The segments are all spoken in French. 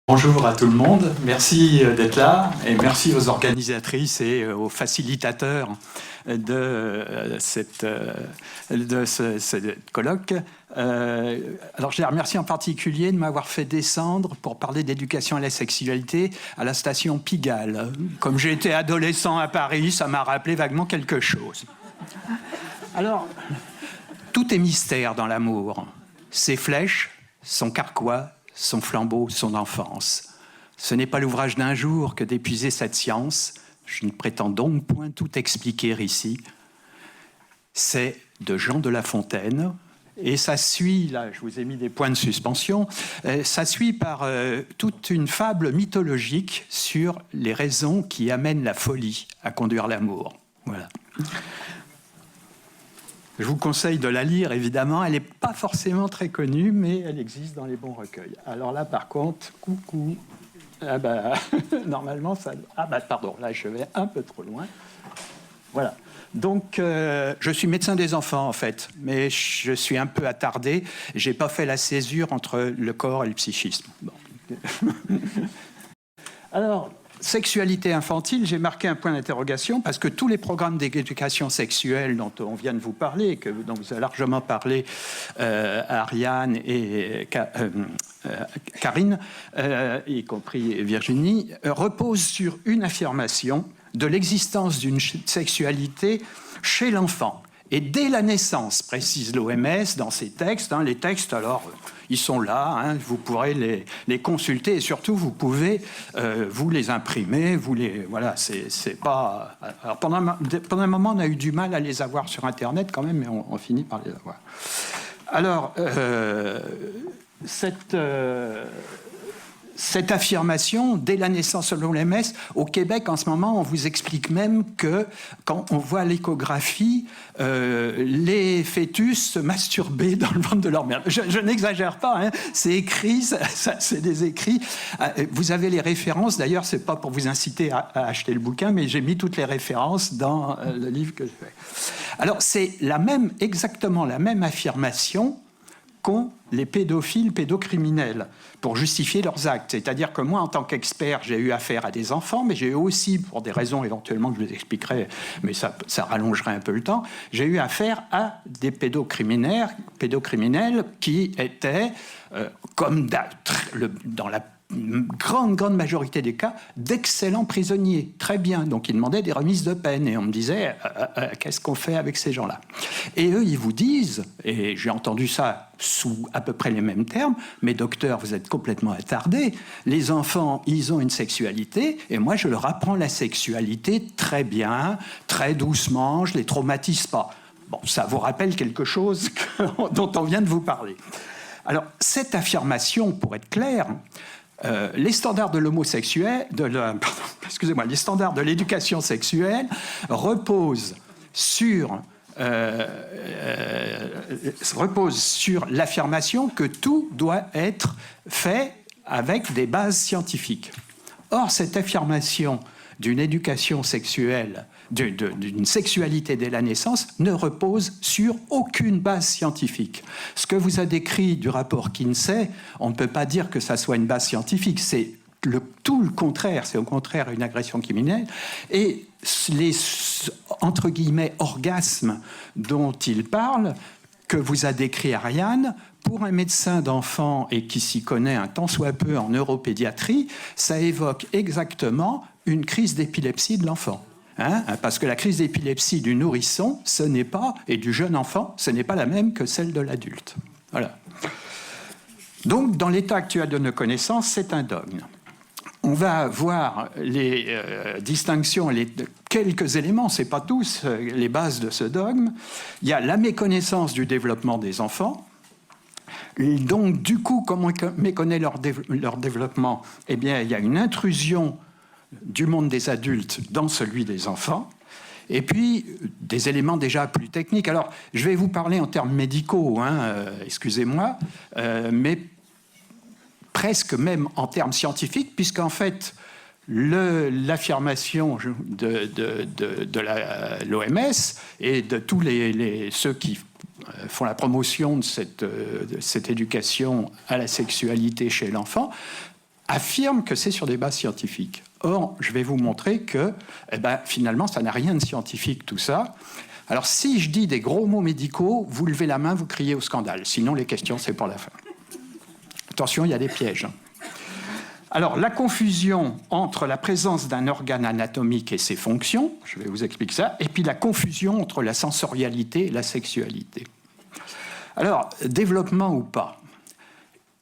Bonjour à tout le monde, merci d'être là et merci aux organisatrices et aux facilitateurs de ce colloque. Alors je les remercie en particulier de m'avoir fait descendre pour parler d'éducation à la sexualité à la station Pigalle. Comme j'ai été adolescent à Paris, ça m'a rappelé vaguement quelque chose. Alors, tout est mystère dans l'amour. Ses flèches, son carquois, son flambeau, son enfance. Ce n'est pas l'ouvrage d'un jour que d'épuiser cette science. Je ne prétends donc point tout expliquer ici. C'est de Jean de La Fontaine, et ça suit, là je vous ai mis des points de suspension, ça suit par toute une fable mythologique sur les raisons qui amènent la folie à conduire l'amour. Voilà. Je vous conseille de la lire, évidemment. Elle n'est pas forcément très connue, mais elle existe dans les bons recueils. Alors là, par contre, coucou. Ah bah, normalement, ça... Ah bah, pardon, là, je vais un peu trop loin. Voilà. Donc, je suis médecin des enfants, en fait, mais je suis un peu attardé. Je n'ai pas fait la césure entre le corps et le psychisme. Bon. Alors... Sexualité infantile, j'ai marqué un point d'interrogation parce que tous les programmes d'éducation sexuelle dont on vient de vous parler, dont vous avez largement parlé Ariane et Karine, y compris Virginie, reposent sur une affirmation de l'existence d'une sexualité chez l'enfant. Et dès la naissance, précise l'OMS dans ses textes, les textes, alors, ils sont là, vous pourrez les consulter et surtout, vous pouvez vous les imprimer, voilà, c'est pas... Alors, pendant un moment, on a eu du mal à les avoir sur Internet quand même, mais on finit par les avoir. Alors, cette affirmation, dès la naissance selon l'OMS, au Québec, en ce moment, on vous explique même que quand on voit l'échographie, les fœtus se masturbaient dans le ventre de leur mère. Je n'exagère pas, c'est écrit, c'est des écrits. Vous avez les références, d'ailleurs, c'est pas pour vous inciter à acheter le bouquin, mais j'ai mis toutes les références dans le livre que je fais. Alors, c'est exactement la même affirmation qu'ont les pédophiles, pédocriminels, pour justifier leurs actes. C'est-à-dire que moi, en tant qu'expert, j'ai eu affaire à des enfants, mais j'ai eu aussi, pour des raisons éventuellement que je vous expliquerai, mais ça rallongerait un peu le temps, j'ai eu affaire à des pédocriminels qui étaient, comme dans la grande majorité des cas, d'excellents prisonniers. Très bien. Donc, ils demandaient des remises de peine. Et on me disait, qu'est-ce qu'on fait avec ces gens-là? Et eux, ils vous disent, et j'ai entendu ça sous à peu près les mêmes termes, mais docteur, vous êtes complètement attardé. Les enfants, ils ont une sexualité, et moi, je leur apprends la sexualité très bien, très doucement, je les traumatise pas. Bon, ça vous rappelle quelque chose dont on vient de vous parler. Alors, cette affirmation, pour être clair, les standards de les standards de l'éducation sexuelle reposent sur l'affirmation que tout doit être fait avec des bases scientifiques. Or, cette affirmation d'une éducation sexuelle, d'une sexualité dès la naissance, ne repose sur aucune base scientifique. Ce que vous a décrit du rapport Kinsey, on ne peut pas dire que ça soit une base scientifique, c'est tout le contraire, c'est au contraire une agression criminelle. Et les, entre guillemets, orgasmes dont il parle, que vous a décrit Ariane, pour un médecin d'enfant et qui s'y connaît un tant soit peu en neuropédiatrie, ça évoque exactement une crise d'épilepsie de l'enfant. Parce que la crise d'épilepsie du nourrisson, et du jeune enfant, ce n'est pas la même que celle de l'adulte. Voilà. Donc, dans l'état actuel de nos connaissances, c'est un dogme. On va voir les distinctions, quelques éléments, c'est pas tous, les bases de ce dogme. Il y a la méconnaissance du développement des enfants. Donc, du coup, comme on méconnaît leur développement, eh bien, il y a une intrusion du monde des adultes dans celui des enfants, et puis des éléments déjà plus techniques. Alors, je vais vous parler en termes médicaux, excusez-moi, mais presque même en termes scientifiques, puisqu'en fait, l'affirmation de l'OMS et de tous ceux qui font la promotion de cette éducation à la sexualité chez l'enfant affirme que c'est sur des bases scientifiques. Or, je vais vous montrer que finalement, ça n'a rien de scientifique tout ça. Alors, si je dis des gros mots médicaux, vous levez la main, vous criez au scandale. Sinon, les questions, c'est pour la fin. Attention, il y a des pièges. Alors, la confusion entre la présence d'un organe anatomique et ses fonctions, je vais vous expliquer ça, et puis la confusion entre la sensorialité et la sexualité. Alors, développement ou pas?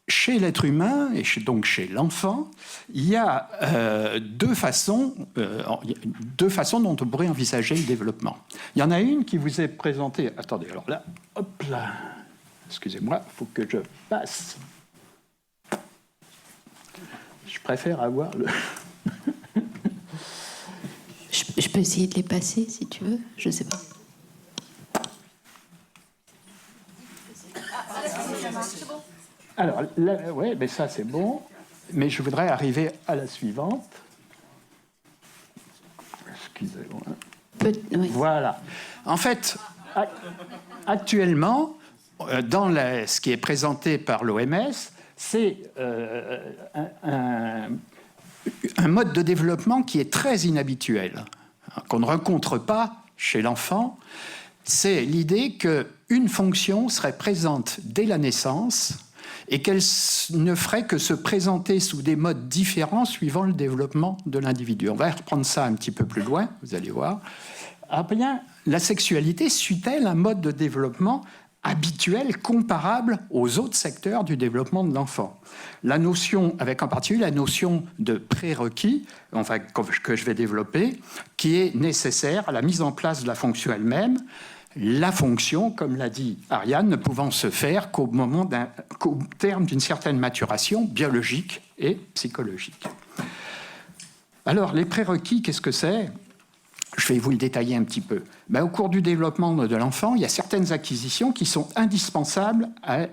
Chez l'être humain, et donc chez l'enfant, il y a deux façons dont on pourrait envisager le développement. Il y en a une qui vous est présentée... Attendez, alors là, hop là, excusez-moi, il faut que je passe. Je préfère avoir le... Je peux essayer de les passer, si tu veux, je ne sais pas. Alors, oui, mais ça c'est bon, mais je voudrais arriver à la suivante. Excusez-moi. Oui. Voilà. En fait, actuellement, dans ce qui est présenté par l'OMS, c'est un mode de développement qui est très inhabituel, qu'on ne rencontre pas chez l'enfant. C'est l'idée qu'une fonction serait présente dès la naissance et qu'elle ne ferait que se présenter sous des modes différents suivant le développement de l'individu. On va reprendre ça un petit peu plus loin, vous allez voir. Ah bien, la sexualité suit-elle un mode de développement habituel, comparable aux autres secteurs du développement de l'enfant? La notion, avec en particulier la notion de prérequis, enfin, que je vais développer, qui est nécessaire à la mise en place de la fonction elle-même, la fonction, comme l'a dit Ariane, ne pouvant se faire qu'au terme d'une certaine maturation biologique et psychologique. Alors, les prérequis, qu'est-ce que c'est? Je vais vous le détailler un petit peu. Au cours du développement de l'enfant, il y a certaines acquisitions qui sont indispensables à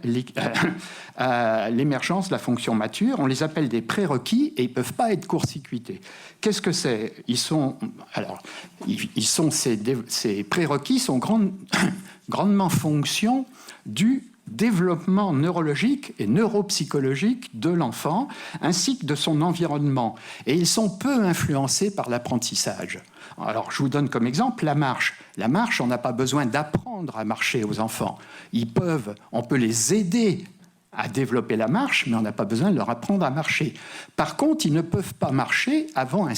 l'émergence de la fonction mature. On les appelle des prérequis et ils ne peuvent pas être court-circuités. Qu'est-ce que c'est? Ces prérequis sont grandement fonction du développement neurologique et neuropsychologique de l'enfant, ainsi que de son environnement. Et ils sont peu influencés par l'apprentissage. Alors, je vous donne comme exemple la marche. La marche, on n'a pas besoin d'apprendre à marcher aux enfants. On peut les aider à développer la marche, mais on n'a pas besoin de leur apprendre à marcher. Par contre, ils ne peuvent pas marcher avant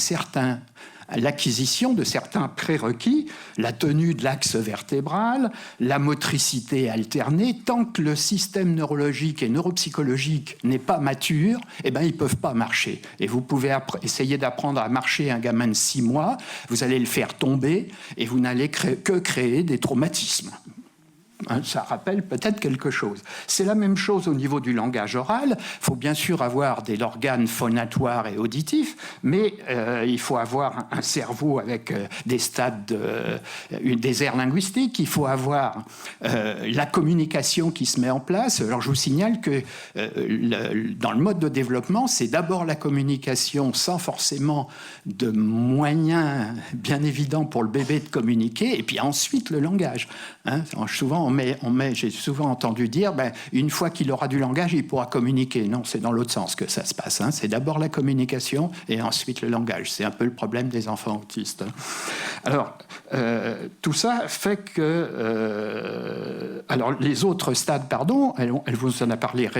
l'acquisition de certains prérequis, la tenue de l'axe vertébral, la motricité alternée. Tant que le système neurologique et neuropsychologique n'est pas mature, ils ne peuvent pas marcher. Et vous pouvez essayer d'apprendre à marcher un gamin de 6 mois, vous allez le faire tomber et vous n'allez que créer des traumatismes. Ça rappelle peut-être quelque chose. C'est la même chose au niveau du langage oral. Il faut bien sûr avoir des organes phonatoires et auditifs, mais il faut avoir un cerveau avec des stades, des aires linguistiques. Il faut avoir la communication qui se met en place. Alors je vous signale que dans le mode de développement, c'est d'abord la communication sans forcément de moyens bien évidents pour le bébé de communiquer, et puis ensuite le langage. Souvent, j'ai souvent entendu dire, une fois qu'il aura du langage, il pourra communiquer. Non, c'est dans l'autre sens que ça se passe. C'est d'abord la communication et ensuite le langage. C'est un peu le problème des enfants autistes. Alors, tout ça fait que... alors, les autres stades, pardon, elle vous en a parlé,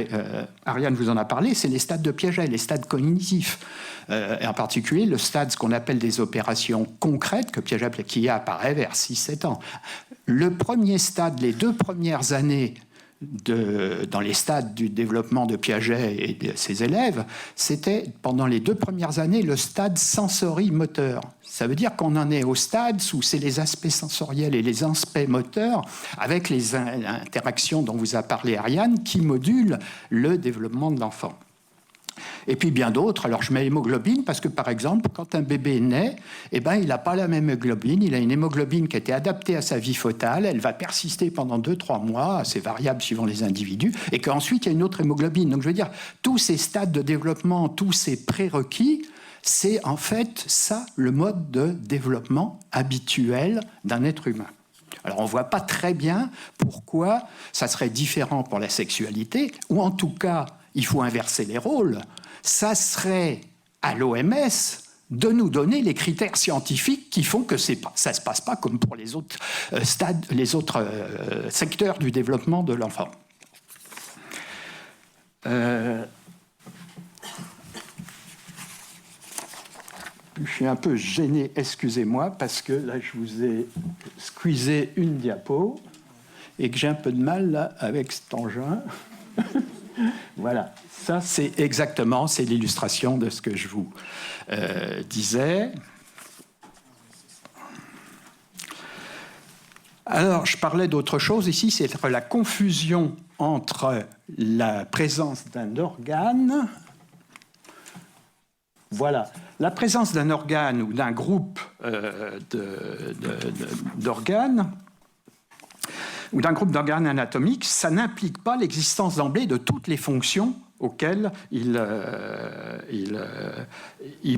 Ariane vous en a parlé, c'est les stades de Piaget, les stades cognitifs. Et en particulier, le stade, ce qu'on appelle des opérations concrètes, que Piaget qui apparaît vers 6-7 ans. Le premier stade, les 2 premières années dans les stades du développement de Piaget et de ses élèves, c'était pendant les 2 premières années le stade sensorimoteur. Ça veut dire qu'on en est au stade où c'est les aspects sensoriels et les aspects moteurs, avec les interactions dont vous a parlé Ariane, qui modulent le développement de l'enfant. Et puis bien d'autres. Alors je mets hémoglobine parce que, par exemple, quand un bébé naît, il n'a pas la même hémoglobine. Il a une hémoglobine qui a été adaptée à sa vie fœtale. Elle va persister pendant 2-3 mois, c'est variable suivant les individus, et qu'ensuite il y a une autre hémoglobine. Donc je veux dire, tous ces stades de développement, tous ces prérequis, c'est en fait ça le mode de développement habituel d'un être humain. Alors on ne voit pas très bien pourquoi ça serait différent pour la sexualité, ou en tout cas, il faut inverser les rôles. Ça serait à l'OMS de nous donner les critères scientifiques qui font que ça ne se passe pas comme pour les autres stades, les autres secteurs du développement de l'enfant. Je suis un peu gêné, excusez-moi, parce que là, je vous ai squeezé une diapo et que j'ai un peu de mal là, avec cet engin. Voilà, ça c'est exactement, c'est l'illustration de ce que je vous disais. Alors, je parlais d'autre chose ici, c'est la confusion entre la présence d'un organe. Voilà, la présence d'un organe ou d'un groupe d'organes ou d'un groupe d'organes anatomiques, ça n'implique pas l'existence d'emblée de toutes les fonctions auxquelles ils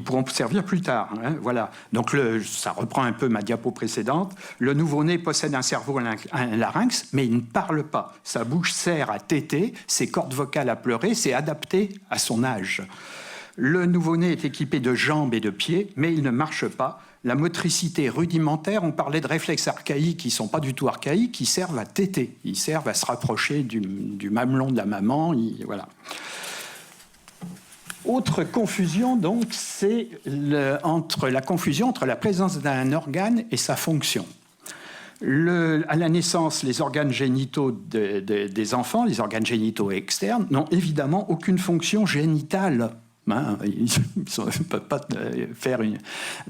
pourront servir plus tard. Hein, voilà. Donc, ça reprend un peu ma diapo précédente. Le nouveau-né possède un cerveau, un larynx, mais il ne parle pas. Sa bouche sert à téter, ses cordes vocales à pleurer, c'est adapté à son âge. Le nouveau-né est équipé de jambes et de pieds, mais il ne marche pas. La motricité rudimentaire, on parlait de réflexes archaïques qui ne sont pas du tout archaïques, ils servent à téter, ils servent à se rapprocher du mamelon de la maman. Voilà. Autre confusion, donc, c'est la confusion entre la présence d'un organe et sa fonction. À la naissance, les organes génitaux des enfants, les organes génitaux externes, n'ont évidemment aucune fonction génitale. Ils ne peuvent pas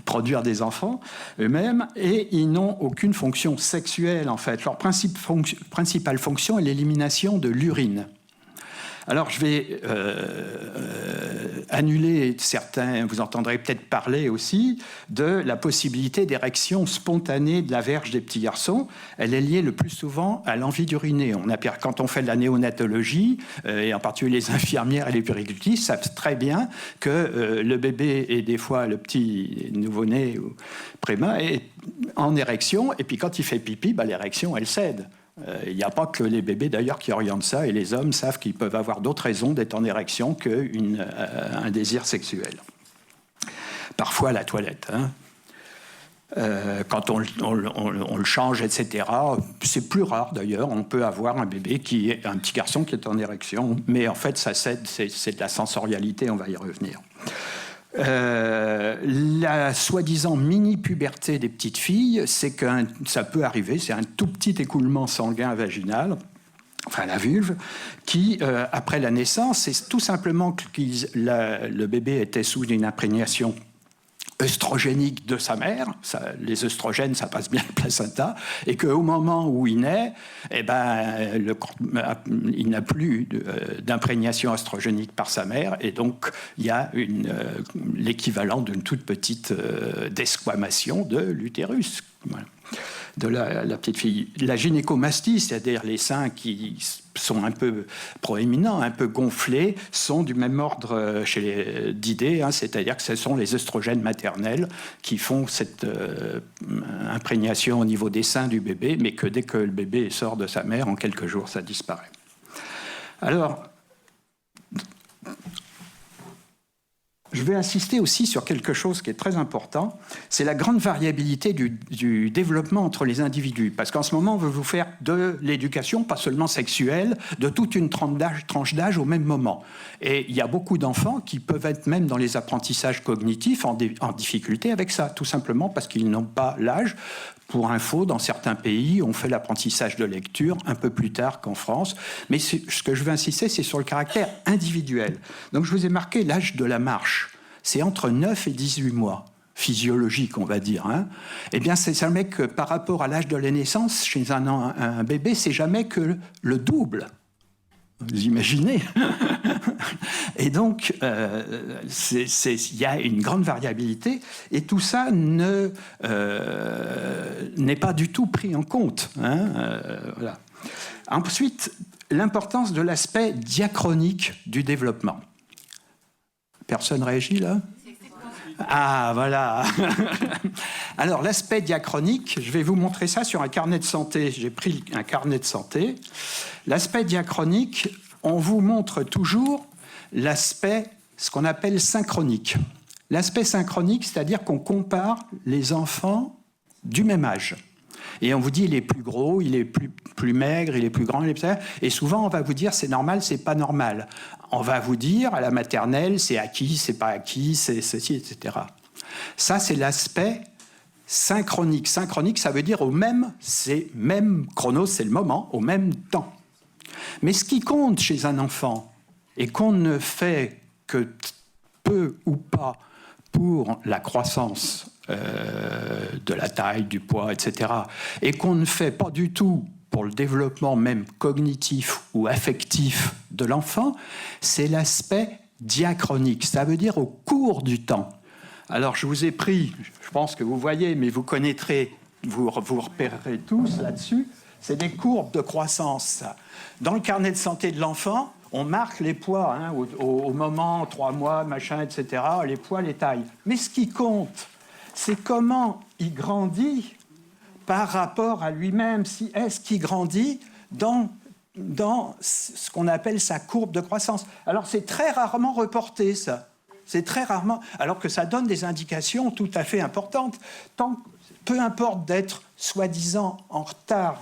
produire des enfants eux-mêmes et ils n'ont aucune fonction sexuelle en fait. Leur principale fonction est l'élimination de l'urine. Alors je vais annuler certains, vous entendrez peut-être parler aussi de la possibilité d'érection spontanée de la verge des petits garçons. Elle est liée le plus souvent à l'envie d'uriner. Quand on fait de la néonatologie, et en particulier les infirmières et les puéricultrices savent très bien que le bébé et des fois le petit nouveau-né ou préma est en érection, et puis quand il fait pipi, l'érection elle cède. Il n'y a pas que les bébés d'ailleurs qui orientent ça, et les hommes savent qu'ils peuvent avoir d'autres raisons d'être en érection qu'un désir sexuel. Parfois à la toilette. Hein. Quand on le change, etc. C'est plus rare d'ailleurs, on peut avoir un petit garçon qui est en érection, mais en fait ça cède, c'est de la sensorialité, on va y revenir. La soi-disant mini-puberté des petites filles, c'est que ça peut arriver, c'est un tout petit écoulement sanguin vaginal, enfin la vulve, qui, après la naissance, c'est tout simplement que le bébé était sous une imprégnation œstrogénique de sa mère, les œstrogènes, ça passe bien le placenta, et qu'au moment où il naît, il n'a plus d'imprégnation œstrogénique par sa mère, et donc il y a l'équivalent d'une toute petite desquamation de l'utérus, voilà, de la petite fille. La gynécomastie, c'est-à-dire les seins qui sont un peu proéminents, un peu gonflés, sont du même ordre d'idées, hein, c'est-à-dire que ce sont les œstrogènes maternels qui font cette imprégnation au niveau des seins du bébé, mais que dès que le bébé sort de sa mère, en quelques jours, ça disparaît. Alors, je vais insister aussi sur quelque chose qui est très important, c'est la grande variabilité du développement entre les individus. Parce qu'en ce moment, on veut vous faire de l'éducation, pas seulement sexuelle, de toute une tranche d'âge au même moment. Et il y a beaucoup d'enfants qui peuvent être même dans les apprentissages cognitifs en difficulté avec ça, tout simplement parce qu'ils n'ont pas l'âge. Pour info, dans certains pays, on fait l'apprentissage de lecture un peu plus tard qu'en France. Mais ce que je veux insister, c'est sur le caractère individuel. Donc je vous ai marqué l'âge de la marche. C'est entre 9 et 18 mois, physiologique, on va dire. Hein. Eh bien, c'est jamais que par rapport à l'âge de la naissance, chez un bébé, c'est jamais que le double. Vous imaginez? Et donc, il y a une grande variabilité, et tout ça n'est pas du tout pris en compte. Hein, voilà. Ensuite, l'importance de l'aspect diachronique du développement. Personne réagit là? Ah, voilà. Alors, l'aspect diachronique, je vais vous montrer ça sur un carnet de santé. J'ai pris un carnet de santé. L'aspect diachronique, on vous montre toujours l'aspect, ce qu'on appelle synchronique. L'aspect synchronique, c'est-à-dire qu'on compare les enfants du même âge. Et on vous dit, il est plus gros, il est plus maigre, il est plus grand, il est plus... Et souvent, on va vous dire, c'est normal, c'est pas normal. On va vous dire, à la maternelle, c'est acquis, c'est pas acquis, c'est ceci, etc. Ça, c'est l'aspect synchronique. Synchronique, ça veut dire c'est même chronos, c'est le moment, au même temps. Mais ce qui compte chez un enfant, et qu'on ne fait que peu ou pas pour la croissance de la taille, du poids, etc., et qu'on ne fait pas du tout pour le développement même cognitif ou affectif de l'enfant, c'est l'aspect diachronique, ça veut dire au cours du temps. Alors je vous ai pris, je pense que vous voyez, mais vous connaîtrez, vous repérerez tous là-dessus, c'est des courbes de croissance. Dans le carnet de santé de l'enfant, on marque les poids hein, au moment, 3 mois, machin, etc., les poids, les tailles. Mais ce qui compte, c'est comment il grandit par rapport à lui-même. Est-ce qu'il grandit dans ce qu'on appelle sa courbe de croissance? Alors c'est très rarement reporté, ça. C'est très rarement, alors que ça donne des indications tout à fait importantes. Peu importe d'être soi-disant en retard,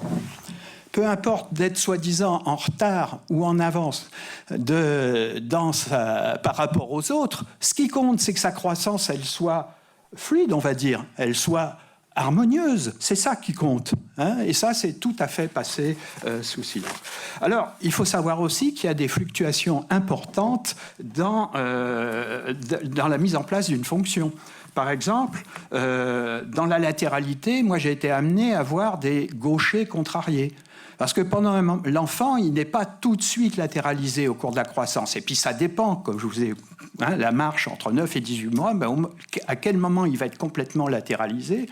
peu importe d'être soi-disant en retard ou en avance par rapport aux autres, ce qui compte, c'est que sa croissance, elle soit fluide, on va dire, elle soit harmonieuse. C'est ça qui compte. Hein, et ça, c'est tout à fait passé sous silence. Alors, il faut savoir aussi qu'il y a des fluctuations importantes dans la mise en place d'une fonction. Par exemple, dans la latéralité, moi, j'ai été amené à voir des gauchers contrariés. Parce que pendant un moment, l'enfant, il n'est pas tout de suite latéralisé au cours de la croissance. Et puis ça dépend, comme je vous ai la marche entre 9 et 18 mois, à quel moment il va être complètement latéralisé.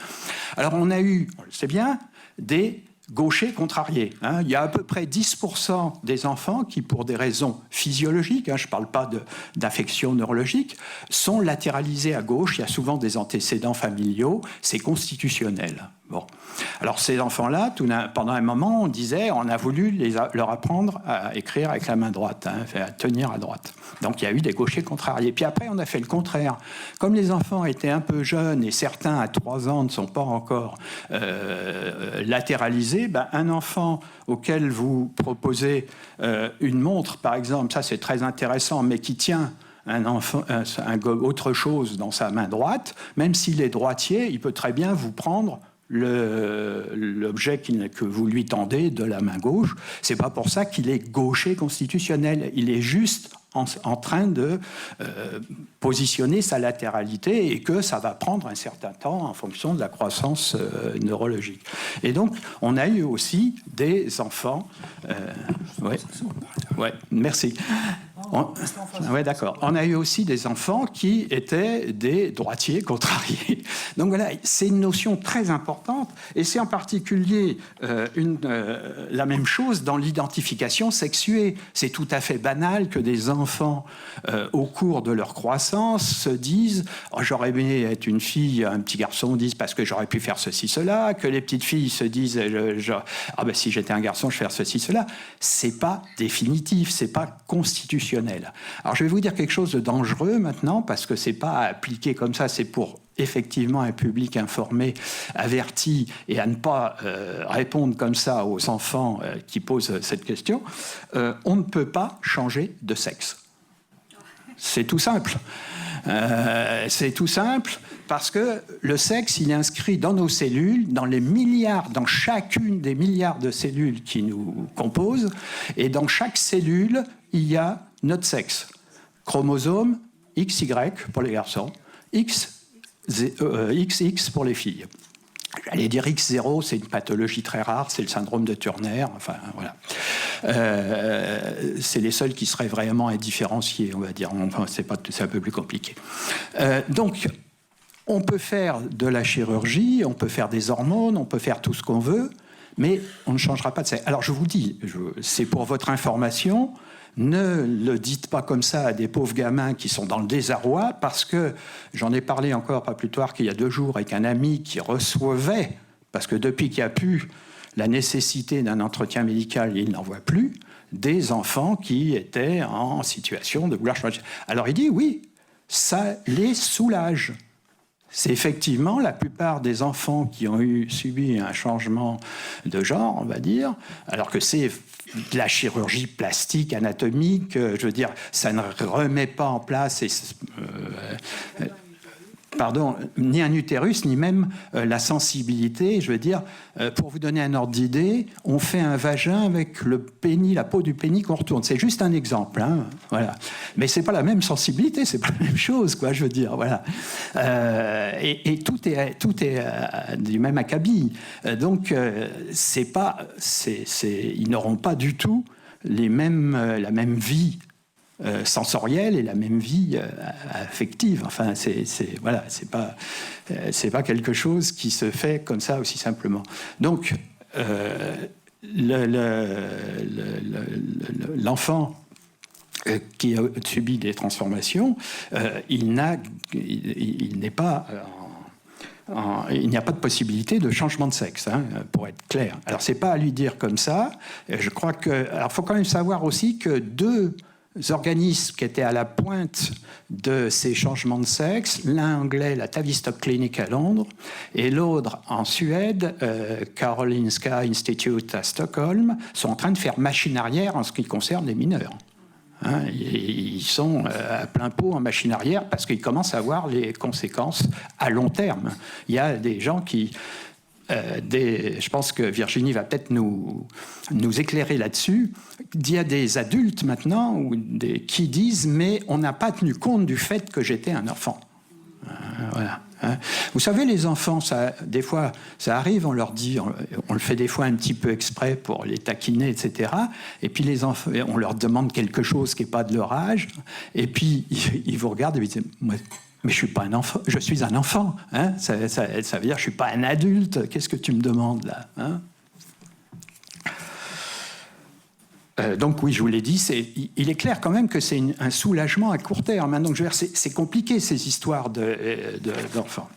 Alors on a eu, on le sait bien, des gauchers contrariés. Il y a à peu près 10% des enfants qui, pour des raisons physiologiques, je ne parle pas d'affections neurologiques, sont latéralisés à gauche. Il y a souvent des antécédents familiaux, c'est constitutionnel. Bon. Alors ces enfants-là, pendant un moment, on a voulu leur apprendre à écrire avec la main droite, à tenir à droite. Donc il y a eu des gauchers contrariés. Puis après, on a fait le contraire. Comme les enfants étaient un peu jeunes et certains à 3 ans ne sont pas encore latéralisés, un enfant auquel vous proposez une montre, par exemple, ça c'est très intéressant, mais qui tient autre chose dans sa main droite, même s'il est droitier, il peut très bien vous prendre l'objet que vous lui tendez de la main gauche. C'est pas pour ça qu'il est gaucher constitutionnel. Il est juste en train de positionner sa latéralité et que ça va prendre un certain temps en fonction de la croissance neurologique. Et donc, on a eu aussi des enfants... merci. D'accord. On a eu aussi des enfants qui étaient des droitiers contrariés. Donc voilà, c'est une notion très importante et c'est en particulier la même chose dans l'identification sexuée. C'est tout à fait banal que des enfants, au cours de leur croissance, se disent « j'aurais aimé être une fille », un petit garçon disent « parce que j'aurais pu faire ceci, cela », que les petites filles se disent « si j'étais un garçon, je ferais ceci, cela ». C'est pas définitif, c'est pas constitutionnel. Alors je vais vous dire quelque chose de dangereux maintenant, parce que c'est pas à appliquer comme ça, c'est pour effectivement un public informé, averti, et à ne pas répondre comme ça aux enfants qui posent cette question. On ne peut pas changer de sexe. C'est tout simple. C'est tout simple parce que le sexe, il est inscrit dans nos cellules, dans chacune des milliards de cellules qui nous composent, et dans chaque cellule, il y a notre sexe. Chromosome XY pour les garçons, XX pour les filles. J'allais dire X0, c'est une pathologie très rare, c'est le syndrome de Turner, enfin voilà. C'est les seuls qui seraient vraiment indifférenciés, on va dire. Enfin, c'est un peu plus compliqué. Donc, on peut faire de la chirurgie, on peut faire des hormones, on peut faire tout ce qu'on veut, mais on ne changera pas de sexe. Alors je vous dis, c'est pour votre information, ne le dites pas comme ça à des pauvres gamins qui sont dans le désarroi, parce que j'en ai parlé encore pas plus tard qu'il y a 2 jours avec un ami qui recevait, parce que depuis qu'il n'y a plus la nécessité d'un entretien médical, il n'en voit plus, des enfants qui étaient en situation de vouloir changer. Alors il dit oui, ça les soulage. C'est effectivement la plupart des enfants qui ont subi un changement de genre, on va dire, alors que c'est de la chirurgie plastique, anatomique, je veux dire, ça ne remet pas en place ni un utérus, ni même la sensibilité. Je veux dire, pour vous donner un ordre d'idée, on fait un vagin avec le pénis, la peau du pénis qu'on retourne. C'est juste un exemple, hein, voilà. Mais c'est pas la même sensibilité, c'est pas la même chose, quoi. Je veux dire, voilà. Et tout est du même acabit. Donc, ils n'auront pas du tout la même vie sensorielle et la même vie affective. Enfin, c'est pas quelque chose qui se fait comme ça aussi simplement. Donc, l'enfant qui a subi des transformations, il n'y a pas de possibilité de changement de sexe, hein, pour être clair. Alors, c'est pas à lui dire comme ça. Je crois que... Alors, il faut quand même savoir aussi que deux organismes qui étaient à la pointe de ces changements de sexe, l'un anglais, la Tavistock Clinic à Londres, et l'autre en Suède, Karolinska Institute à Stockholm, sont en train de faire machine arrière en ce qui concerne les mineurs. Hein, ils sont à plein pot en machine arrière parce qu'ils commencent à voir les conséquences à long terme. Il y a des gens qui... je pense que Virginie va peut-être nous éclairer là-dessus. Il y a des adultes maintenant qui disent « mais on n'a pas tenu compte du fait que j'étais un enfant ». Voilà. Vous savez, les enfants, des fois, ça arrive, on leur dit, on le fait des fois un petit peu exprès pour les taquiner, etc. Et puis les enfants, on leur demande quelque chose qui n'est pas de leur âge, et puis ils vous regardent et ils disent « mais je suis pas un enfant, je suis un enfant. Hein, ça veut dire que je suis pas un adulte. Qu'est-ce que tu me demandes là, hein ?» Donc oui, je vous l'ai dit, il est clair quand même que c'est un soulagement à court terme. Hein, donc je veux dire, c'est compliqué ces histoires d'enfants.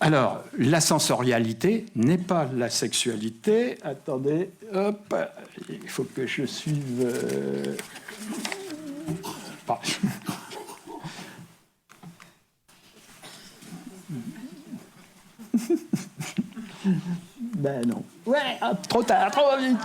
Alors, la sensorialité n'est pas la sexualité. Attendez, hop, il faut que je suive. Ben non. Ouais, hop, trop tard, trop vite.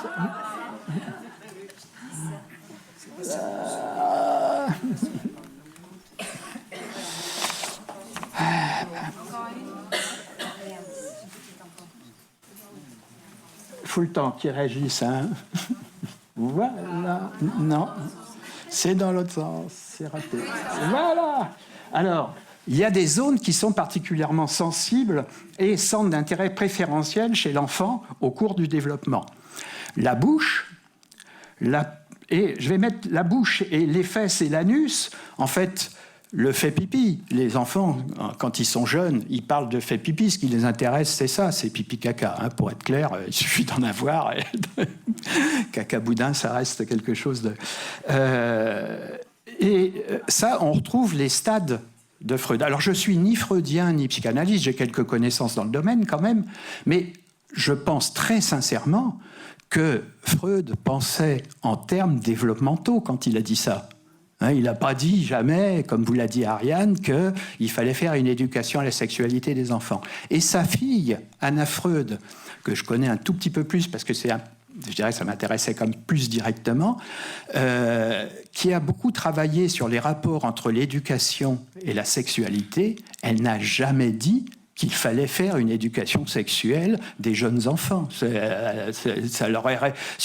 Faut le temps qu'ils réagissent, hein. Voilà. Non. C'est dans l'autre sens. C'est raté. Voilà. Alors, il y a des zones qui sont particulièrement sensibles et centres d'intérêt préférentiel chez l'enfant au cours du développement. La bouche, et je vais mettre la bouche et les fesses et l'anus. En fait, le fait pipi. Les enfants, quand ils sont jeunes, ils parlent de fait pipi. Ce qui les intéresse, c'est ça, c'est pipi-caca. Hein, pour être clair, il suffit d'en avoir. Caca-boudin, ça reste quelque chose de... et ça, on retrouve les stades de Freud. Alors, je suis ni freudien ni psychanalyste, j'ai quelques connaissances dans le domaine quand même, mais je pense très sincèrement que Freud pensait en termes développementaux quand il a dit ça. Hein, il n'a pas dit jamais, comme vous l'a dit Ariane, qu'il fallait faire une éducation à la sexualité des enfants. Et sa fille, Anna Freud, que je connais un tout petit peu plus parce que je dirais que ça m'intéressait comme plus directement, qui a beaucoup travaillé sur les rapports entre l'éducation et la sexualité, elle n'a jamais dit qu'il fallait faire une éducation sexuelle des jeunes enfants. Si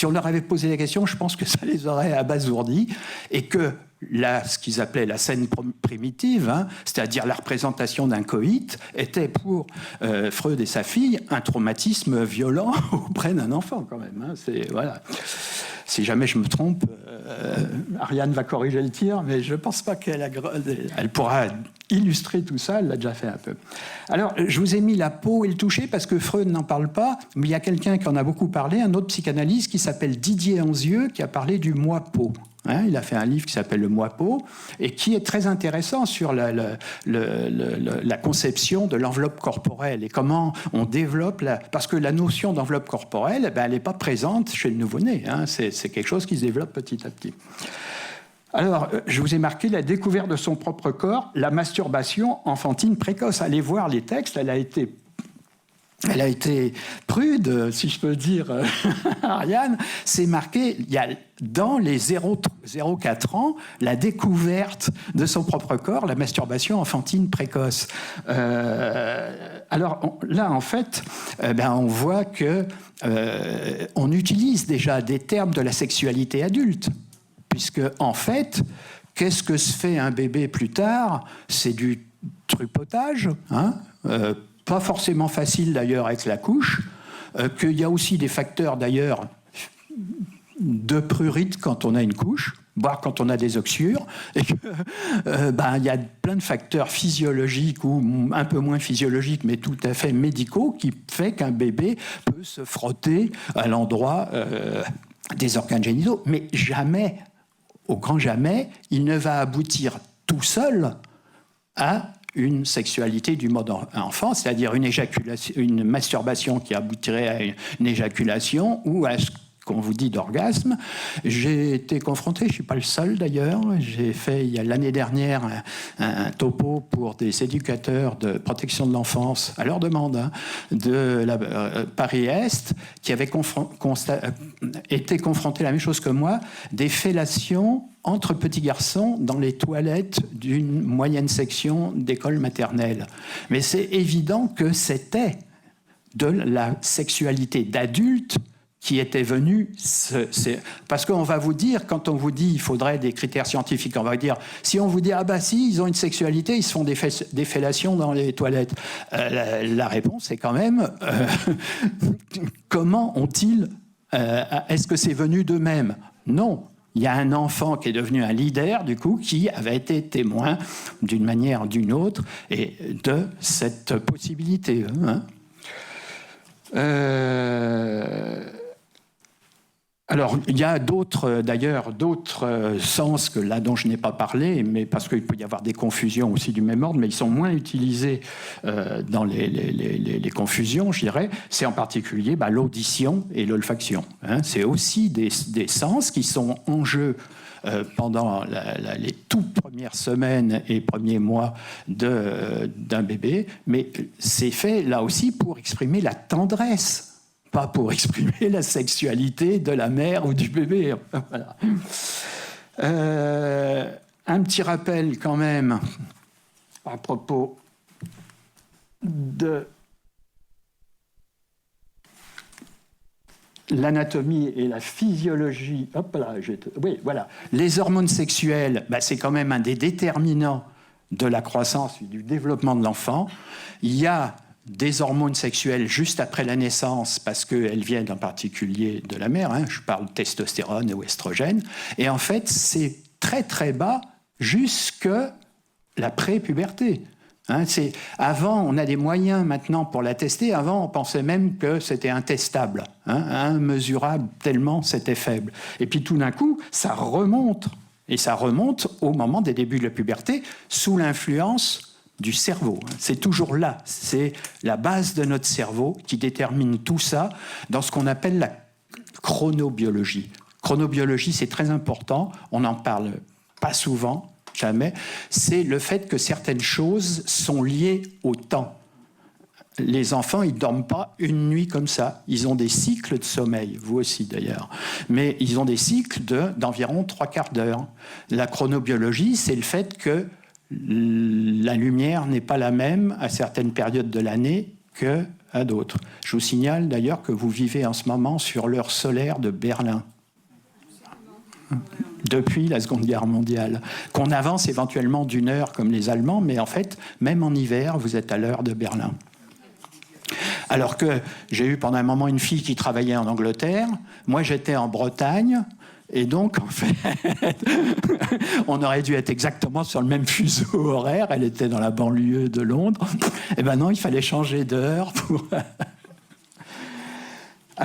on leur avait posé la question, je pense que ça les aurait abasourdis, et que ce qu'ils appelaient la scène primitive, hein, c'est-à-dire la représentation d'un coït, était pour Freud et sa fille un traumatisme violent auprès d'un enfant quand même. Hein, voilà. Si jamais je me trompe, Ariane va corriger le tir, mais je ne pense pas elle pourra illustrer tout ça, elle l'a déjà fait un peu. Alors, je vous ai mis la peau et le toucher parce que Freud n'en parle pas, mais il y a quelqu'un qui en a beaucoup parlé, un autre psychanalyste qui s'appelle Didier Anzieux, qui a parlé du moi-peau. Hein, il a fait un livre qui s'appelle Le Moipeau et qui est très intéressant sur la conception de l'enveloppe corporelle et comment on développe parce que la notion d'enveloppe corporelle, elle n'est pas présente chez le nouveau-né. Hein, c'est quelque chose qui se développe petit à petit. Alors, je vous ai marqué la découverte de son propre corps, la masturbation enfantine précoce. Allez voir les textes, elle a été prude, si je peux dire, Ariane. C'est marqué, il y a dans les 0-4 ans, la découverte de son propre corps, la masturbation enfantine précoce. Alors là, en fait, on voit que on utilise déjà des termes de la sexualité adulte. Puisque, en fait, qu'est-ce que se fait un bébé plus tard? C'est du trupotage, hein, pas forcément facile d'ailleurs avec la couche, qu'il y a aussi des facteurs d'ailleurs de prurite quand on a une couche, voire quand on a des oxyures, et qu'il y a plein de facteurs physiologiques ou un peu moins physiologiques, mais tout à fait médicaux, qui fait qu'un bébé peut se frotter à l'endroit des organes génitaux, mais jamais, au grand jamais, il ne va aboutir tout seul à une sexualité du mode enfant, c'est-à-dire une masturbation qui aboutirait à une éjaculation ou à ce qu'on vous dit d'orgasme. J'ai été confronté, je ne suis pas le seul d'ailleurs, j'ai fait il y a l'année dernière un topo pour des éducateurs de protection de l'enfance, à leur demande, hein, de la Paris-Est, qui avaient été confrontés à la même chose que moi, des fellations entre petits garçons dans les toilettes d'une moyenne section d'école maternelle. Mais c'est évident que c'était de la sexualité d'adulte qui était venu, parce qu'on va vous dire, quand on vous dit il faudrait des critères scientifiques, on va dire, si on vous dit, ah bah si, ils ont une sexualité, ils se font des fellations dans les toilettes, la réponse est quand même, comment ont-ils, est-ce que c'est venu d'eux-mêmes? Non. Il y a un enfant qui est devenu un leader, du coup, qui avait été témoin, d'une manière ou d'une autre, et de cette possibilité. Hein. Alors, il y a d'ailleurs d'autres sens que là dont je n'ai pas parlé, mais parce qu'il peut y avoir des confusions aussi du même ordre, mais ils sont moins utilisés dans les confusions, je dirais. C'est en particulier l'audition et l'olfaction. Hein. C'est aussi des sens qui sont en jeu pendant les toutes premières semaines et premiers mois d'un bébé, mais c'est fait là aussi pour exprimer la tendresse, pas pour exprimer la sexualité de la mère ou du bébé. Voilà. Un petit rappel quand même à propos de l'anatomie et la physiologie. Hop là, oui, voilà. Les hormones sexuelles, c'est quand même un des déterminants de la croissance et du développement de l'enfant. Il y a des hormones sexuelles juste après la naissance, parce qu'elles viennent en particulier de la mère, hein, je parle de testostérone ou estrogène, et en fait, c'est très très bas jusque la pré-puberté. Hein, avant, on a des moyens maintenant pour la tester. Avant, on pensait même que c'était intestable, immesurable, tellement c'était faible. Et puis tout d'un coup, ça remonte. Et ça remonte au moment des débuts de la puberté, sous l'influence du cerveau. C'est toujours là. C'est la base de notre cerveau qui détermine tout ça dans ce qu'on appelle la chronobiologie. Chronobiologie, c'est très important. On n'en parle pas souvent, jamais. C'est le fait que certaines choses sont liées au temps. Les enfants, ils ne dorment pas une nuit comme ça. Ils ont des cycles de sommeil, vous aussi d'ailleurs. Mais ils ont des cycles d'environ 3/4 d'heure. La chronobiologie, c'est le fait que la lumière n'est pas la même à certaines périodes de l'année qu'à d'autres. Je vous signale d'ailleurs que vous vivez en ce moment sur l'heure solaire de Berlin. Depuis la Seconde Guerre mondiale. Qu'on avance éventuellement d'1 heure comme les Allemands, mais en fait, même en hiver, vous êtes à l'heure de Berlin. Alors que j'ai eu pendant un moment une fille qui travaillait en Angleterre, moi j'étais en Bretagne, et donc en fait, on aurait dû être exactement sur le même fuseau horaire, elle était dans la banlieue de Londres, et ben non, il fallait changer d'heure pour...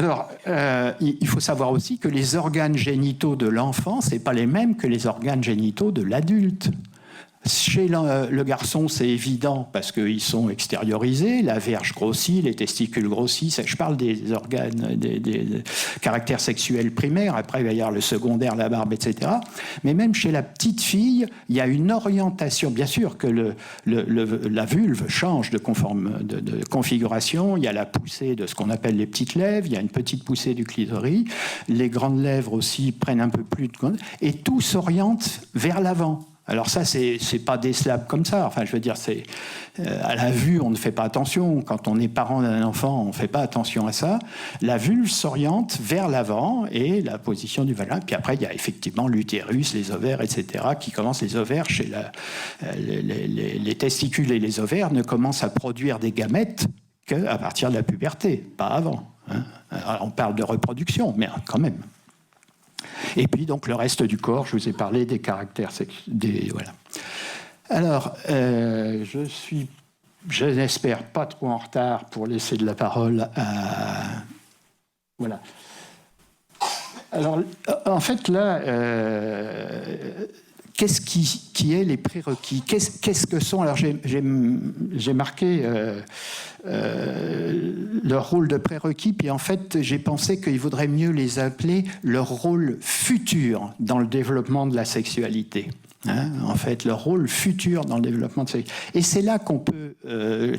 Alors, il faut savoir aussi que les organes génitaux de l'enfant, ce n'est pas les mêmes que les organes génitaux de l'adulte. Chez le garçon, c'est évident parce qu'ils sont extériorisés, la verge grossit, les testicules grossissent. Je parle des organes, des caractères sexuels primaires. Après, il va y avoir le secondaire, la barbe, etc. Mais même chez la petite fille, il y a une orientation. Bien sûr que la vulve change de configuration. Il y a la poussée de ce qu'on appelle les petites lèvres. Il y a une petite poussée du clitoris. Les grandes lèvres aussi prennent un peu plus de... Et tout s'oriente vers l'avant. Alors ça, c'est pas décelable comme ça. Enfin, je veux dire, c'est à la vue, on ne fait pas attention. Quand on est parent d'un enfant, on ne fait pas attention à ça. La vulve s'oriente vers l'avant et la position du vagin. Puis après, il y a effectivement l'utérus, les ovaires, etc. qui commencent. Les ovaires, chez les testicules et les ovaires ne commencent à produire des gamètes qu'à partir de la puberté, pas avant. Hein. Alors, on parle de reproduction, mais quand même. Et puis donc le reste du corps, je vous ai parlé des caractères voilà. Alors, je n'espère pas trop en retard pour laisser de la parole à... Voilà. Alors, en fait, là, qu'est-ce qui est les prérequis ? Qu'est-ce que sont... Alors, j'ai marqué leur rôle de prérequis, puis en fait, j'ai pensé qu'il vaudrait mieux les appeler leur rôle futur dans le développement de la sexualité. Hein, en fait, leur rôle futur dans le développement de la sexualité. Et c'est là qu'on peut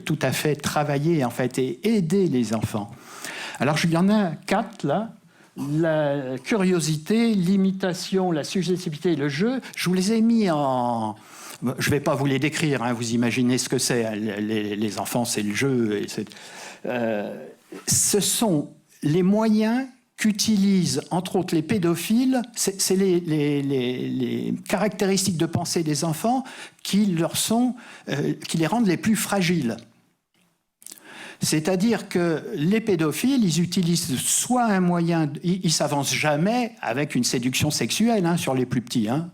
tout à fait travailler, en fait, et aider les enfants. Alors, il y en a 4, là. La curiosité, l'imitation, la suggestibilité, le jeu, je vous les ai mis en... Je ne vais pas vous les décrire, hein, vous imaginez ce que c'est. Les enfants, c'est le jeu. Ce sont les moyens qu'utilisent, entre autres, les pédophiles. C'est les caractéristiques de pensée des enfants qui les rendent les plus fragiles. C'est-à-dire que les pédophiles, ils utilisent soit un moyen... Ils ne s'avancent jamais avec une séduction sexuelle hein, sur les plus petits. Hein.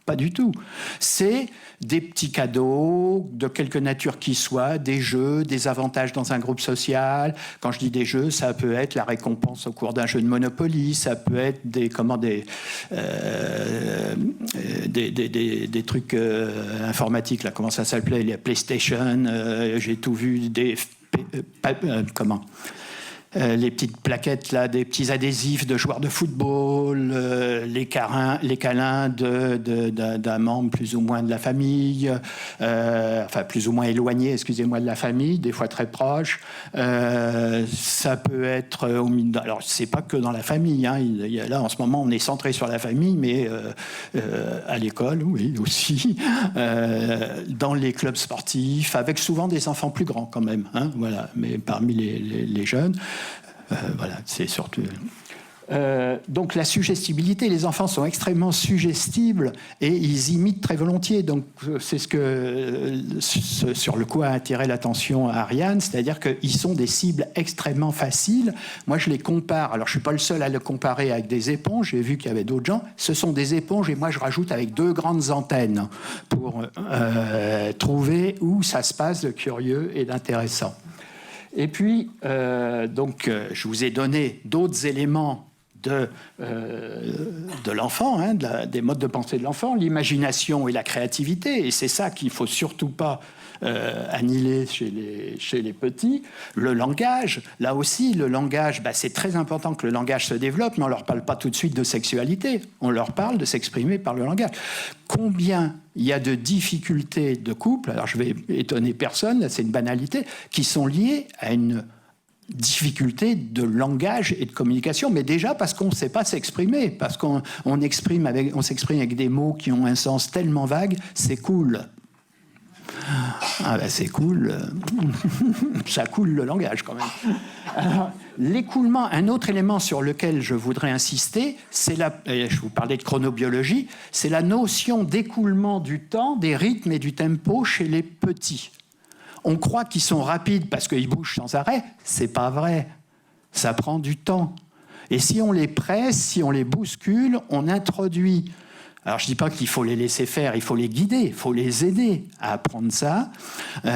Pas du tout. C'est des petits cadeaux, de quelque nature qu'ils soient, des jeux, des avantages dans un groupe social. Quand je dis des jeux, ça peut être la récompense au cours d'un jeu de Monopoly, ça peut être des trucs informatiques, là, comment ça s'appelait, les PlayStation, j'ai tout vu, les petites plaquettes là, des petits adhésifs de joueurs de football, les câlins d'un membre plus ou moins de la famille, enfin plus ou moins éloigné, excusez-moi, de la famille, des fois très proche. Ça peut être alors c'est pas que dans la famille. Hein, là en ce moment on est centré sur la famille, mais à l'école, oui aussi, dans les clubs sportifs, avec souvent des enfants plus grands quand même. Hein, voilà, mais parmi les jeunes. Voilà, c'est surtout... donc la suggestibilité, les enfants sont extrêmement suggestibles et ils imitent très volontiers. Donc c'est sur le coup a attiré l'attention à Ariane, c'est-à-dire qu'ils sont des cibles extrêmement faciles. Moi je les compare, alors je ne suis pas le seul à le comparer avec des éponges, j'ai vu qu'il y avait d'autres gens, ce sont des éponges et moi je rajoute avec 2 grandes antennes pour trouver où ça se passe de curieux et d'intéressant. Et puis, je vous ai donné d'autres éléments de l'enfant, hein, des modes de pensée de l'enfant, l'imagination et la créativité, et c'est ça qu'il ne faut surtout pas annihiler chez les petits. Le langage, là aussi, le langage, c'est très important que le langage se développe, mais on ne leur parle pas tout de suite de sexualité, on leur parle de s'exprimer par le langage. Combien il y a de difficultés de couple, alors je vais étonner personne, là c'est une banalité, qui sont liées à une difficulté de langage et de communication, mais déjà parce qu'on ne sait pas s'exprimer, parce qu'on s'exprime avec des mots qui ont un sens tellement vague, c'est cool. Ah ben c'est cool, ça coule le langage quand même. Alors, l'écoulement, un autre élément sur lequel je voudrais insister, je vous parlais de chronobiologie, c'est la notion d'écoulement du temps, des rythmes et du tempo chez les petits. On croit qu'ils sont rapides parce qu'ils bougent sans arrêt, c'est pas vrai, ça prend du temps. Et si on les presse, si on les bouscule, on introduit Alors, je ne dis pas qu'il faut les laisser faire, il faut les guider, il faut les aider à apprendre ça.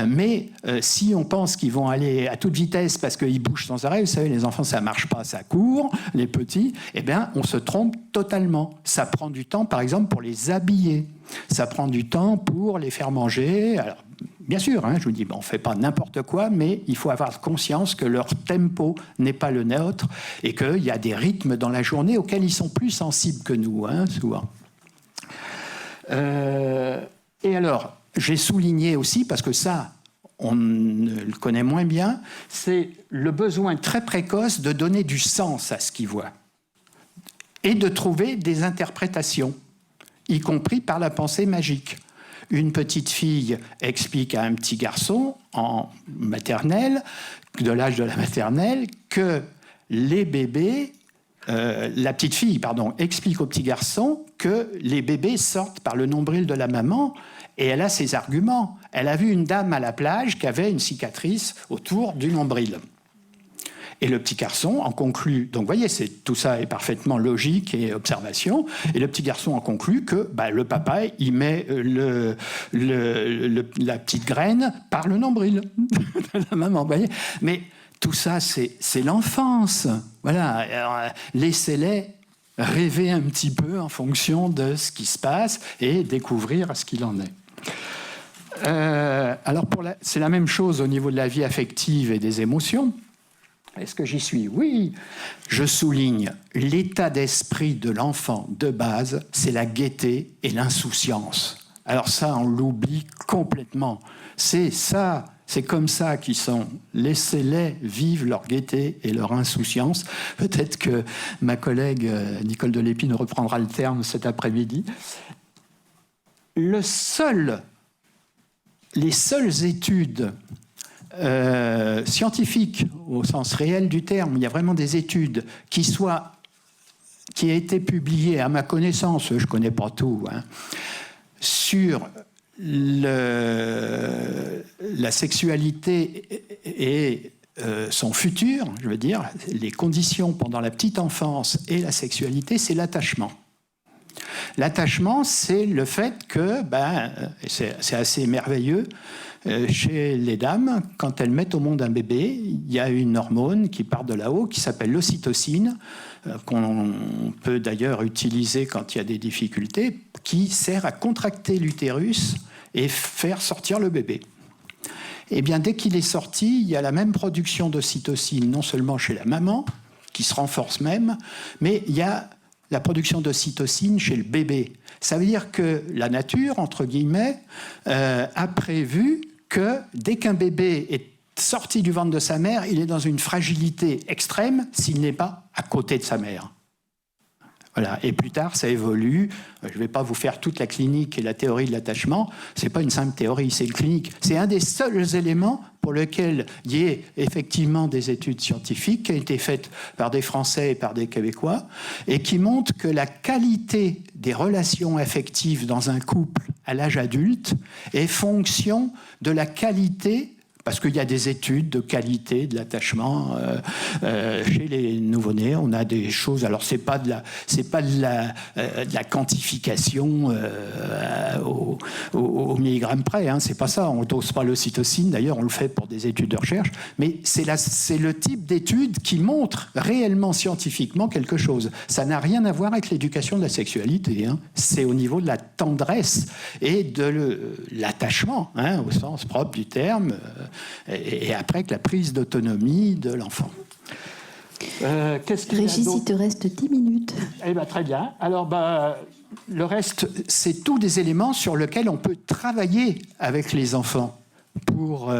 Mais si on pense qu'ils vont aller à toute vitesse parce qu'ils bougent sans arrêt, vous savez, les enfants, ça ne marche pas, ça court, les petits, eh bien, on se trompe totalement. Ça prend du temps, par exemple, pour les habiller. Ça prend du temps pour les faire manger. Alors, bien sûr, je vous dis, on ne fait pas n'importe quoi, mais il faut avoir conscience que leur tempo n'est pas le nôtre et qu'il y a des rythmes dans la journée auxquels ils sont plus sensibles que nous, souvent. Et alors, j'ai souligné aussi, parce que ça, on le connaît moins bien, c'est le besoin très précoce de donner du sens à ce qu'ils voient et de trouver des interprétations, y compris par la pensée magique. Une petite fille explique à un petit garçon en maternelle, de l'âge de la maternelle, que les bébés... la petite fille, explique au petit garçon que les bébés sortent par le nombril de la maman et elle a ses arguments. Elle a vu une dame à la plage qui avait une cicatrice autour du nombril. Et le petit garçon en conclut, donc vous voyez, tout ça est parfaitement logique et observation, et le petit garçon en conclut que le papa, il met la petite graine par le nombril de la maman, vous voyez. Mais tout ça, c'est l'enfance. Voilà. Alors, laissez-les rêver un petit peu en fonction de ce qui se passe et découvrir ce qu'il en est. Alors, c'est la même chose au niveau de la vie affective et des émotions. Est-ce que j'y suis? Oui. Je souligne l'état d'esprit de l'enfant de base, c'est la gaieté et l'insouciance. Alors ça, on l'oublie complètement. C'est ça. C'est comme ça qu'ils sont. Laissez-les vivre leur gaieté et leur insouciance. Peut-être que ma collègue Nicole Delépine reprendra le terme cet après-midi. Les seules études scientifiques, au sens réel du terme, il y a vraiment des études qui aient été publiées, à ma connaissance, je ne connais pas tout, sur la sexualité et son futur, je veux dire, les conditions pendant la petite enfance et la sexualité, c'est l'attachement. L'attachement, c'est le fait que, c'est assez merveilleux, chez les dames, quand elles mettent au monde un bébé, il y a une hormone qui part de là-haut, qui s'appelle l'ocytocine, qu'on peut d'ailleurs utiliser quand il y a des difficultés, qui sert à contracter l'utérus et faire sortir le bébé. Eh bien, dès qu'il est sorti, il y a la même production d'ocytocine, non seulement chez la maman, qui se renforce même, mais il y a la production d'ocytocine chez le bébé. Ça veut dire que la nature, entre guillemets, a prévu que dès qu'un bébé est sorti du ventre de sa mère, il est dans une fragilité extrême s'il n'est pas à côté de sa mère. Voilà. Et plus tard, ça évolue. Je ne vais pas vous faire toute la clinique et la théorie de l'attachement. Ce n'est pas une simple théorie, c'est une clinique. C'est un des seuls éléments pour lequel il y ait effectivement des études scientifiques qui ont été faites par des Français et par des Québécois et qui montrent que la qualité des relations affectives dans un couple à l'âge adulte est fonction de la qualité, parce qu'il y a des études de qualité de l'attachement chez les nouveau-nés. On a des choses. Alors c'est pas de la quantification au milligramme près. C'est pas ça. On dose pas l'ocytocine. D'ailleurs, on le fait pour des études de recherche. Mais c'est le type d'études qui montre réellement scientifiquement quelque chose. Ça n'a rien à voir avec l'éducation de la sexualité. C'est au niveau de la tendresse et de l'attachement, au sens propre du terme. Et après que la prise d'autonomie de l'enfant. Régis, il te reste 10 minutes. Eh bien, très bien. Alors, le reste, c'est tous des éléments sur lesquels on peut travailler avec les enfants pour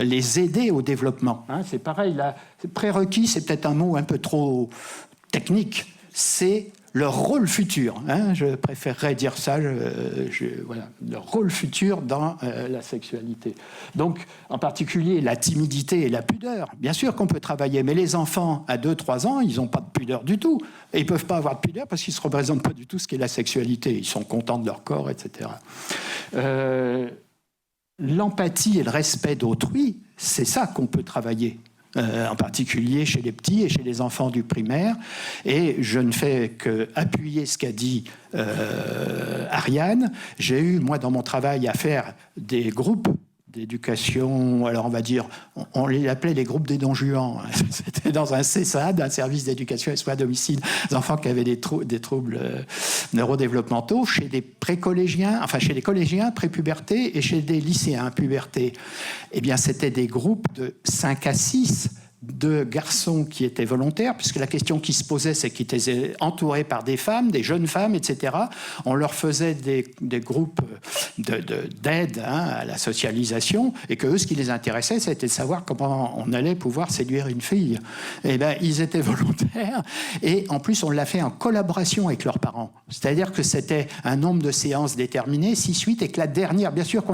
les aider au développement. C'est pareil, là, prérequis, c'est peut-être un mot un peu trop technique. C'est leur rôle futur. Je préférerais dire ça, voilà, leur rôle futur dans la sexualité. Donc, en particulier, la timidité et la pudeur. Bien sûr qu'on peut travailler, mais les enfants à 2-3 ans, ils n'ont pas de pudeur du tout. Et ils ne peuvent pas avoir de pudeur parce qu'ils ne se représentent pas du tout ce qu'est la sexualité. Ils sont contents de leur corps, etc. L'empathie et le respect d'autrui, c'est ça qu'on peut travailler en particulier chez les petits et chez les enfants du primaire. Et je ne fais qu'appuyer ce qu'a dit Ariane. J'ai eu, moi, dans mon travail, à faire des groupes d'éducation, alors on va dire, on les appelait les groupes des Don Juan. C'était dans un CESAD, un service d'éducation et soins à domicile, des enfants qui avaient des troubles neurodéveloppementaux, chez des précollégiens, enfin chez les collégiens, prépuberté, et chez des lycéens, puberté. Eh bien, c'était des groupes de 5 à 6 de garçons qui étaient volontaires, puisque la question qui se posait, c'est qu'ils étaient entourés par des femmes, des jeunes femmes, etc. On leur faisait des groupes d'aide à la socialisation, et que eux, ce qui les intéressait, c'était de savoir comment on allait pouvoir séduire une fille. Et bien, ils étaient volontaires, et en plus, on l'a fait en collaboration avec leurs parents. C'est-à-dire que c'était un nombre de séances déterminé, 6-8, et que la dernière, bien sûr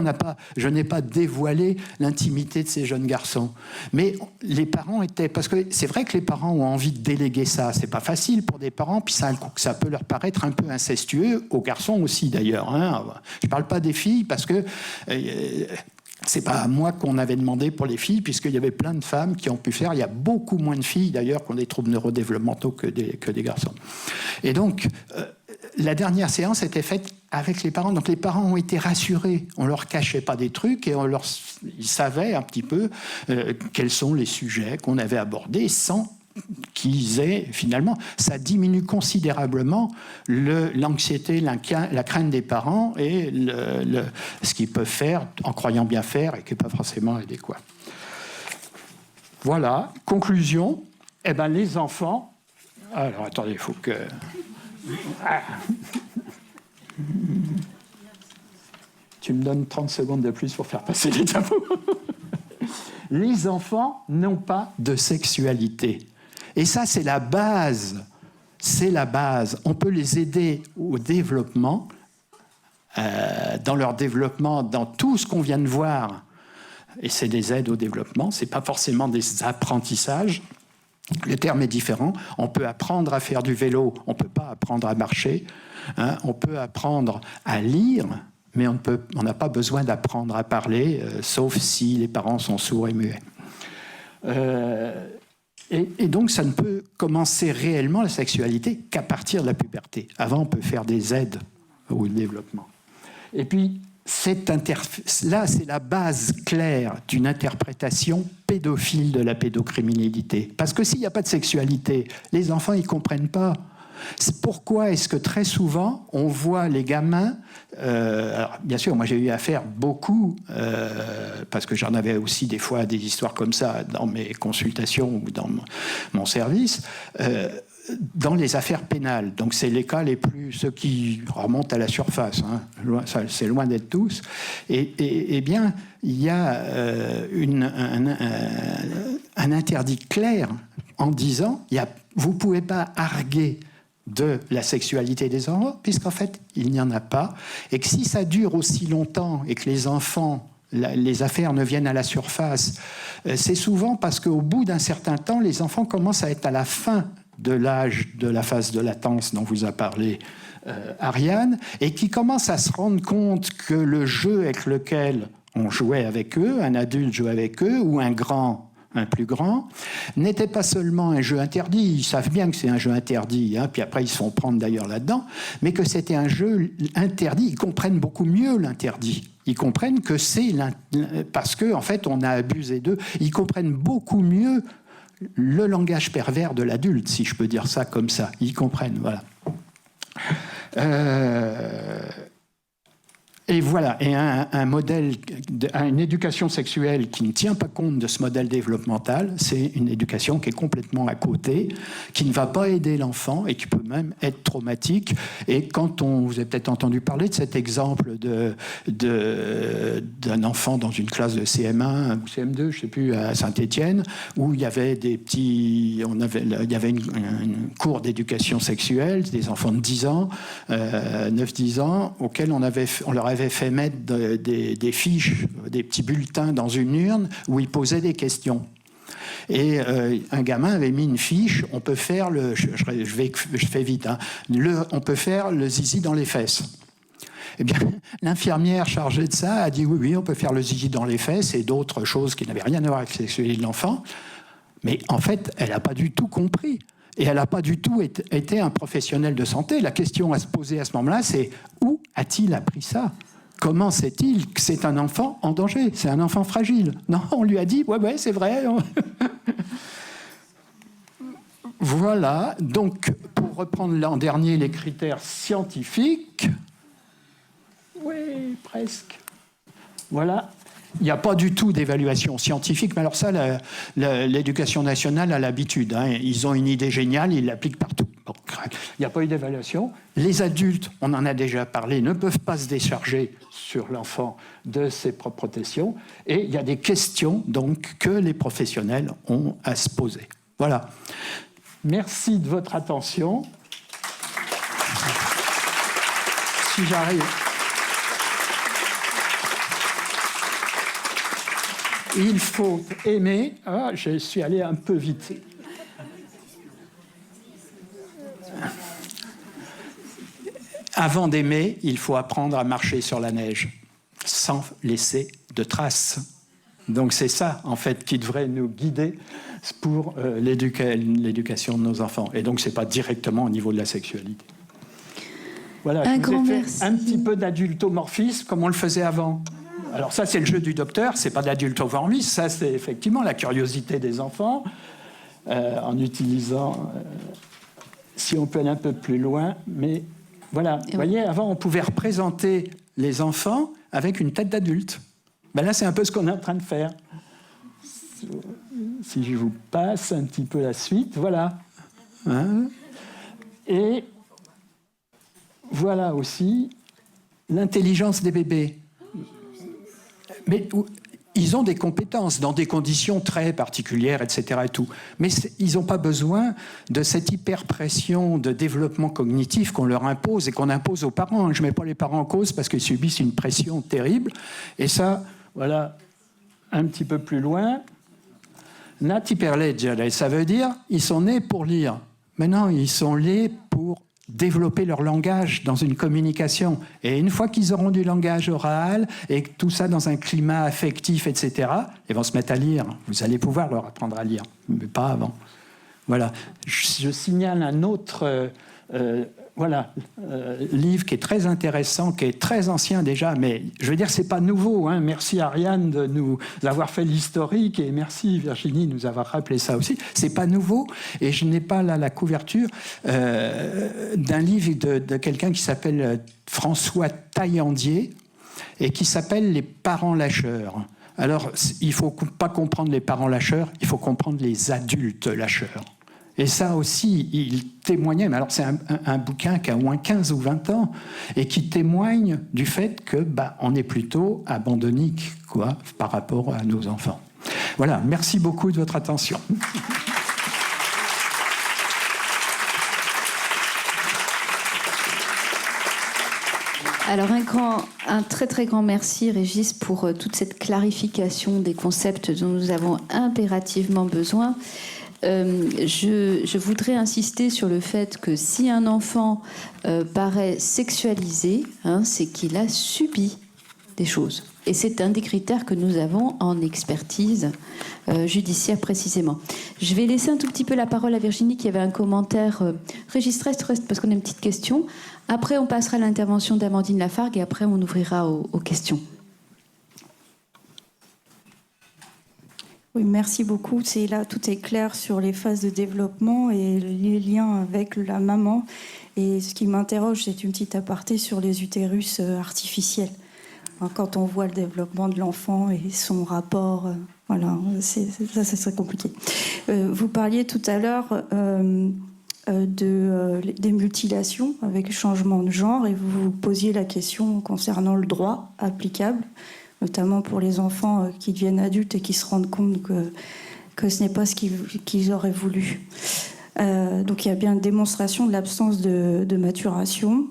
je n'ai pas dévoilé l'intimité de ces jeunes garçons, mais les parents parce que c'est vrai que les parents ont envie de déléguer ça. C'est pas facile pour des parents, puis ça peut leur paraître un peu incestueux, aux garçons aussi d'ailleurs. Hein. Je parle pas des filles parce que c'est pas à moi qu'on avait demandé pour les filles, puisqu'il y avait plein de femmes qui ont pu faire. Il y a beaucoup moins de filles d'ailleurs qui ont des troubles neurodéveloppementaux que des garçons. Et donc la dernière séance était faite avec les parents. Donc les parents ont été rassurés. On ne leur cachait pas des trucs et ils savaient un petit peu quels sont les sujets qu'on avait abordés sans qu'ils aient, finalement, ça diminue considérablement l'anxiété, la crainte des parents et ce qu'ils peuvent faire en croyant bien faire et qui n'est pas forcément adéquat. Voilà, conclusion. Eh ben, les enfants... Alors, attendez, il faut que... Tu me donnes 30 secondes de plus pour faire passer les tabous. Les enfants n'ont pas de sexualité. Et ça, c'est la base. C'est la base. On peut les aider au développement, dans leur développement, dans tout ce qu'on vient de voir. Et c'est des aides au développement, ce n'est pas forcément des apprentissages. Le terme est différent. On peut apprendre à faire du vélo, on ne peut pas apprendre à marcher. Hein. On peut apprendre à lire, mais on n'a pas besoin d'apprendre à parler, sauf si les parents sont sourds et muets. Et donc, ça ne peut commencer réellement la sexualité qu'à partir de la puberté. Avant, on peut faire des aides au développement. Et puis, là, c'est la base claire d'une interprétation pédophile de la pédocriminalité. Parce que s'il n'y a pas de sexualité, les enfants, ils ne comprennent pas. Pourquoi est-ce que très souvent, on voit les gamins... alors, bien sûr, moi j'ai eu affaire beaucoup, parce que j'en avais aussi des fois des histoires comme ça dans mes consultations ou dans mon service, dans les affaires pénales. Donc c'est les cas ceux qui remontent à la surface. Hein. C'est loin d'être tous. Et bien, il y a un interdit clair en disant vous ne pouvez pas arguer de la sexualité des enfants, puisqu'en fait, il n'y en a pas. Et que si ça dure aussi longtemps et que les enfants, les affaires ne viennent à la surface, c'est souvent parce qu'au bout d'un certain temps, les enfants commencent à être à la fin de l'âge de la phase de latence dont vous a parlé Ariane, et qui commencent à se rendre compte que le jeu avec lequel on jouait avec eux, un adulte jouait avec eux, ou un plus grand, n'était pas seulement un jeu interdit. Ils savent bien que c'est un jeu interdit, hein, puis après ils se font prendre d'ailleurs là-dedans, mais que c'était un jeu interdit. Ils comprennent beaucoup mieux l'interdit. Ils comprennent que c'est parce qu'en fait on a abusé d'eux. Ils comprennent beaucoup mieux le langage pervers de l'adulte, si je peux dire ça comme ça. Ils comprennent, voilà. Et voilà, et un modèle, une éducation sexuelle qui ne tient pas compte de ce modèle développemental, c'est une éducation qui est complètement à côté, qui ne va pas aider l'enfant et qui peut même être traumatique. Et quand vous avez peut-être entendu parler de cet exemple d'un enfant dans une classe de CM1 ou CM2, je ne sais plus, à Saint-Étienne, où il y avait il y avait une cours d'éducation sexuelle, des enfants de 10 ans, 9-10 ans, auxquels on leur avait fait mettre des fiches, des petits bulletins dans une urne où ils posaient des questions. Et un gamin avait mis une fiche, on peut faire je fais vite, hein, on peut faire le zizi dans les fesses. Eh bien, l'infirmière chargée de ça a dit oui, on peut faire le zizi dans les fesses et d'autres choses qui n'avaient rien à voir avec la sexualité de l'enfant. Mais en fait, elle n'a pas du tout compris. Et elle n'a pas du tout été un professionnel de santé. La question à se poser à ce moment-là, c'est où a-t-il appris ça ? Comment sait-il que c'est un enfant en danger ? C'est un enfant fragile. Non, on lui a dit, ouais, c'est vrai. Voilà, donc pour reprendre l'an dernier les critères scientifiques, oui, presque. Voilà, il n'y a pas du tout d'évaluation scientifique, mais alors ça, l'éducation nationale a l'habitude. Hein. Ils ont une idée géniale, ils l'appliquent partout. Bon, il n'y a pas eu d'évaluation. Les adultes, on en a déjà parlé, ne peuvent pas se décharger sur l'enfant de ses propres protections. Et il y a des questions donc que les professionnels ont à se poser. Voilà. Merci de votre attention. Si j'arrive. Il faut aimer. Ah, je suis allé un peu vite. Avant d'aimer, il faut apprendre à marcher sur la neige, sans laisser de traces. Donc c'est ça, en fait, qui devrait nous guider pour l'éducation de nos enfants. Et donc, ce n'est pas directement au niveau de la sexualité. Voilà, je vous ai fait un petit peu d'adultomorphisme, comme on le faisait avant. Alors ça, c'est le jeu du docteur, ce n'est pas de l'adultomorphisme, ça, c'est effectivement la curiosité des enfants, en utilisant, si on peut aller un peu plus loin, mais voilà. Vous voyez, avant, on pouvait représenter les enfants avec une tête d'adulte. Ben là, c'est un peu ce qu'on est en train de faire. Si je vous passe un petit peu la suite, voilà. Hein ? Et voilà aussi l'intelligence des bébés. Mais ils ont des compétences dans des conditions très particulières, etc. Et tout. Mais ils n'ont pas besoin de cette hyper-pression de développement cognitif qu'on leur impose et qu'on impose aux parents. Je ne mets pas les parents en cause parce qu'ils subissent une pression terrible. Et ça, voilà, un petit peu plus loin. Nati per leggere, ça veut dire ils sont nés pour lire. Maintenant, ils sont nés pour développer leur langage dans une communication. Et une fois qu'ils auront du langage oral et tout ça dans un climat affectif, etc., ils vont se mettre à lire. Vous allez pouvoir leur apprendre à lire, mais pas avant. Voilà. Je signale un autre livre qui est très intéressant, qui est très ancien déjà, mais je veux dire, c'est pas nouveau. Hein. Merci Ariane de nous avoir fait l'historique et merci Virginie de nous avoir rappelé ça aussi. C'est pas nouveau et je n'ai pas là la couverture d'un livre de quelqu'un qui s'appelle François Taillandier et qui s'appelle « Les parents lâcheurs ». Alors, il ne faut pas comprendre les parents lâcheurs, il faut comprendre les adultes lâcheurs. Et ça aussi, il témoignait, mais alors c'est un bouquin qui a au moins 15 ou 20 ans, et qui témoigne du fait que on est plutôt abandonnique par rapport à nos enfants. Voilà, merci beaucoup de votre attention. Alors un très très grand merci Régis pour toute cette clarification des concepts dont nous avons impérativement besoin. Je voudrais insister sur le fait que si un enfant paraît sexualisé, c'est qu'il a subi des choses. Et c'est un des critères que nous avons en expertise judiciaire précisément. Je vais laisser un tout petit peu la parole à Virginie qui avait un commentaire. Régis, reste parce qu'on a une petite question. Après, on passera à l'intervention d'Amandine Lafargue et après, on ouvrira aux questions. Oui, merci beaucoup. Là, tout est clair sur les phases de développement et les liens avec la maman. Et ce qui m'interroge, c'est une petite aparté sur les utérus artificiels. Quand on voit le développement de l'enfant et son rapport, voilà, ça serait compliqué. Vous parliez tout à l'heure des mutilations avec le changement de genre et vous posiez la question concernant le droit applicable, notamment pour les enfants qui deviennent adultes et qui se rendent compte que ce n'est pas ce qu'ils auraient voulu. Donc il y a bien une démonstration de l'absence de maturation.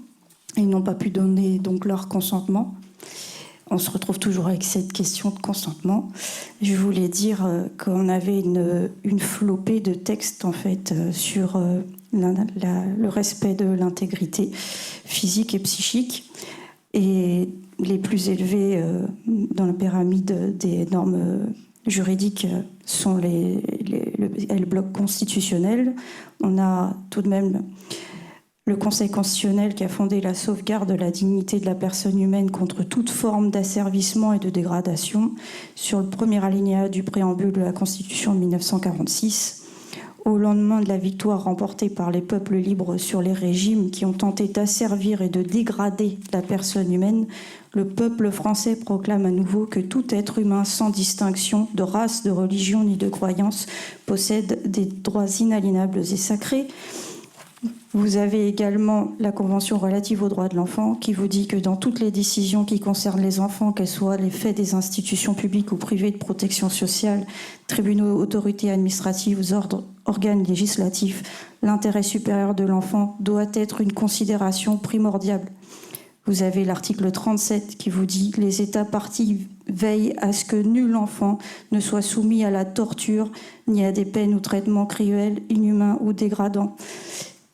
Ils n'ont pas pu donner donc leur consentement. On se retrouve toujours avec cette question de consentement. Je voulais dire qu'on avait une flopée de textes en fait sur le respect de l'intégrité physique et psychique. Et les plus élevés dans la pyramide des normes juridiques sont le bloc constitutionnel. On a tout de même le Conseil constitutionnel qui a fondé la sauvegarde de la dignité de la personne humaine contre toute forme d'asservissement et de dégradation sur le premier alinéa du préambule de la Constitution de 1946. Au lendemain de la victoire remportée par les peuples libres sur les régimes qui ont tenté d'asservir et de dégrader la personne humaine, le peuple français proclame à nouveau que tout être humain, sans distinction de race, de religion ni de croyance, possède des droits inaliénables et sacrés. Vous avez également la Convention relative aux droits de l'enfant qui vous dit que dans toutes les décisions qui concernent les enfants, qu'elles soient les faits des institutions publiques ou privées de protection sociale, tribunaux, autorités administratives, organes législatifs, l'intérêt supérieur de l'enfant doit être une considération primordiale. Vous avez l'article 37 qui vous dit « Les États partis veillent à ce que nul enfant ne soit soumis à la torture ni à des peines ou traitements cruels, inhumains ou dégradants ».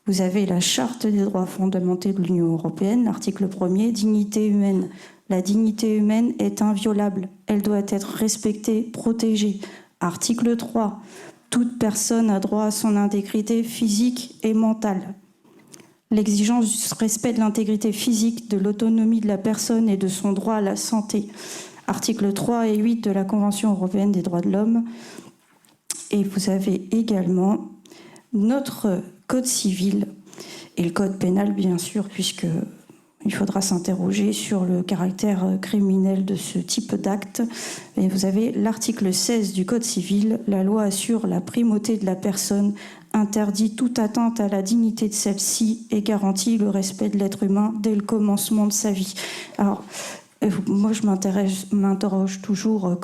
Vous avez la Charte des droits fondamentaux de l'Union européenne, l'article 1er, dignité humaine. La dignité humaine est inviolable. Elle doit être respectée, protégée. Article 3. Toute personne a droit à son intégrité physique et mentale. L'exigence du respect de l'intégrité physique, de l'autonomie de la personne et de son droit à la santé. Articles 3 et 8 de la Convention européenne des droits de l'homme. Et vous avez également notre Code civil et le Code pénal, bien sûr, puisqu'il faudra s'interroger sur le caractère criminel de ce type d'acte. Et vous avez l'article 16 du Code civil. La loi assure la primauté de la personne, interdit toute atteinte à la dignité de celle-ci et garantit le respect de l'être humain dès le commencement de sa vie. Alors, moi, je m'interroge toujours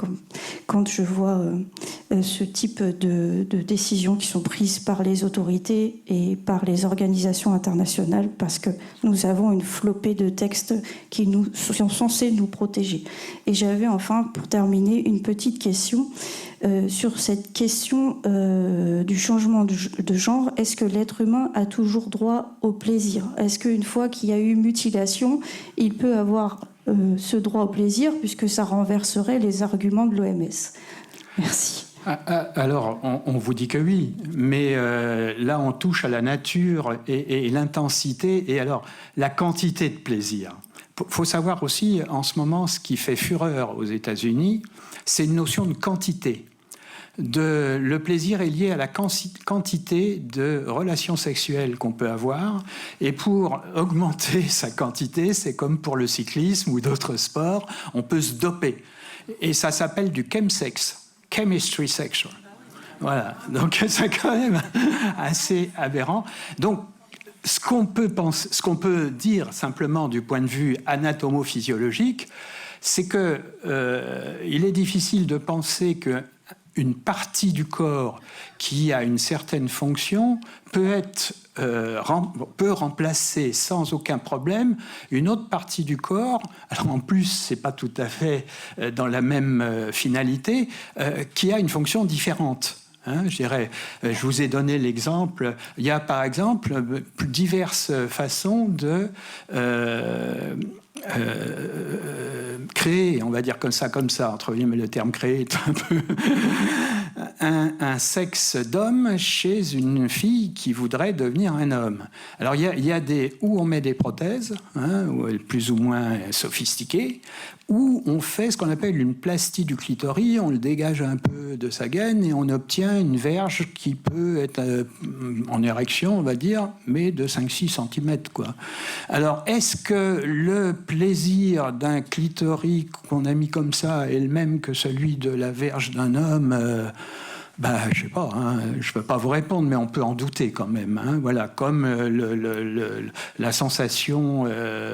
quand je vois ce type de décisions qui sont prises par les autorités et par les organisations internationales, parce que nous avons une flopée de textes qui sont censés nous protéger. Et j'avais enfin, pour terminer, une petite question sur cette question du changement de genre. Est-ce que l'être humain a toujours droit au plaisir ? Est-ce qu'une fois qu'il y a eu mutilation, il peut avoir ce droit au plaisir, puisque ça renverserait les arguments de l'OMS. Merci. Alors, on vous dit que oui, mais là, on touche à la nature et l'intensité, et alors, la quantité de plaisir. Il faut savoir aussi, en ce moment, ce qui fait fureur aux États-Unis, c'est une notion de quantité. Le plaisir est lié à la quantité de relations sexuelles qu'on peut avoir, et pour augmenter sa quantité, c'est comme pour le cyclisme ou d'autres sports, on peut se doper. Et ça s'appelle du chemsex, chemistry sexual. Voilà, donc c'est quand même assez aberrant. Donc, ce qu'on peut dire simplement du point de vue anatomo-physiologique, c'est que il est difficile de penser que une partie du corps qui a une certaine fonction peut remplacer sans aucun problème une autre partie du corps. Alors en plus, c'est pas tout à fait dans la même finalité, qui a une fonction différente. Je dirais, je vous ai donné l'exemple. Il y a par exemple diverses façons de créer, on va dire comme ça, entre guillemets, le terme créer est un peu un sexe d'homme chez une fille qui voudrait devenir un homme. Alors il y a où on met des prothèses, plus ou moins sophistiquées, où on fait ce qu'on appelle une plastie du clitoris, on le dégage un peu de sa gaine et on obtient une verge qui peut être en érection, on va dire, mais de 5-6 cm, quoi. Alors, est-ce que le plaisir d'un clitoris qu'on a mis comme ça est le même que celui de la verge d'un homme ? Je sais pas, je peux pas vous répondre, mais on peut en douter quand même. Voilà, comme la sensation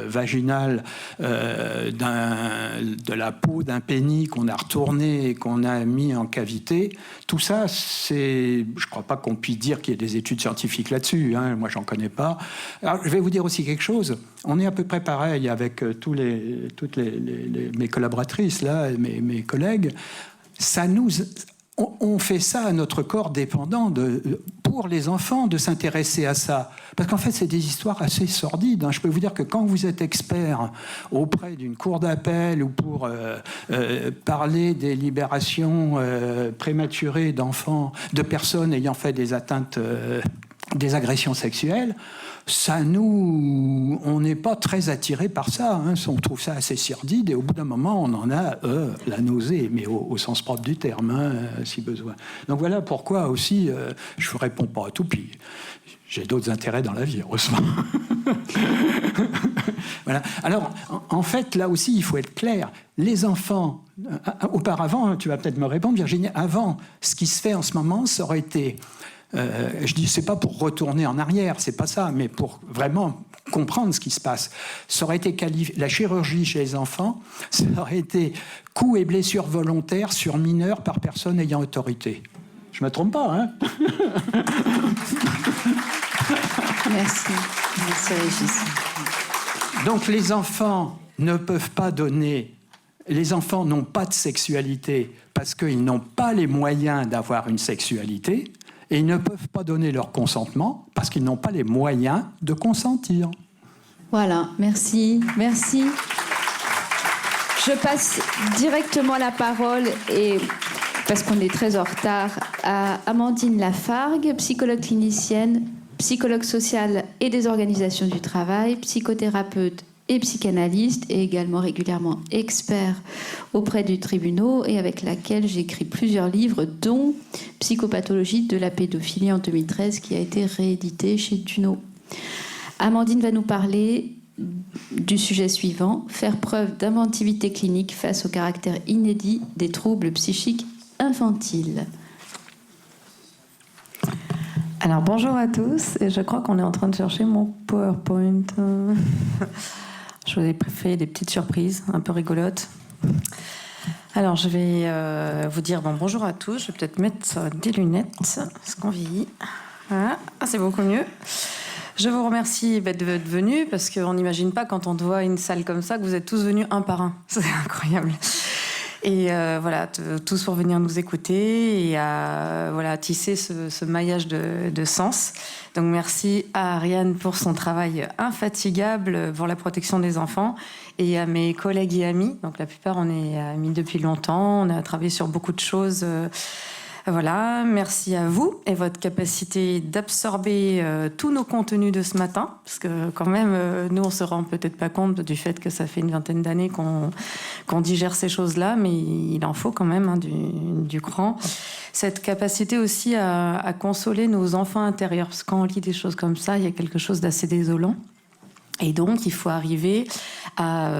vaginale de la peau d'un pénis qu'on a retourné et qu'on a mis en cavité, tout ça, je crois pas qu'on puisse dire qu'il y ait des études scientifiques là-dessus. Moi, j'en connais pas. Alors, je vais vous dire aussi quelque chose. On est à peu près pareil avec toutes mes collaboratrices là, mes collègues. On fait ça à notre corps dépendant pour les enfants de s'intéresser à ça. Parce qu'en fait, c'est des histoires assez sordides. Je peux vous dire que quand vous êtes expert auprès d'une cour d'appel ou pour parler des libérations prématurées d'enfants, de personnes ayant fait des atteintes, des agressions sexuelles, on n'est pas très attiré par ça. On trouve ça assez sordide et au bout d'un moment, on en a la nausée, mais au sens propre du terme, si besoin. Donc voilà pourquoi aussi, je ne vous réponds pas à tout, puis j'ai d'autres intérêts dans la vie, heureusement. Voilà. Alors, en fait, là aussi, il faut être clair. Les enfants, auparavant, tu vas peut-être me répondre, Virginie, avant, ce qui se fait en ce moment, ça aurait été... je dis, c'est pas pour retourner en arrière, c'est pas ça, mais pour vraiment comprendre ce qui se passe. Ça aurait été la chirurgie chez les enfants, ça aurait été coups et blessures volontaires sur mineurs par personne ayant autorité. Je me trompe pas, hein? Merci. Merci, Régis. Donc les enfants ne peuvent pas donner. Les enfants n'ont pas de sexualité parce qu'ils n'ont pas les moyens d'avoir une sexualité. Et ils ne peuvent pas donner leur consentement parce qu'ils n'ont pas les moyens de consentir. Voilà, merci, merci. Je passe directement la parole, parce qu'on est très en retard, à Amandine Lafargue, psychologue clinicienne, psychologue sociale et des organisations du travail, psychothérapeute et psychanalyste, et également régulièrement expert auprès du tribunal, et avec laquelle j'écris plusieurs livres, dont Psychopathologie de la pédophilie en 2013, qui a été réédité chez Duno. Amandine va nous parler du sujet suivant: faire preuve d'inventivité clinique face au caractère inédit des troubles psychiques infantiles. Alors bonjour à tous, et je crois qu'on est en train de chercher mon PowerPoint. Je vous ai fait des petites surprises un peu rigolotes. Alors je vais vous dire bonjour à tous. Je vais peut-être mettre des lunettes, parce qu'on vieillit. Voilà, c'est beaucoup mieux. Je vous remercie d'être venus, parce qu'on n'imagine pas quand on voit une salle comme ça que vous êtes tous venus un par un. C'est incroyable. Et voilà, tous pour venir nous écouter et à tisser ce maillage de sens. Donc merci à Ariane pour son travail infatigable pour la protection des enfants, et à mes collègues et amis. Donc la plupart, on est amis depuis longtemps, on a travaillé sur beaucoup de choses. Voilà, merci à vous et votre capacité d'absorber tous nos contenus de ce matin, parce que quand même, nous, on se rend peut-être pas compte du fait que ça fait une vingtaine d'années qu'on digère ces choses-là, mais il en faut quand même du cran. Cette capacité aussi à consoler nos enfants intérieurs, parce que quand on lit des choses comme ça, il y a quelque chose d'assez désolant. Et donc, il faut arriver à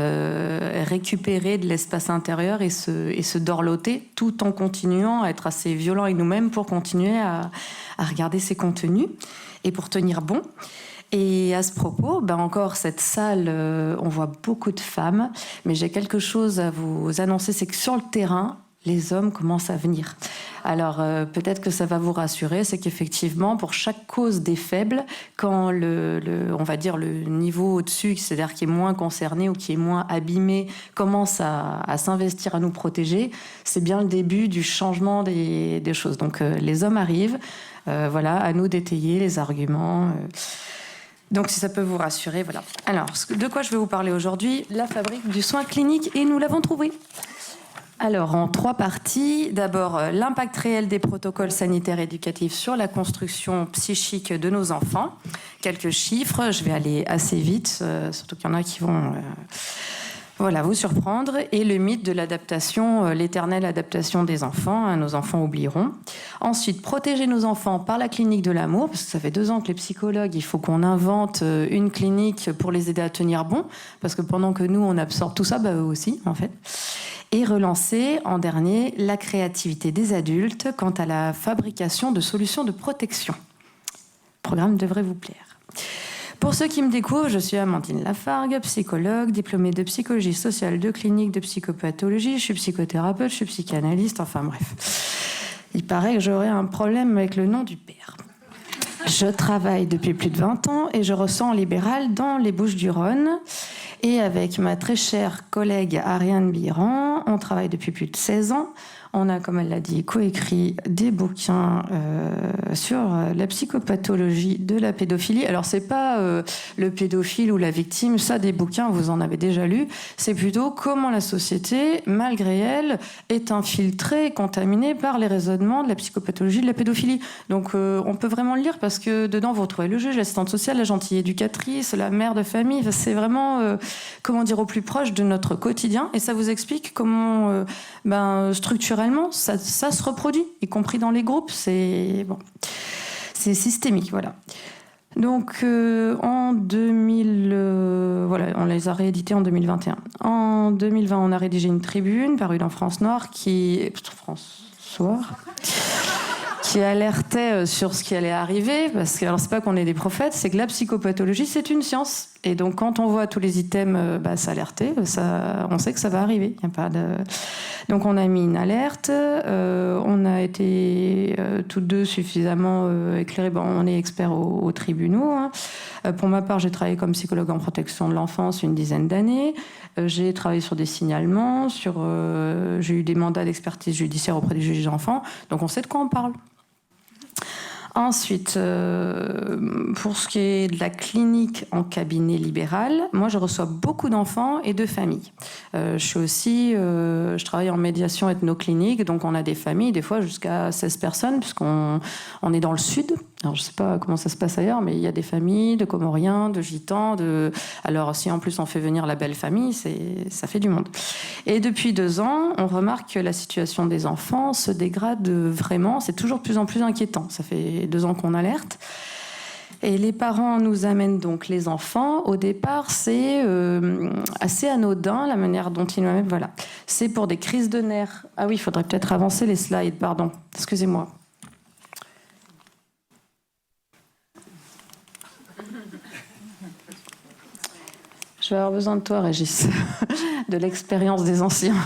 récupérer de l'espace intérieur et se dorloter, tout en continuant à être assez violent avec nous-mêmes pour continuer à regarder ces contenus et pour tenir bon. Et à ce propos, encore cette salle, on voit beaucoup de femmes, mais j'ai quelque chose à vous annoncer, c'est que sur le terrain, les hommes commencent à venir. Alors peut-être que ça va vous rassurer, c'est qu'effectivement, pour chaque cause des faibles, quand on va dire le niveau au-dessus, c'est-à-dire qui est moins concerné ou qui est moins abîmé, commence à s'investir, à nous protéger, c'est bien le début du changement des choses. Donc les hommes arrivent, voilà, à nous d'étayer les arguments. Donc si ça peut vous rassurer, voilà. Alors, de quoi je vais vous parler aujourd'hui? La fabrique du soin clinique, et nous l'avons trouvé. Alors, en 3 parties. D'abord, l'impact réel des protocoles sanitaires éducatifs sur la construction psychique de nos enfants. Quelques chiffres, je vais aller assez vite, surtout qu'il y en a qui vont vous surprendre. Et le mythe de l'adaptation, l'éternelle adaptation des enfants. Nos enfants oublieront. Ensuite, protéger nos enfants par la clinique de l'amour, parce que ça fait 2 ans que les psychologues, il faut qu'on invente une clinique pour les aider à tenir bon, parce que pendant que nous, on absorbe tout ça, eux aussi, en fait. Et relancer, en dernier, la créativité des adultes quant à la fabrication de solutions de protection. Le programme devrait vous plaire. Pour ceux qui me découvrent, je suis Amandine Lafargue, psychologue, diplômée de psychologie sociale, de clinique, de psychopathologie. Je suis psychothérapeute, je suis psychanalyste, enfin bref. Il paraît que j'aurais un problème avec le nom du père. Je travaille depuis plus de 20 ans et je ressens libéral dans les Bouches-du-Rhône. Et avec ma très chère collègue Ariane Biran, on travaille depuis plus de 16 ans On a, comme elle l'a dit, coécrit des bouquins sur la psychopathologie de la pédophilie. Alors, c'est pas le pédophile ou la victime, ça, des bouquins, vous en avez déjà lu. C'est plutôt comment la société, malgré elle, est infiltrée et contaminée par les raisonnements de la psychopathologie de la pédophilie. Donc, on peut vraiment le lire parce que dedans, vous retrouvez le juge, l'assistante sociale, la gentille éducatrice, la mère de famille. C'est vraiment, comment dire, au plus proche de notre quotidien. Et ça vous explique comment, structurellement, ça se reproduit, y compris dans les groupes. C'est systémique, voilà. Donc, en 2000, on les a réédités en 2021. En 2020, on a rédigé une tribune parue dans France Noir qui alertait sur ce qui allait arriver, parce que alors c'est pas qu'on est des prophètes, c'est que la psychopathologie c'est une science, et donc quand on voit tous les items s'alerter, on sait que ça va arriver. Y a pas de... Donc on a mis une alerte, on a été toutes deux suffisamment éclairées. Bon, on est experts aux tribunaux. Hein. Pour ma part, j'ai travaillé comme psychologue en protection de l'enfance une dizaine d'années. J'ai travaillé sur des signalements, j'ai eu des mandats d'expertise judiciaire auprès des juges d'enfants, donc on sait de quoi on parle. Ensuite, pour ce qui est de la clinique en cabinet libéral, moi je reçois beaucoup d'enfants et de familles. Je travaille en médiation ethnoclinique, donc on a des familles, des fois jusqu'à 16 personnes, puisqu'on est dans le sud. Alors je ne sais pas comment ça se passe ailleurs, mais il y a des familles de Comoriens, de Gitans, alors si en plus on fait venir la belle famille, ça fait du monde. Et depuis 2 ans, on remarque que la situation des enfants se dégrade vraiment, c'est toujours de plus en plus inquiétant. Ça fait 2 ans qu'on alerte. Et les parents nous amènent donc les enfants. Au départ, c'est assez anodin la manière dont ils nous amènent. Voilà. C'est pour des crises de nerfs. Ah oui, il faudrait peut-être avancer les slides, pardon. Excusez-moi. Je vais avoir besoin de toi, Régis, de l'expérience des anciens.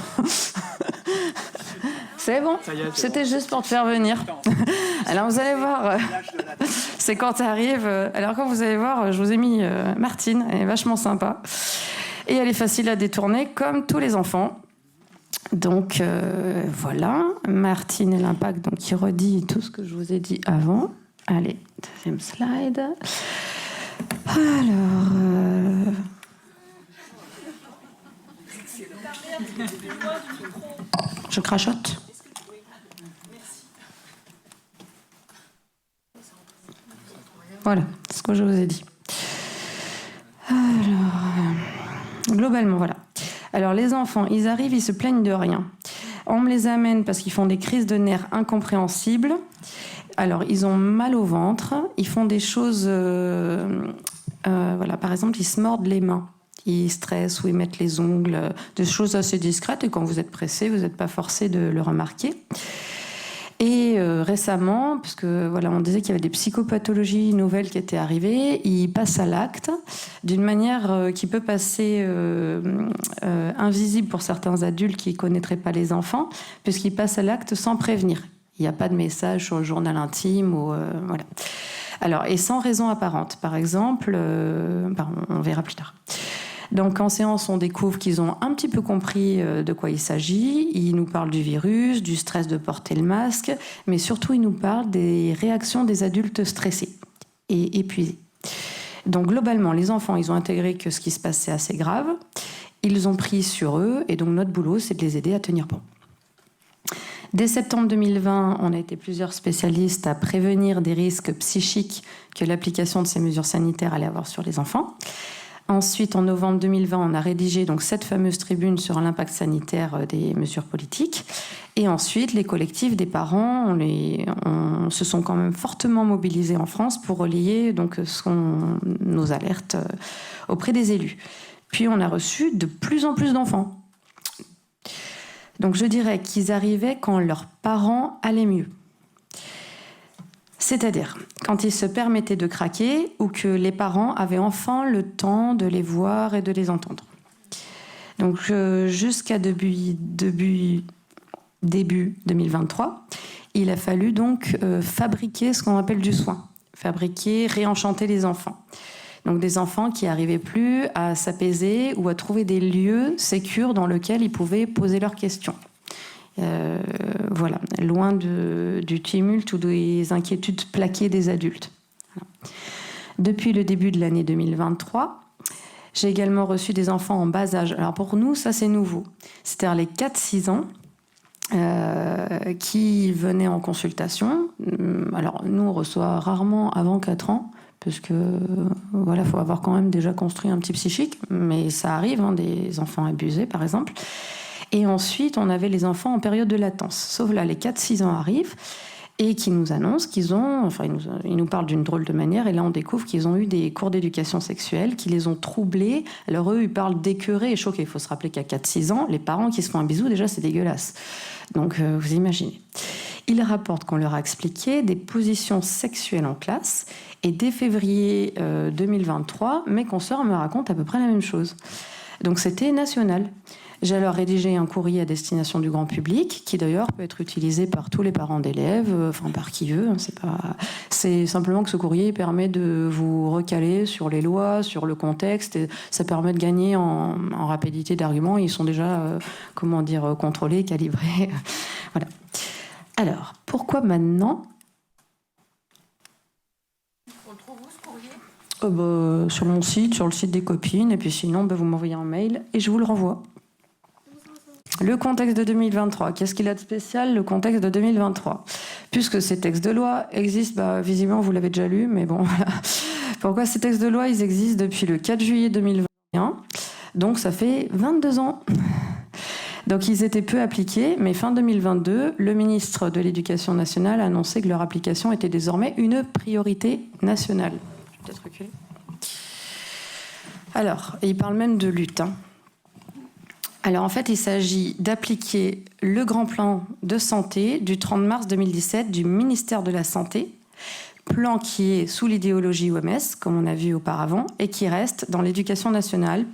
C'est bon, c'était juste pour te faire venir. Alors vous allez voir, c'est quand tu arrives. Alors quand vous allez voir, je vous ai mis Martine, elle est vachement sympa. Et elle est facile à détourner, comme tous les enfants. Donc voilà, Martine et l'impact, donc qui redit tout ce que je vous ai dit avant. Allez, deuxième slide. Alors... Je crachote. Voilà, c'est ce que je vous ai dit. Alors, globalement, voilà. Alors, les enfants, ils arrivent, ils se plaignent de rien. On me les amène parce qu'ils font des crises de nerfs incompréhensibles. Alors, ils ont mal au ventre. Ils font des choses... voilà, par exemple, ils se mordent les mains. Ils stressent ou ils mettent les ongles. Des choses assez discrètes. Et quand vous êtes pressé, vous n'êtes pas forcé de le remarquer. Et récemment, parce que voilà, on disait qu'il y avait des psychopathologies nouvelles qui étaient arrivées, ils passent à l'acte d'une manière qui peut passer invisible pour certains adultes qui ne connaîtraient pas les enfants, puisqu'ils passent à l'acte sans prévenir. Il n'y a pas de message sur le journal intime ou voilà. Alors, et sans raison apparente. Par exemple, on verra plus tard. Donc en séance, on découvre qu'ils ont un petit peu compris de quoi il s'agit. Ils nous parlent du virus, du stress de porter le masque, mais surtout ils nous parlent des réactions des adultes stressés et épuisés. Donc globalement, les enfants, ils ont intégré que ce qui se passe, c'est assez grave. Ils ont pris sur eux, et donc notre boulot, c'est de les aider à tenir bon. Dès septembre 2020, on a été plusieurs spécialistes à prévenir des risques psychiques que l'application de ces mesures sanitaires allait avoir sur les enfants. Ensuite, en novembre 2020, on a rédigé donc cette fameuse tribune sur l'impact sanitaire des mesures politiques. Et ensuite, les collectifs des parents, on se sont quand même fortement mobilisés en France pour relayer donc, nos alertes auprès des élus. Puis, on a reçu de plus en plus d'enfants. Donc, je dirais qu'ils arrivaient quand leurs parents allaient mieux. C'est-à-dire quand ils se permettaient de craquer ou que les parents avaient enfin le temps de les voir et de les entendre. Donc jusqu'à début 2023, il a fallu donc fabriquer ce qu'on appelle du soin. Réenchanter les enfants. Donc des enfants qui n'arrivaient plus à s'apaiser ou à trouver des lieux sécures dans lesquels ils pouvaient poser leurs questions. Voilà, loin du tumulte ou des inquiétudes plaquées des adultes. Voilà. Depuis le début de l'année 2023, j'ai également reçu des enfants en bas âge. Alors pour nous, ça c'est nouveau. C'est-à-dire les 4-6 ans qui venaient en consultation. Alors nous, on reçoit rarement avant 4 ans, parce que voilà, faut avoir quand même déjà construit un petit psychique, mais ça arrive, hein, des enfants abusés par exemple. Et ensuite, on avait les enfants en période de latence. Sauf là, les 4-6 ans arrivent et qui nous annoncent qu'ils ont... Enfin, ils nous parlent d'une drôle de manière, et là, on découvre qu'ils ont eu des cours d'éducation sexuelle qui les ont troublés. Alors eux, ils parlent d'écœurés et choqués. Il faut se rappeler qu'à 4-6 ans, les parents qui se font un bisou, déjà, c'est dégueulasse. Donc, vous imaginez. Ils rapportent qu'on leur a expliqué des positions sexuelles en classe, et dès février 2023, mes consoeurs me racontent à peu près la même chose. Donc, c'était national. J'ai alors rédigé un courrier à destination du grand public, qui d'ailleurs peut être utilisé par tous les parents d'élèves, enfin par qui veut. C'est simplement que ce courrier permet de vous recaler sur les lois, sur le contexte, et ça permet de gagner en rapidité d'arguments. Ils sont déjà, contrôlés, calibrés. Voilà. Alors, pourquoi maintenant ? On le trouve où ce courrier ? Sur mon site, sur le site des copines, et puis sinon, vous m'envoyez un mail et je vous le renvoie. Le contexte de 2023, qu'est-ce qu'il a de spécial, le contexte de 2023 ? Puisque ces textes de loi existent, visiblement vous l'avez déjà lu, mais bon, voilà. Pourquoi ces textes de loi, ils existent depuis le 4 juillet 2021, donc ça fait 22 ans. Donc ils étaient peu appliqués, mais fin 2022, le ministre de l'Éducation nationale a annoncé que leur application était désormais une priorité nationale. Je vais peut-être reculer. Alors, il parle même de lutte, hein. Alors en fait, il s'agit d'appliquer le grand plan de santé du 30 mars 2017 du ministère de la Santé, plan qui est sous l'idéologie OMS, comme on a vu auparavant, et qui reste dans l'éducation nationale,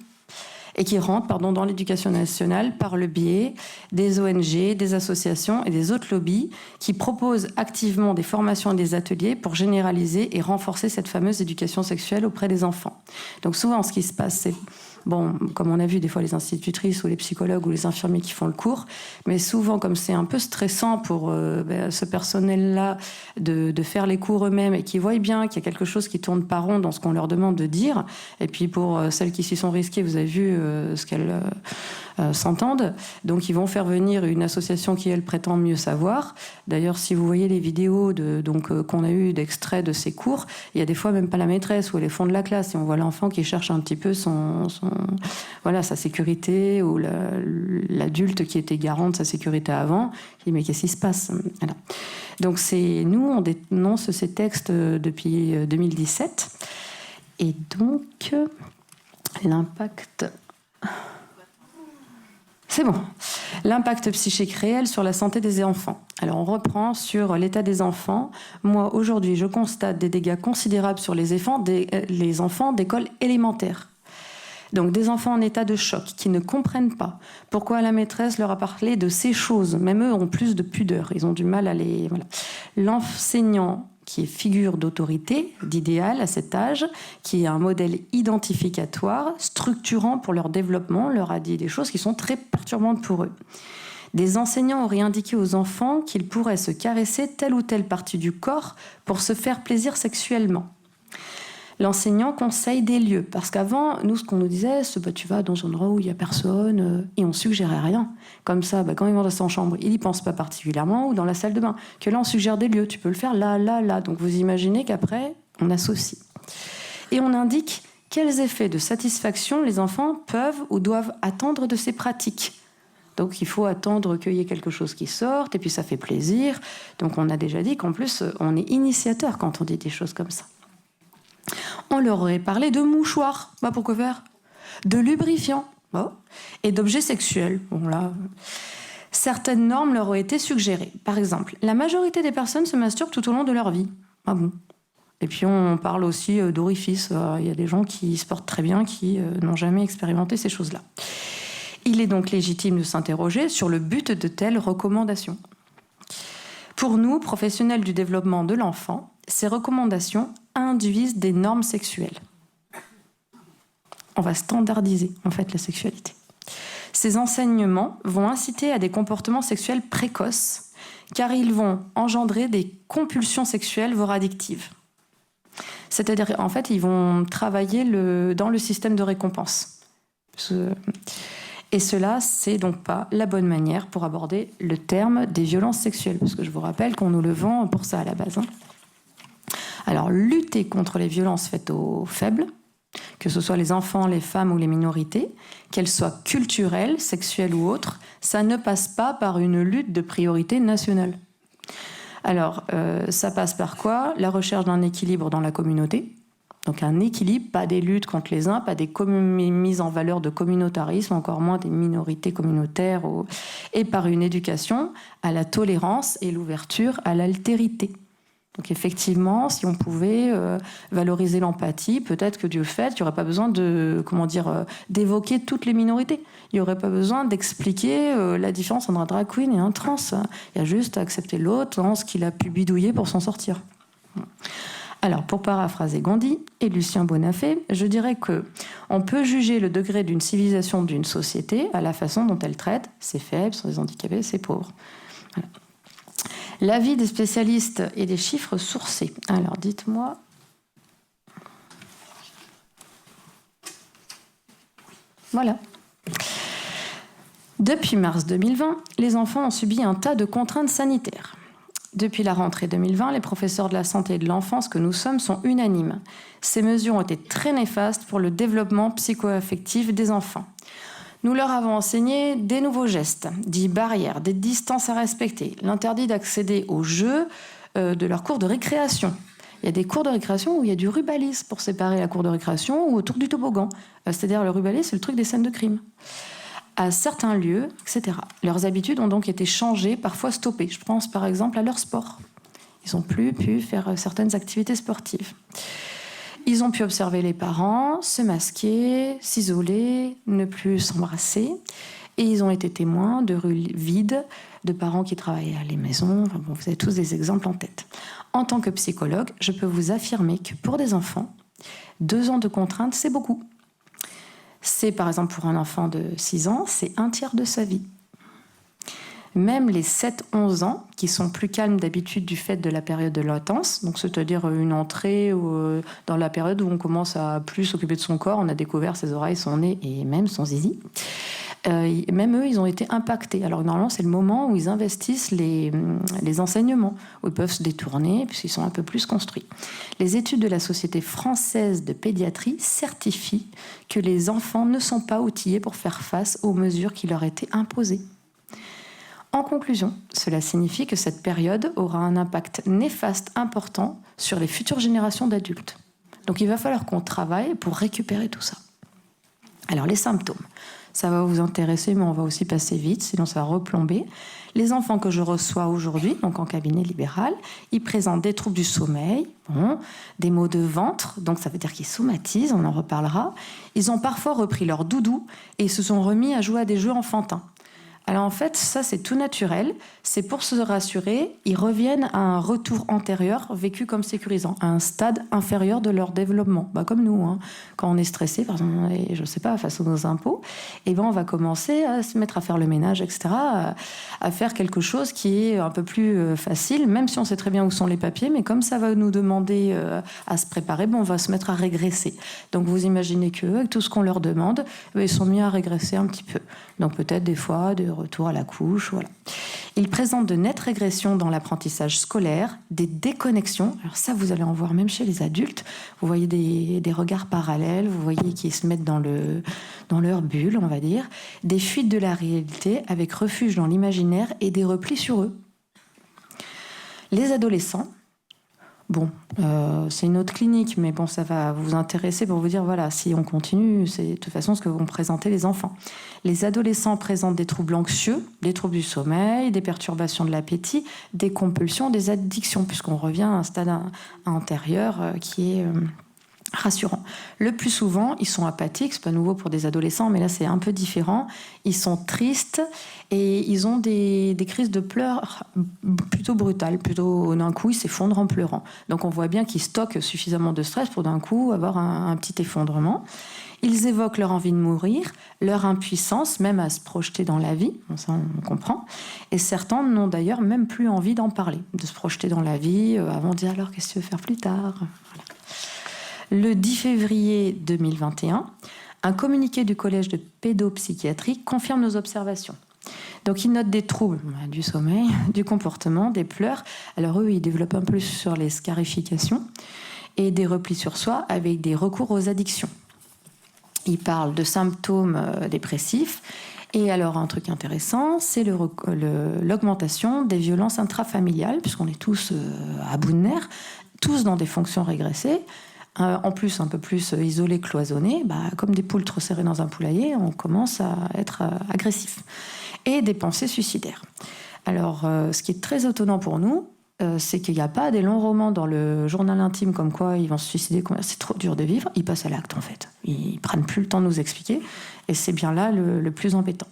et qui rentre dans l'éducation nationale par le biais des ONG, des associations et des autres lobbies qui proposent activement des formations et des ateliers pour généraliser et renforcer cette fameuse éducation sexuelle auprès des enfants. Donc souvent, ce qui se passe, c'est... comme on a vu des fois les institutrices ou les psychologues ou les infirmiers qui font le cours, mais souvent comme c'est un peu stressant pour ce personnel-là de faire les cours eux-mêmes et qui voient bien qu'il y a quelque chose qui tourne pas rond dans ce qu'on leur demande de dire, et puis pour celles qui s'y sont risquées, vous avez vu ce qu'elles s'entendent, donc ils vont faire venir une association qui elle prétend mieux savoir. D'ailleurs, si vous voyez les vidéos qu'on a eu d'extraits de ces cours, il y a des fois même pas la maîtresse ou les fonds de la classe, et on voit l'enfant qui cherche un petit peu sa sécurité, ou l'adulte qui était garant de sa sécurité avant, qui dit mais qu'est-ce qui se passe ? Voilà. Donc nous on dénonce ces textes depuis 2017, et donc l'impact... C'est bon. L'impact psychique réel sur la santé des enfants. Alors on reprend sur l'état des enfants. Moi aujourd'hui je constate des dégâts considérables sur les enfants d'école élémentaire. Donc des enfants en état de choc qui ne comprennent pas pourquoi la maîtresse leur a parlé de ces choses. Même eux ont plus de pudeur, ils ont du mal à les... Voilà. L'enseignant qui est figure d'autorité, d'idéal à cet âge, qui est un modèle identificatoire, structurant pour leur développement, leur a dit des choses qui sont très perturbantes pour eux. Des enseignants auraient indiqué aux enfants qu'ils pourraient se caresser telle ou telle partie du corps pour se faire plaisir sexuellement. L'enseignant conseille des lieux, parce qu'avant, nous, ce qu'on nous disait, c'est tu vas dans un endroit où il n'y a personne, et on suggérait rien. Comme ça, quand ils vont dans sa chambre, ils n'y pensent pas particulièrement, ou dans la salle de bain. Que là, on suggère des lieux, tu peux le faire là, là, là. Donc vous imaginez qu'après, on associe. Et on indique quels effets de satisfaction les enfants peuvent ou doivent attendre de ces pratiques. Donc il faut attendre qu'il y ait quelque chose qui sorte, et puis ça fait plaisir. Donc on a déjà dit qu'en plus, on est initiateur quand on dit des choses comme ça. On leur aurait parlé de mouchoirs. Pourquoi faire ? De lubrifiants. Et d'objets sexuels. Certaines normes leur ont été suggérées. Par exemple, la majorité des personnes se masturbent tout au long de leur vie. Et puis on parle aussi d'orifices. Il y a des gens qui se portent très bien, qui n'ont jamais expérimenté ces choses-là. Il est donc légitime de s'interroger sur le but de telles recommandations. Pour nous, professionnels du développement de l'enfant, ces recommandations induisent des normes sexuelles. On va standardiser, en fait, la sexualité. Ces enseignements vont inciter à des comportements sexuels précoces, car ils vont engendrer des compulsions sexuelles, voire addictives. C'est-à-dire, en fait, ils vont travailler dans le système de récompense. Et cela, c'est donc pas la bonne manière pour aborder le terme des violences sexuelles, parce que je vous rappelle qu'on nous le vend pour ça à la base. Alors, lutter contre les violences faites aux faibles, que ce soit les enfants, les femmes ou les minorités, qu'elles soient culturelles, sexuelles ou autres, ça ne passe pas par une lutte de priorité nationale. Alors, ça passe par quoi? La recherche d'un équilibre dans la communauté. Donc un équilibre, pas des luttes contre les uns, pas des mises en valeur de communautarisme, encore moins des minorités communautaires, et par une éducation à la tolérance et l'ouverture à l'altérité. Donc effectivement, si on pouvait valoriser l'empathie, peut-être que du fait, il n'y aurait pas besoin d'évoquer toutes les minorités. Il n'y aurait pas besoin d'expliquer la différence entre un drag queen et un trans. Il y a juste à accepter l'autre dans ce qu'il a pu bidouiller pour s'en sortir. Alors, pour paraphraser Gandhi et Lucien Bonafé, je dirais que on peut juger le degré d'une civilisation d'une société à la façon dont elle traite ses faibles, ses handicapés, ses pauvres. Voilà. L'avis des spécialistes et des chiffres sourcés. Alors, dites-moi. Voilà. Depuis mars 2020, les enfants ont subi un tas de contraintes sanitaires. Depuis la rentrée 2020, les professeurs de la santé et de l'enfance que nous sommes sont unanimes. Ces mesures ont été très néfastes pour le développement psycho-affectif des enfants. Nous leur avons enseigné des nouveaux gestes, dits barrières, des distances à respecter, l'interdit d'accéder aux jeux de leurs cours de récréation. Il y a des cours de récréation où il y a du rubalisme pour séparer la cour de récréation ou autour du toboggan. C'est-à-dire le rubalisme, c'est le truc des scènes de crime. À certains lieux, etc. Leurs habitudes ont donc été changées, parfois stoppées. Je pense par exemple à leur sport. Ils n'ont plus pu faire certaines activités sportives. Ils ont pu observer les parents, se masquer, s'isoler, ne plus s'embrasser. Et ils ont été témoins de rues vides, de parents qui travaillaient à la maison. Enfin bon, vous avez tous des exemples en tête. En tant que psychologue, je peux vous affirmer que pour des enfants, 2 ans de contraintes, c'est beaucoup. C'est par exemple pour un enfant de 6 ans, c'est 1/3 de sa vie. Même les 7-11 ans, qui sont plus calmes d'habitude du fait de la période de latence, donc c'est-à-dire une entrée dans la période où on commence à plus s'occuper de son corps, on a découvert ses oreilles, son nez et même son zizi. Même eux, ils ont été impactés. Alors normalement, c'est le moment où ils investissent les enseignements, où ils peuvent se détourner, puisqu'ils sont un peu plus construits. Les études de la Société française de pédiatrie certifient que les enfants ne sont pas outillés pour faire face aux mesures qui leur étaient imposées. En conclusion, cela signifie que cette période aura un impact néfaste important sur les futures générations d'adultes. Donc il va falloir qu'on travaille pour récupérer tout ça. Alors les symptômes. Ça va vous intéresser, mais on va aussi passer vite, sinon ça va replomber. Les enfants que je reçois aujourd'hui, donc en cabinet libéral, ils présentent des troubles du sommeil, des maux de ventre, donc ça veut dire qu'ils somatisent, on en reparlera. Ils ont parfois repris leur doudou et ils se sont remis à jouer à des jeux enfantins. Alors en fait, ça c'est tout naturel, c'est pour se rassurer, ils reviennent à un retour antérieur vécu comme sécurisant, à un stade inférieur de leur développement. Comme nous, quand on est stressé, par exemple, je ne sais pas, face à nos impôts, on va commencer à se mettre à faire le ménage, etc., à faire quelque chose qui est un peu plus facile, même si on sait très bien où sont les papiers, mais comme ça va nous demander à se préparer, on va se mettre à régresser. Donc vous imaginez qu'eux, avec tout ce qu'on leur demande, ils sont mis à régresser un petit peu. Donc peut-être des fois de retour à la couche, voilà. Ils présentent de nettes régressions dans l'apprentissage scolaire, des déconnexions. Alors ça, vous allez en voir même chez les adultes. Vous voyez des regards parallèles, vous voyez qu'ils se mettent dans leur bulle, on va dire. Des fuites de la réalité avec refuge dans l'imaginaire et des replis sur eux. Les adolescents, c'est une autre clinique, mais ça va vous intéresser pour vous dire, voilà, si on continue, c'est de toute façon ce que vont présenter les enfants. Les adolescents présentent des troubles anxieux, des troubles du sommeil, des perturbations de l'appétit, des compulsions, des addictions, puisqu'on revient à un stade antérieur qui est rassurant. Le plus souvent, ils sont apathiques, c'est pas nouveau pour des adolescents, mais là c'est un peu différent. Ils sont tristes et ils ont des crises de pleurs plutôt brutales, plutôt d'un coup ils s'effondrent en pleurant. Donc on voit bien qu'ils stockent suffisamment de stress pour d'un coup avoir un petit effondrement. Ils évoquent leur envie de mourir, leur impuissance, même à se projeter dans la vie, ça on comprend. Et certains n'ont d'ailleurs même plus envie d'en parler, de se projeter dans la vie, avant de dire alors qu'est-ce que tu veux faire plus tard. Voilà. Le 10 février 2021, un communiqué du Collège de pédopsychiatrie confirme nos observations. Donc ils notent des troubles du sommeil, du comportement, des pleurs. Alors eux, ils développent un peu sur les scarifications et des replis sur soi avec des recours aux addictions. Ils parlent de symptômes dépressifs. Et alors un truc intéressant, c'est l'augmentation des violences intrafamiliales, puisqu'on est tous à bout de nerfs, tous dans des fonctions régressées. En plus, un peu plus isolés, cloisonnés, comme des poules trop serrées dans un poulailler, on commence à être agressif. Et des pensées suicidaires. Alors, ce qui est très étonnant pour nous, c'est qu'il n'y a pas des longs romans dans le journal intime comme quoi ils vont se suicider, c'est trop dur de vivre. Ils passent à l'acte, en fait. Ils prennent plus le temps de nous expliquer. Et c'est bien là le plus embêtant.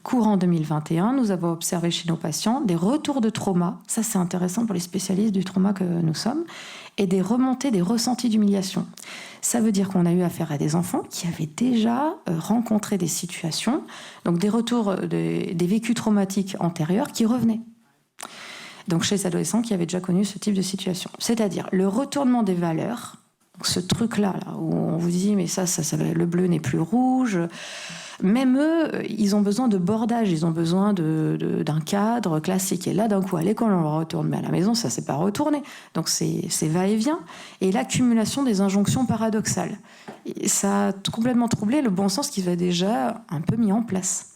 Courant 2021, nous avons observé chez nos patients des retours de trauma. Ça, c'est intéressant pour les spécialistes du trauma que nous sommes. Et des remontées des ressentis d'humiliation. Ça veut dire qu'on a eu affaire à des enfants qui avaient déjà rencontré des situations, donc des retours des vécus traumatiques antérieurs qui revenaient. Donc chez les adolescents qui avaient déjà connu ce type de situation. C'est-à-dire le retournement des valeurs, donc ce truc-là là, où on vous dit mais ça, le bleu n'est plus rouge. Même eux, ils ont besoin de bordage, ils ont besoin d'un cadre classique. Et là, d'un coup, à l'école, on le retourne, mais à la maison, ça ne s'est pas retourné. Donc, c'est va-et-vient. Et l'accumulation des injonctions paradoxales. Et ça a complètement troublé le bon sens qui va déjà un peu mis en place.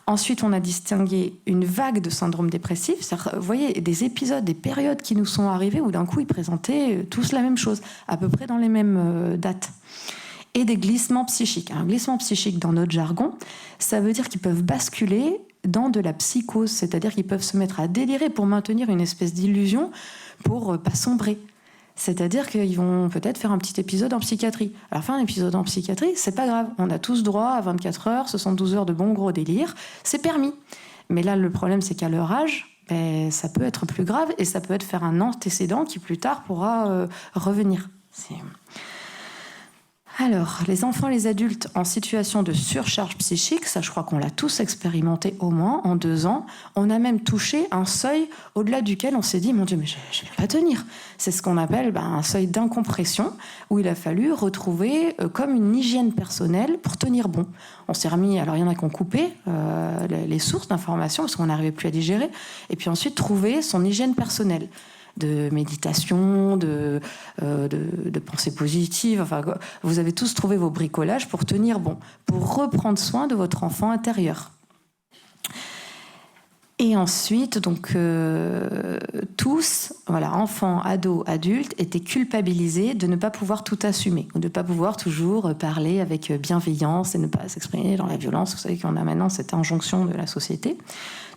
Ensuite, on a distingué une vague de syndrome dépressif. C'est-à-dire, vous voyez, des épisodes, des périodes qui nous sont arrivées où d'un coup, ils présentaient tous la même chose, à peu près dans les mêmes dates. Et des glissements psychiques. Un glissement psychique, dans notre jargon, ça veut dire qu'ils peuvent basculer dans de la psychose, c'est-à-dire qu'ils peuvent se mettre à délirer pour maintenir une espèce d'illusion, pour pas sombrer. C'est-à-dire qu'ils vont peut-être faire un petit épisode en psychiatrie. Alors faire un épisode en psychiatrie, c'est pas grave. On a tous droit à 24 heures, 72 heures de bon gros délire, c'est permis. Mais là, le problème, c'est qu'à leur âge, ça peut être plus grave et ça peut être faire un antécédent qui plus tard pourra revenir. Alors, les enfants et les adultes en situation de surcharge psychique, ça je crois qu'on l'a tous expérimenté au moins en 2 ans, on a même touché un seuil au-delà duquel on s'est dit « Mon Dieu, mais je ne vais pas tenir ». C'est ce qu'on appelle un seuil d'incompression où il a fallu retrouver comme une hygiène personnelle pour tenir bon. On s'est remis, alors il y en a qui ont coupé les sources d'informations parce qu'on n'arrivait plus à digérer, et puis ensuite trouver son hygiène personnelle. De méditation, de pensée positive. Enfin, vous avez tous trouvé vos bricolages pour tenir bon, pour reprendre soin de votre enfant intérieur. Et ensuite, donc, tous, enfants, ados, adultes, étaient culpabilisés de ne pas pouvoir tout assumer, ou de ne pas pouvoir toujours parler avec bienveillance et ne pas s'exprimer dans la violence. Vous savez qu'on a maintenant cette injonction de la société.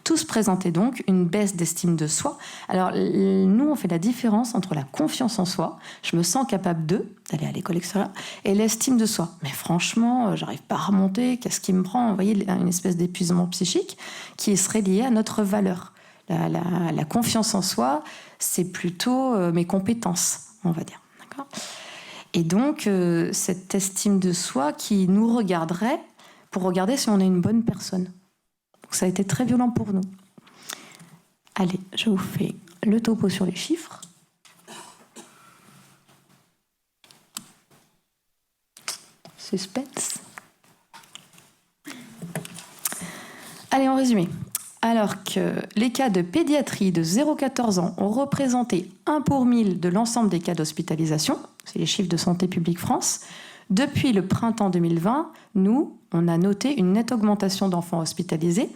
Tous présentaient donc une baisse d'estime de soi. Alors, nous, on fait la différence entre la confiance en soi, je me sens capable d'aller à l'école, etc., et l'estime de soi. Mais franchement, j'arrive pas à remonter, qu'est-ce qui me prend ? Vous voyez, une espèce d'épuisement psychique qui serait lié à notre valeur. La confiance en soi, c'est plutôt mes compétences, on va dire. D'accord ? Et donc, cette estime de soi qui nous regarderait pour regarder si on est une bonne personne. Ça a été très violent pour nous. Allez, je vous fais le topo sur les chiffres. Suspense. Allez, en résumé. Alors que les cas de pédiatrie de 0-14 ans ont représenté 1 pour 1000 de l'ensemble des cas d'hospitalisation, c'est les chiffres de Santé publique France, depuis le printemps 2020, nous, on a noté une nette augmentation d'enfants hospitalisés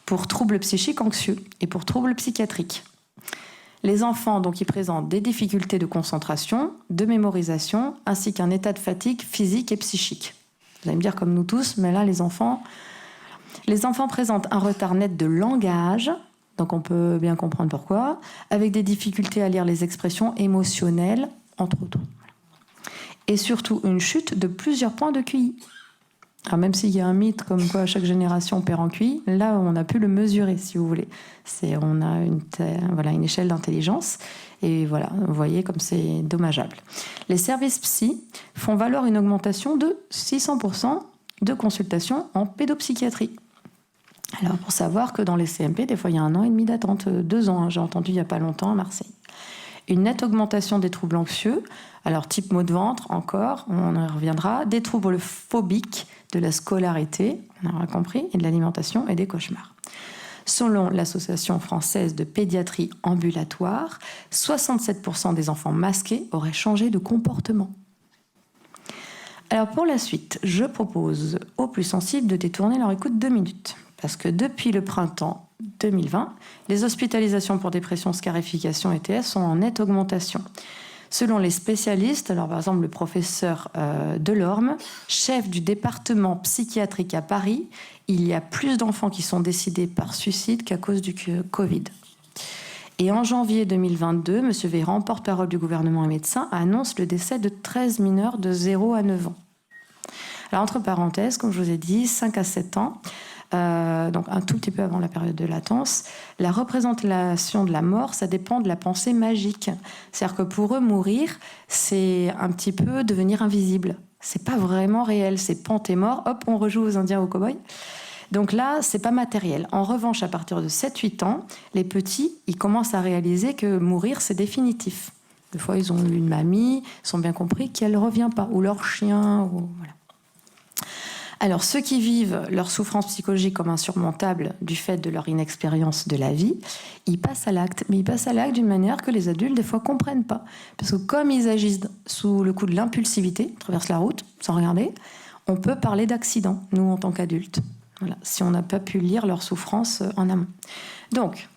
pour troubles psychiques anxieux et pour troubles psychiatriques. Les enfants, donc, ils présentent des difficultés de concentration, de mémorisation, ainsi qu'un état de fatigue physique et psychique. Vous allez me dire comme nous tous, mais là, les enfants présentent un retard net de langage, donc on peut bien comprendre pourquoi, avec des difficultés à lire les expressions émotionnelles, entre autres. Et surtout une chute de plusieurs points de QI. Alors même s'il y a un mythe comme quoi chaque génération perd en QI, là on a pu le mesurer si vous voulez. On a une échelle d'intelligence et voilà, vous voyez comme c'est dommageable. Les services psy font valoir une augmentation de 600% de consultations en pédopsychiatrie. Alors pour savoir que dans les CMP, des fois il y a 1 an et demi d'attente, 2 ans, j'ai entendu il n'y a pas longtemps à Marseille. Une nette augmentation des troubles anxieux, alors type maux de ventre encore, on y reviendra, des troubles phobiques, de la scolarité, on aura compris, et de l'alimentation et des cauchemars. Selon l'Association française de pédiatrie ambulatoire, 67% des enfants masqués auraient changé de comportement. Alors pour la suite, je propose aux plus sensibles de détourner leur écoute 2 minutes. Parce que depuis le printemps 2020, les hospitalisations pour dépression, scarification et TS sont en nette augmentation. Selon les spécialistes, alors par exemple le professeur Delorme, chef du département psychiatrique à Paris, il y a plus d'enfants qui sont décédés par suicide qu'à cause du Covid. Et en janvier 2022, M. Véran, porte-parole du gouvernement et médecin, annonce le décès de 13 mineurs de 0 à 9 ans. Alors entre parenthèses, comme je vous ai dit, 5 à 7 ans, donc un tout petit peu avant la période de latence, la représentation de la mort, ça dépend de la pensée magique. C'est-à-dire que pour eux, mourir, c'est un petit peu devenir invisible. C'est pas vraiment réel, c'est pan, t'es mort, hop, on rejoue aux Indiens, aux cow-boys. Donc là, c'est pas matériel. En revanche, à partir de 7-8 ans, les petits, ils commencent à réaliser que mourir, c'est définitif. Des fois, ils ont eu une mamie, ils ont bien compris qu'elle ne revient pas, ou leur chien, ou voilà. Alors, ceux qui vivent leur souffrance psychologique comme insurmontable du fait de leur inexpérience de la vie, ils passent à l'acte. Mais ils passent à l'acte d'une manière que les adultes, des fois, ne comprennent pas. Parce que comme ils agissent sous le coup de l'impulsivité, ils traversent la route sans regarder, on peut parler d'accident, nous, en tant qu'adultes. Voilà, si on n'a pas pu lire leur souffrance en amont. Donc,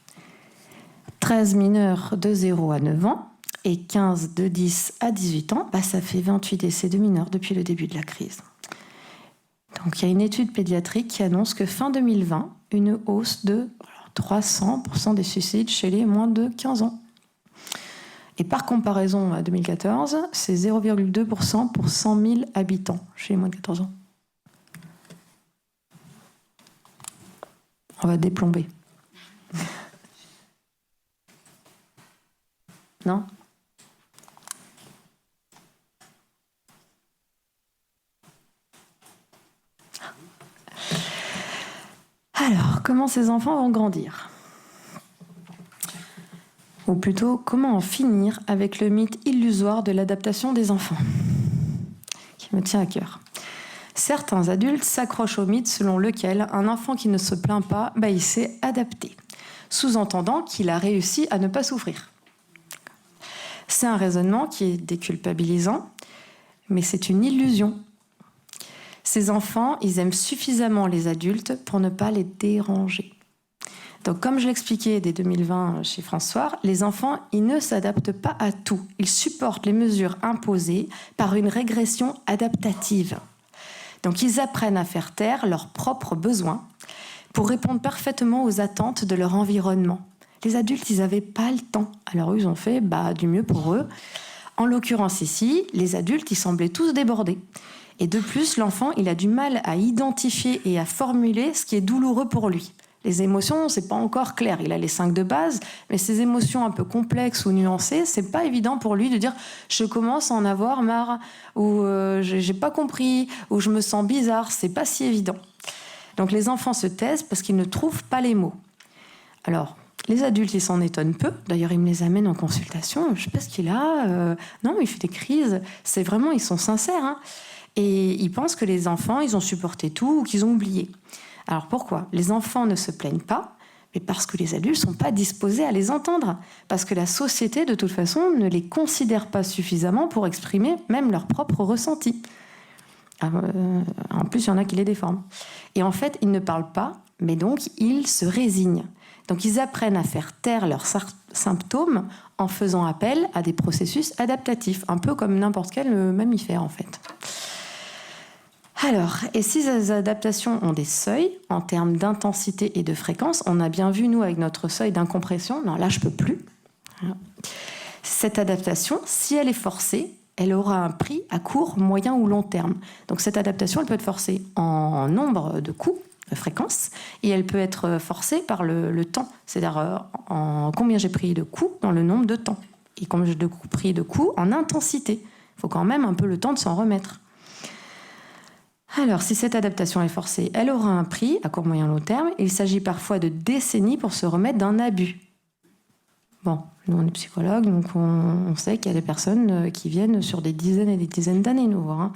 13 mineurs de 0 à 9 ans et 15 de 10 à 18 ans, ça fait 28 décès de mineurs depuis le début de la crise. Donc, il y a une étude pédiatrique qui annonce que fin 2020, une hausse de 300% des suicides chez les moins de 15 ans. Et par comparaison à 2014, c'est 0,2% pour 100 000 habitants chez les moins de 14 ans. On va déplomber. Non ? Alors, comment ces enfants vont grandir ? Ou plutôt, comment en finir avec le mythe illusoire de l'adaptation des enfants, qui me tient à cœur. Certains adultes s'accrochent au mythe selon lequel un enfant qui ne se plaint pas, il s'est adapté, sous-entendant qu'il a réussi à ne pas souffrir. C'est un raisonnement qui est déculpabilisant, mais c'est une illusion. Ces enfants, ils aiment suffisamment les adultes pour ne pas les déranger. Donc, comme je l'expliquais dès 2020 chez François, les enfants, ils ne s'adaptent pas à tout. Ils supportent les mesures imposées par une régression adaptative. Donc, ils apprennent à faire taire leurs propres besoins pour répondre parfaitement aux attentes de leur environnement. Les adultes, ils n'avaient pas le temps. Alors, eux, ils ont fait du mieux pour eux. En l'occurrence ici, les adultes, ils semblaient tous débordés. Et de plus, l'enfant, il a du mal à identifier et à formuler ce qui est douloureux pour lui. Les émotions, c'est pas encore clair. Il a les 5 de base, mais ces émotions un peu complexes ou nuancées, c'est pas évident pour lui de dire « je commence à en avoir marre » ou « j'ai pas compris » ou « je me sens bizarre ». C'est pas si évident. Donc les enfants se taisent parce qu'ils ne trouvent pas les mots. Alors, les adultes, ils s'en étonnent peu. D'ailleurs, ils me les amènent en consultation. Je sais pas ce qu'il a. Non, mais il fait des crises. C'est vraiment, ils sont sincères, hein. Et ils pensent que les enfants, ils ont supporté tout ou qu'ils ont oublié. Alors pourquoi ? Les enfants ne se plaignent pas, mais parce que les adultes ne sont pas disposés à les entendre. Parce que la société, de toute façon, ne les considère pas suffisamment pour exprimer même leurs propres ressentis. En plus, il y en a qui les déforment. Et en fait, ils ne parlent pas, mais donc ils se résignent. Donc ils apprennent à faire taire leurs symptômes en faisant appel à des processus adaptatifs, un peu comme n'importe quel mammifère en fait. Alors, et si ces adaptations ont des seuils en termes d'intensité et de fréquence, on a bien vu, nous, avec notre seuil d'incompression, non, là, je peux plus. Cette adaptation, si elle est forcée, elle aura un prix à court, moyen ou long terme. Donc cette adaptation, elle peut être forcée en nombre de coups, de fréquences, et elle peut être forcée par le temps, c'est-à-dire en combien j'ai pris de coups dans le nombre de temps, et combien j'ai pris de coups en intensité. Il faut quand même un peu le temps de s'en remettre. Alors, si cette adaptation est forcée, elle aura un prix à court, moyen, long terme. Il s'agit parfois de décennies pour se remettre d'un abus. Bon, nous on est psychologues, donc on sait qu'il y a des personnes qui viennent sur des dizaines et des dizaines d'années nous voir.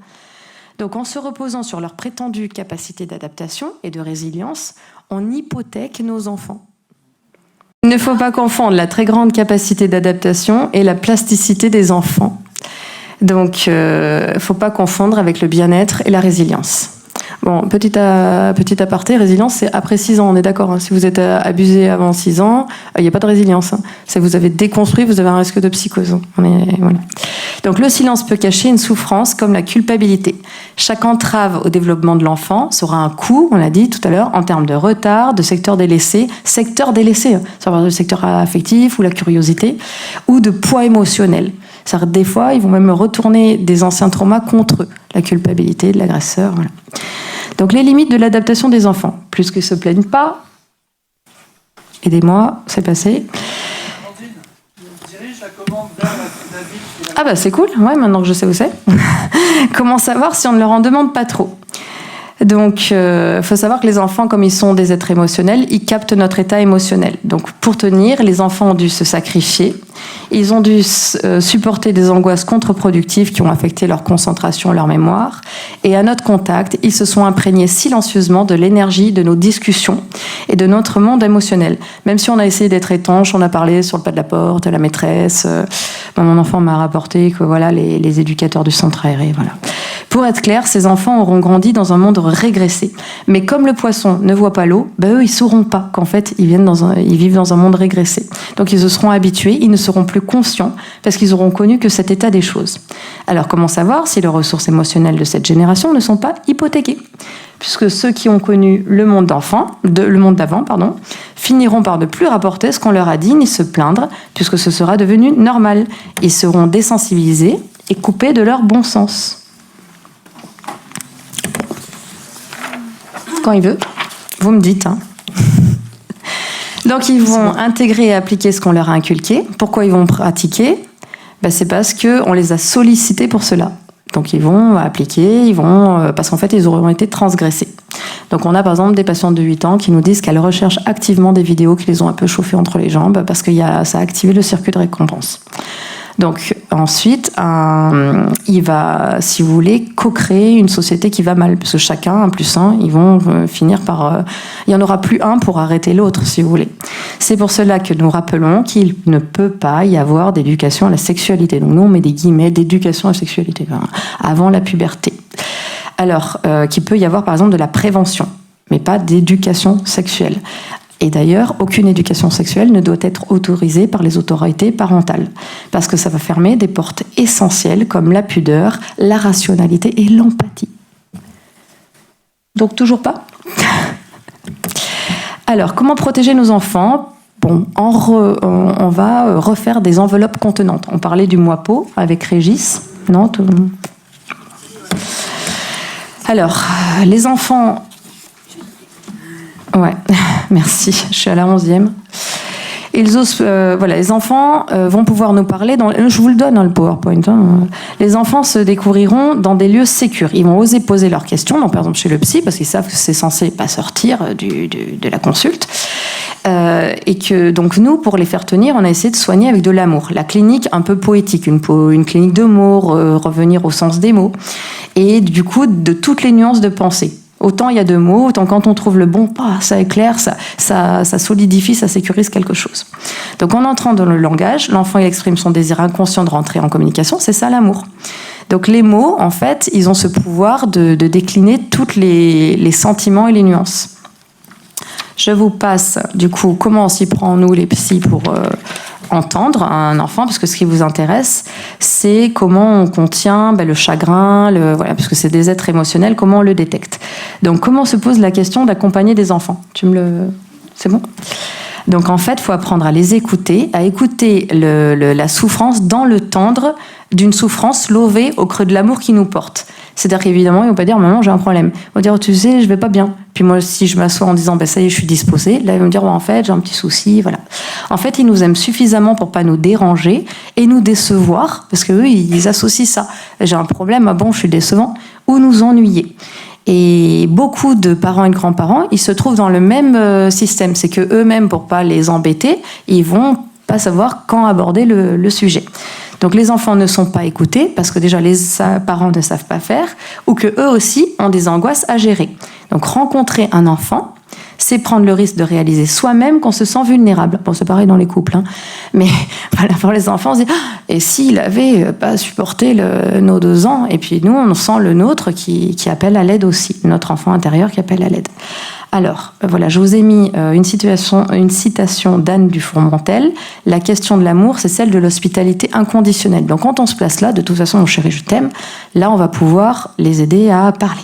Donc en se reposant sur leur prétendue capacité d'adaptation et de résilience, on hypothèque nos enfants. Il ne faut pas confondre la très grande capacité d'adaptation et la plasticité des enfants. Donc, il ne faut pas confondre avec le bien-être et la résilience. Bon, petit aparté, résilience, c'est après 6 ans, on est d'accord. Hein. Si vous êtes abusé avant 6 ans, il n'y a pas de résilience. Hein. Si vous avez déconstruit, vous avez un risque de psychose. Voilà. Donc, le silence peut cacher une souffrance comme la culpabilité. Chaque entrave au développement de l'enfant sera un coût, on l'a dit tout à l'heure, en termes de retard, de secteur délaissé, ça va être le secteur affectif ou la curiosité, ou de poids émotionnel. C'est-à-dire, des fois, ils vont même retourner des anciens traumas contre eux, la culpabilité de l'agresseur. Voilà. Donc, les limites de l'adaptation des enfants. Plus qu'ils ne se plaignent pas, aidez-moi, c'est passé. Dirige la commande vers David. Ah bah c'est cool, ouais, maintenant que je sais où c'est. Comment savoir si on ne leur en demande pas trop ? Donc, faut savoir que les enfants, comme ils sont des êtres émotionnels, ils captent notre état émotionnel. Donc, pour tenir, les enfants ont dû se sacrifier. Ils ont dû supporter des angoisses contre-productives qui ont affecté leur concentration, leur mémoire. Et à notre contact, ils se sont imprégnés silencieusement de l'énergie de nos discussions et de notre monde émotionnel. Même si on a essayé d'être étanche, on a parlé sur le pas de la porte, la maîtresse. Mon enfant m'a rapporté que voilà, les éducateurs du centre aéré, voilà. Pour être clair, ces enfants auront grandi dans un monde régressé. Mais comme le poisson ne voit pas l'eau, eux, ils sauront pas qu'en fait, ils vivent dans un monde régressé. Donc, ils se seront habitués, ils ne seront plus conscients parce qu'ils auront connu que cet état des choses. Alors, comment savoir si les ressources émotionnelles de cette génération ne sont pas hypothéquées ? Puisque ceux qui ont connu le monde d'avant, finiront par ne plus rapporter ce qu'on leur a dit ni se plaindre, puisque ce sera devenu normal. Ils seront désensibilisés et coupés de leur bon sens. Quand il veut, vous me dites. Hein. Donc, ils vont intégrer et appliquer ce qu'on leur a inculqué. Pourquoi ils vont pratiquer ? C'est parce qu'on les a sollicités pour cela. Donc, ils vont appliquer, parce qu'en fait, ils auront été transgressés. Donc, on a par exemple des patientes de 8 ans qui nous disent qu'elles recherchent activement des vidéos qui les ont un peu chauffées entre les jambes parce que ça a activé le circuit de récompense. Donc ensuite, il va, si vous voulez, co-créer une société qui va mal, parce que chacun, 1 + 1, ils vont finir par... il n'y en aura plus un pour arrêter l'autre, si vous voulez. C'est pour cela que nous rappelons qu'il ne peut pas y avoir d'éducation à la sexualité. Donc nous, on met des guillemets d'éducation à la sexualité, avant la puberté. Alors, qu'il peut y avoir, par exemple, de la prévention, mais pas d'éducation sexuelle. Et d'ailleurs, aucune éducation sexuelle ne doit être autorisée par les autorités parentales, parce que ça va fermer des portes essentielles comme la pudeur, la rationalité et l'empathie. Donc toujours pas ? Alors, comment protéger nos enfants ? Bon, on va refaire des enveloppes contenantes. On parlait du Moipo avec Régis, non ? Alors, les enfants... Ouais, merci. Je suis à la 11e. Les enfants vont pouvoir nous parler. Je vous le donne, le PowerPoint. Hein. Les enfants se découvriront dans des lieux sécurs. Ils vont oser poser leurs questions, donc, par exemple chez le psy, parce qu'ils savent que c'est censé pas sortir de la consulte. Et que donc nous, pour les faire tenir, on a essayé de soigner avec de l'amour. La clinique un peu poétique, une clinique de mots, revenir au sens des mots, et du coup de toutes les nuances de pensée. Autant il y a 2 mots, autant quand on trouve le bon, ça éclaire, ça solidifie, ça sécurise quelque chose. Donc en entrant dans le langage, l'enfant il exprime son désir inconscient de rentrer en communication, c'est ça l'amour. Donc les mots, en fait, ils ont ce pouvoir de décliner tous les sentiments et les nuances. Je vous passe, du coup, comment on s'y prend, nous, les psys, pour entendre un enfant, parce que ce qui vous intéresse, c'est comment on contient le chagrin, puisque c'est des êtres émotionnels, comment on le détecte. Donc, comment se pose la question d'accompagner des enfants ? C'est bon ? Donc en fait, il faut apprendre à les écouter, à écouter la souffrance dans le tendre d'une souffrance lovée au creux de l'amour qui nous porte. C'est-à-dire qu'évidemment, ils vont pas dire « Maman, j'ai un problème ». Ils vont dire « Tu sais, je vais pas bien ». Puis moi, si je m'assois en disant « Ça y est, je suis disposée », là, ils vont me dire « En fait, j'ai un petit souci, voilà ». En fait, ils nous aiment suffisamment pour pas nous déranger et nous décevoir, parce qu'eux, ils associent ça. J'ai un problème, ah bon, je suis décevant, ou nous ennuyer. Et beaucoup de parents et de grands-parents, ils se trouvent dans le même système. C'est que eux-mêmes, pour pas les embêter, ils vont pas savoir quand aborder le sujet. Donc les enfants ne sont pas écoutés parce que déjà les parents ne savent pas faire ou que eux aussi ont des angoisses à gérer. Donc rencontrer un enfant, c'est prendre le risque de réaliser soi-même qu'on se sent vulnérable. Bon, c'est pareil dans les couples, hein. Mais voilà, pour les enfants, on se dit et s'il avait pas supporté nos 2 ans, et puis nous, on sent le nôtre qui appelle à l'aide aussi, notre enfant intérieur qui appelle à l'aide. Alors, voilà, je vous ai mis une citation d'Anne Dufourmontel. La question de l'amour, c'est celle de l'hospitalité inconditionnelle. Donc, quand on se place là, de toute façon, mon chéri, je t'aime, là, on va pouvoir les aider à parler.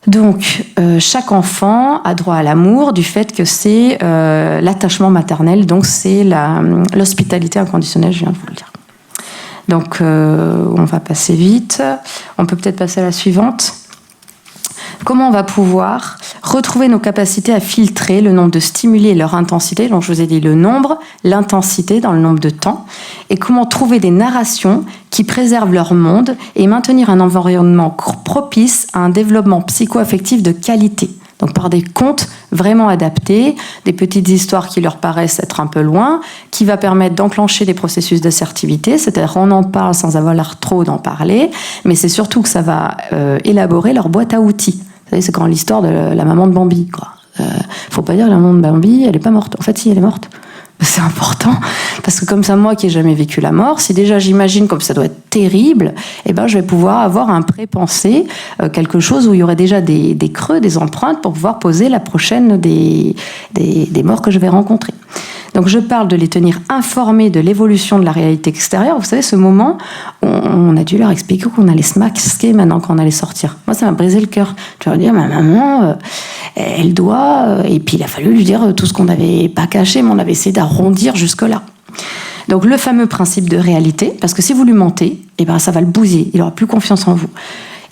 Donc, chaque enfant a droit à l'amour du fait que c'est l'attachement maternel, donc c'est l'hospitalité inconditionnelle, je viens de vous le dire. Donc, on va passer vite. On peut peut-être passer à la suivante. Comment on va pouvoir retrouver nos capacités à filtrer le nombre de stimuli et leur intensité. Donc, je vous ai dit le nombre, l'intensité dans le nombre de temps. Et comment trouver des narrations qui préservent leur monde et maintenir un environnement propice à un développement psycho-affectif de qualité. Donc par des contes vraiment adaptés, des petites histoires qui leur paraissent être un peu loin, qui va permettre d'enclencher des processus d'assertivité, c'est-à-dire on en parle sans avoir l'air trop d'en parler, mais c'est surtout que ça va élaborer leur boîte à outils. Vous savez, c'est quand l'histoire de la maman de Bambi, quoi. Faut pas dire la maman de Bambi, elle est pas morte. En fait, si, elle est morte. C'est important, parce que comme ça, moi qui n'ai jamais vécu la mort, si déjà j'imagine comme ça doit être terrible, eh ben, je vais pouvoir avoir un pré-pensé, quelque chose où il y aurait déjà des creux, des empreintes pour pouvoir poser la prochaine des morts que je vais rencontrer. Donc je parle de les tenir informés de l'évolution de la réalité extérieure. Vous savez, ce moment, on a dû leur expliquer qu'on allait se masquer maintenant quand on allait sortir. Moi, ça m'a brisé le cœur. Je leur ai dit, ma maman, elle doit... Et puis il a fallu lui dire tout ce qu'on n'avait pas caché, mais on avait essayé d'arrondir jusque-là. Donc le fameux principe de réalité, parce que si vous lui mentez, eh ben, ça va le bousiller, il n'aura plus confiance en vous.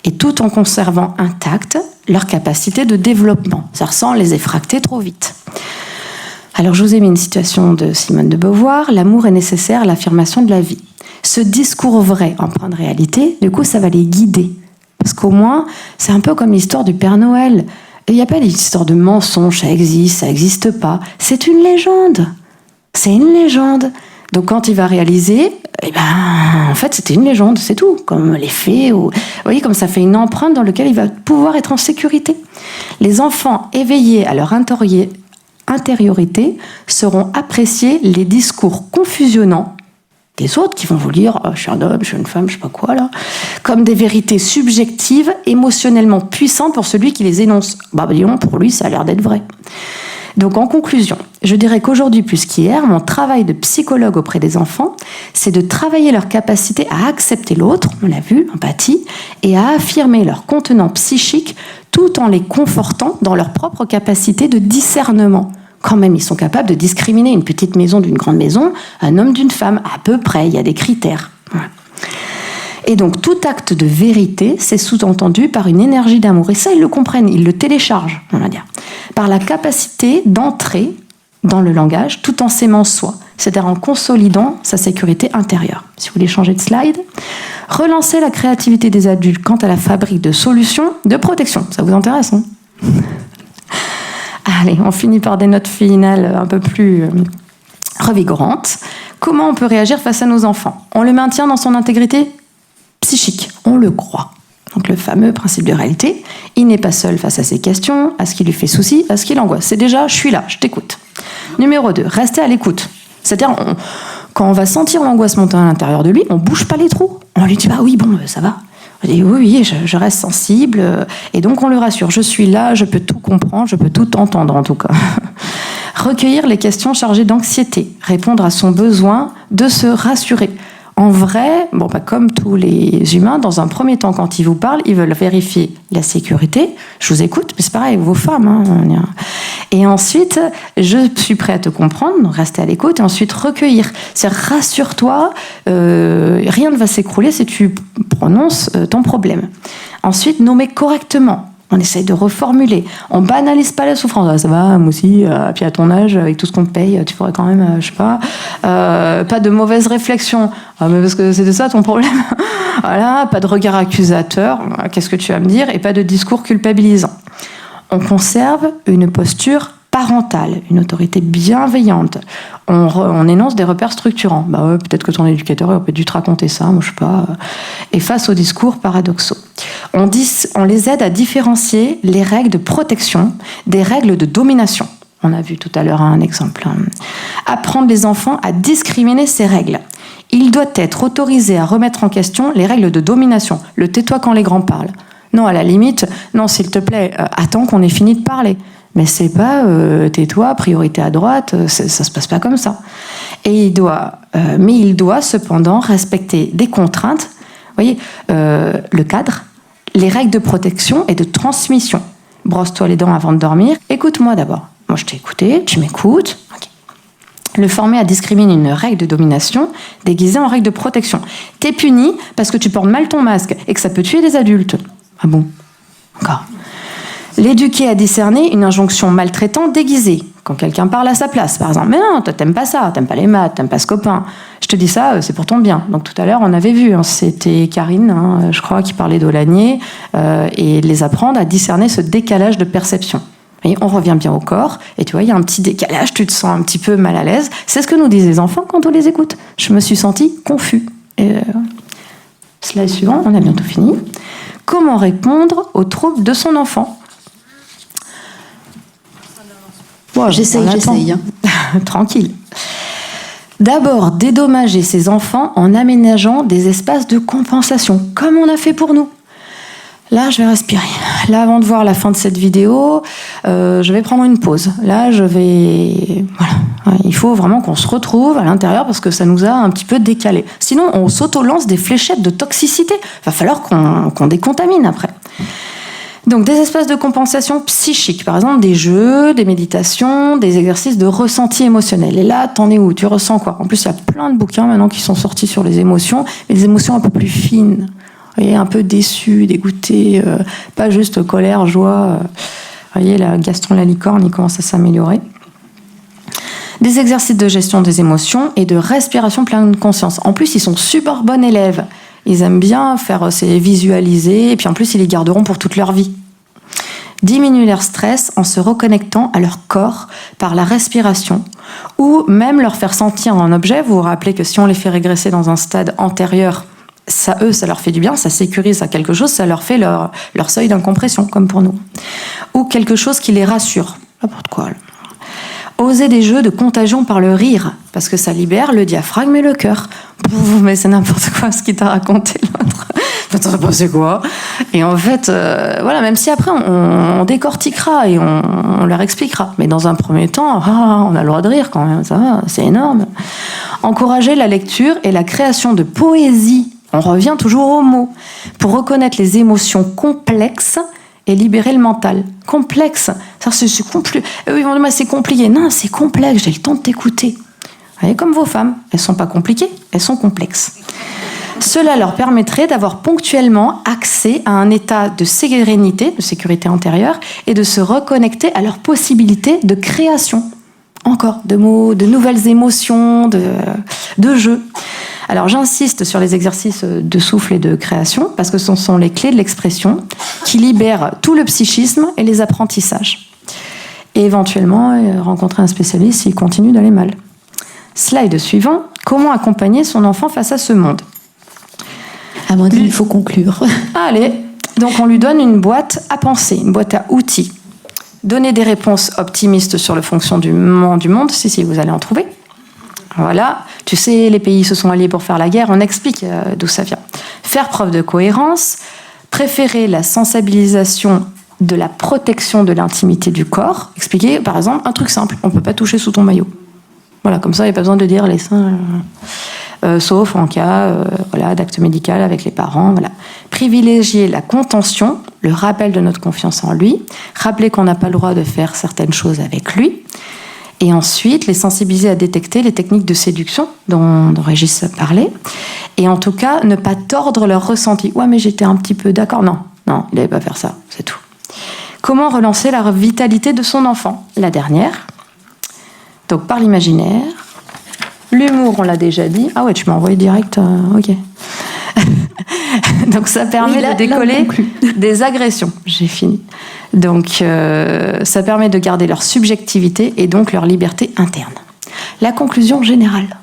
Et tout en conservant intacte leur capacité de développement, c'est-à-dire sans les effracter trop vite. Alors, je vous ai mis une citation de Simone de Beauvoir. L'amour est nécessaire à l'affirmation de la vie. Ce discours vrai, empreint de réalité, du coup, ça va les guider. Parce qu'au moins, c'est un peu comme l'histoire du Père Noël. Il n'y a pas d'histoire de mensonge, ça n'existe pas. C'est une légende. C'est une légende. Donc, quand il va réaliser, eh ben, en fait, c'était une légende, c'est tout. Comme les fées, ou, vous voyez, comme ça fait une empreinte dans laquelle il va pouvoir être en sécurité. Les enfants éveillés à leur intériorité seront appréciés les discours confusionnants des autres qui vont vous dire oh, je suis un homme, je suis une femme, je sais pas quoi là, comme des vérités subjectives, émotionnellement puissantes pour celui qui les énonce. Bah disons, pour lui, ça a l'air d'être vrai. Donc en conclusion, je dirais qu'aujourd'hui plus qu'hier, mon travail de psychologue auprès des enfants, c'est de travailler leur capacité à accepter l'autre, on l'a vu, l'empathie, et à affirmer leur contenant psychique tout en les confortant dans leur propre capacité de discernement. Quand même, ils sont capables de discriminer une petite maison d'une grande maison, un homme d'une femme, à peu près, il y a des critères. Voilà. Et donc, tout acte de vérité, c'est sous-entendu par une énergie d'amour. Et ça, ils le comprennent, ils le téléchargent, on va dire. Par la capacité d'entrer dans le langage tout en s'aimant soi, c'est-à-dire en consolidant sa sécurité intérieure. Si vous voulez changer de slide, relancer la créativité des adultes quant à la fabrique de solutions de protection. Ça vous intéresse, hein ? Allez, on finit par des notes finales un peu plus revigorantes. Comment on peut réagir face à nos enfants ? On le maintient dans son intégrité psychique, on le croit. Donc le fameux principe de réalité, il n'est pas seul face à ses questions, à ce qui lui fait souci, à ce qui l'angoisse. C'est déjà, je suis là, je t'écoute. Numéro 2, rester à l'écoute. C'est-à-dire, quand on va sentir l'angoisse monter à l'intérieur de lui, on ne bouge pas les trous. On lui dit, bah oui, bon, ça va. On dit, oui, je reste sensible. Et donc on le rassure, je suis là, je peux tout comprendre, je peux tout entendre en tout cas. Recueillir les questions chargées d'anxiété, répondre à son besoin de se rassurer. En vrai, comme tous les humains, dans un premier temps, quand ils vous parlent, ils veulent vérifier la sécurité. Je vous écoute, mais c'est pareil, vos femmes. Et ensuite, je suis prêt à te comprendre, donc rester à l'écoute, et ensuite recueillir. C'est rassure-toi, rien ne va s'écrouler si tu prononces ton problème. Ensuite, nommer correctement. On essaye de reformuler. On banalise pas la souffrance. Ah, ça va, moi aussi, puis à ton âge, avec tout ce qu'on te paye, tu pourrais quand même, je sais pas. Pas de mauvaise réflexion. Ah, mais parce que c'était ça ton problème. Voilà, pas de regard accusateur. Qu'est-ce que tu vas me dire? Et pas de discours culpabilisant. On conserve une posture parentale, une autorité bienveillante. On énonce des repères structurants. Bah ouais, peut-être que ton éducateur aurait dû te raconter ça, moi je sais pas. Et face aux discours paradoxaux, on les aide à différencier les règles de protection des règles de domination. On a vu tout à l'heure un exemple. Apprendre les enfants à discriminer ces règles. Il doit être autorisé à remettre en question les règles de domination. Le tais-toi quand les grands parlent. Non, à la limite, non, s'il te plaît, attends qu'on ait fini de parler. Mais c'est pas tais-toi, priorité à droite, ça se passe pas comme ça. Et mais il doit cependant respecter des contraintes, vous voyez, le cadre, les règles de protection et de transmission. Brosse-toi les dents avant de dormir. Écoute-moi d'abord. Moi, je t'ai écouté, tu m'écoutes. Okay. Le former à discriminer une règle de domination déguisée en règle de protection. T'es puni parce que tu portes mal ton masque et que ça peut tuer des adultes. Ah bon? Encore. L'éduquer à discerner une injonction maltraitante déguisée. Quand quelqu'un parle à sa place, par exemple. Mais non, toi, t'aimes pas ça, t'aimes pas les maths, t'aimes pas ce copain. Je te dis ça, c'est pour ton bien. Donc tout à l'heure, on avait vu, c'était Karine, je crois, qui parlait d'Olanier, et les apprendre à discerner ce décalage de perception. Et on revient bien au corps, et tu vois, il y a un petit décalage, tu te sens un petit peu mal à l'aise. C'est ce que nous disent les enfants quand on les écoute. Je me suis sentie confus. Slide suivant, on a bientôt fini. Comment répondre aux troubles de son enfant? Bon, J'essaye. Tranquille. D'abord, dédommager ses enfants en aménageant des espaces de compensation, comme on a fait pour nous. Là, je vais respirer. Là, avant de voir la fin de cette vidéo, je vais prendre une pause. Là, voilà. Il faut vraiment qu'on se retrouve à l'intérieur parce que ça nous a un petit peu décalé. Sinon, on s'auto-lance des fléchettes de toxicité. Il va falloir qu'on décontamine après. Donc, des espaces de compensation psychique, par exemple des jeux, des méditations, des exercices de ressenti émotionnel. Et là, t'en es où? Tu ressens quoi? En plus, il y a plein de bouquins maintenant qui sont sortis sur les émotions, mais des émotions un peu plus fines. Vous voyez, un peu déçu, dégoûté, pas juste colère, joie. Vous voyez, la Gaston Lalicorne, il commence à s'améliorer. Des exercices de gestion des émotions et de respiration pleine conscience. En plus, ils sont super bons élèves. Ils aiment bien faire ces visualiser, et puis en plus, ils les garderont pour toute leur vie. Diminuer leur stress en se reconnectant à leur corps par la respiration, ou même leur faire sentir un objet. Vous vous rappelez que si on les fait régresser dans un stade antérieur, ça leur fait du bien, ça sécurise à quelque chose, ça leur fait leur seuil d'incompression, comme pour nous. Ou quelque chose qui les rassure. N'importe quoi. Oser des jeux de contagion par le rire, parce que ça libère le diaphragme et le cœur. Mais c'est n'importe quoi ce qu'il t'a raconté l'autre. T'en as pensé quoi? Et en fait, voilà, même si après on décortiquera et on leur expliquera. Mais dans un premier temps, on a le droit de rire quand même, ça va, c'est énorme. Encourager la lecture et la création de poésie. On revient toujours aux mots. Pour reconnaître les émotions complexes et libérer le mental. Complexe, ça c'est compliqué. Oui, c'est compliqué. Non, c'est complexe, j'ai le temps de t'écouter. Vous voyez, comme vos femmes, elles sont pas compliquées, elles sont complexes. Cela leur permettrait d'avoir ponctuellement accès à un état de sérénité, de sécurité intérieure, et de se reconnecter à leurs possibilités de création. Encore, de mots, de nouvelles émotions, de jeux. Alors j'insiste sur les exercices de souffle et de création, parce que ce sont les clés de l'expression qui libèrent tout le psychisme et les apprentissages. Et éventuellement, rencontrer un spécialiste s'il continue d'aller mal. Slide suivant, comment accompagner son enfant face à ce monde? Amandine, il faut conclure. Allez, donc on lui donne une boîte à penser, une boîte à outils. Donner des réponses optimistes sur le fonctionnement du monde, si, vous allez en trouver. Voilà, tu sais, les pays se sont alliés pour faire la guerre, on explique d'où ça vient. Faire preuve de cohérence, préférer la sensibilisation de la protection de l'intimité du corps. Expliquer, par exemple, un truc simple, on ne peut pas toucher sous ton maillot. Voilà, comme ça, il n'y a pas besoin de dire les seins. sauf en cas d'acte médical avec les parents. Voilà. Privilégier la contention, le rappel de notre confiance en lui, rappeler qu'on n'a pas le droit de faire certaines choses avec lui, et ensuite les sensibiliser à détecter les techniques de séduction dont Régis parlait, et en tout cas ne pas tordre leur ressenti. Ouais, mais j'étais un petit peu d'accord. Non, il n'allait pas faire ça, c'est tout. Comment relancer la vitalité de son enfant? La dernière, donc par l'imaginaire. L'humour, on l'a déjà dit. Ah ouais, tu m'as envoyé direct, ok. Donc ça permet de décoller des agressions. J'ai fini. Donc ça permet de garder leur subjectivité et donc leur liberté interne. La conclusion générale.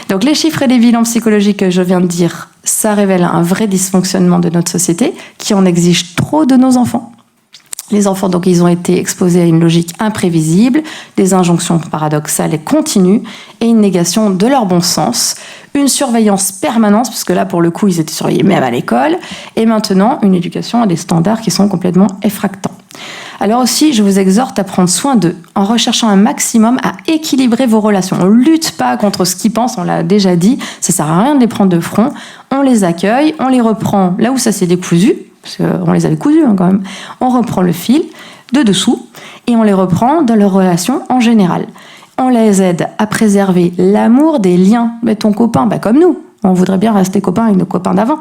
Donc les chiffres et les bilans psychologiques que je viens de dire, ça révèle un vrai dysfonctionnement de notre société qui en exige trop de nos enfants. Les enfants, donc, ils ont été exposés à une logique imprévisible, des injonctions paradoxales et continues, et une négation de leur bon sens, une surveillance permanente, parce que là, pour le coup, ils étaient surveillés même à l'école, et maintenant, une éducation à des standards qui sont complètement effractants. Alors aussi, je vous exhorte à prendre soin d'eux, en recherchant un maximum à équilibrer vos relations. On ne lutte pas contre ce qu'ils pensent, on l'a déjà dit, ça ne sert à rien de les prendre de front, on les accueille, on les reprend là où ça s'est décousu, parce qu'on les avait cousus quand même, on reprend le fil de dessous et on les reprend dans leurs relations en général. On les aide à préserver l'amour des liens. Mais ton copain, comme nous, on voudrait bien rester copains avec nos copains d'avant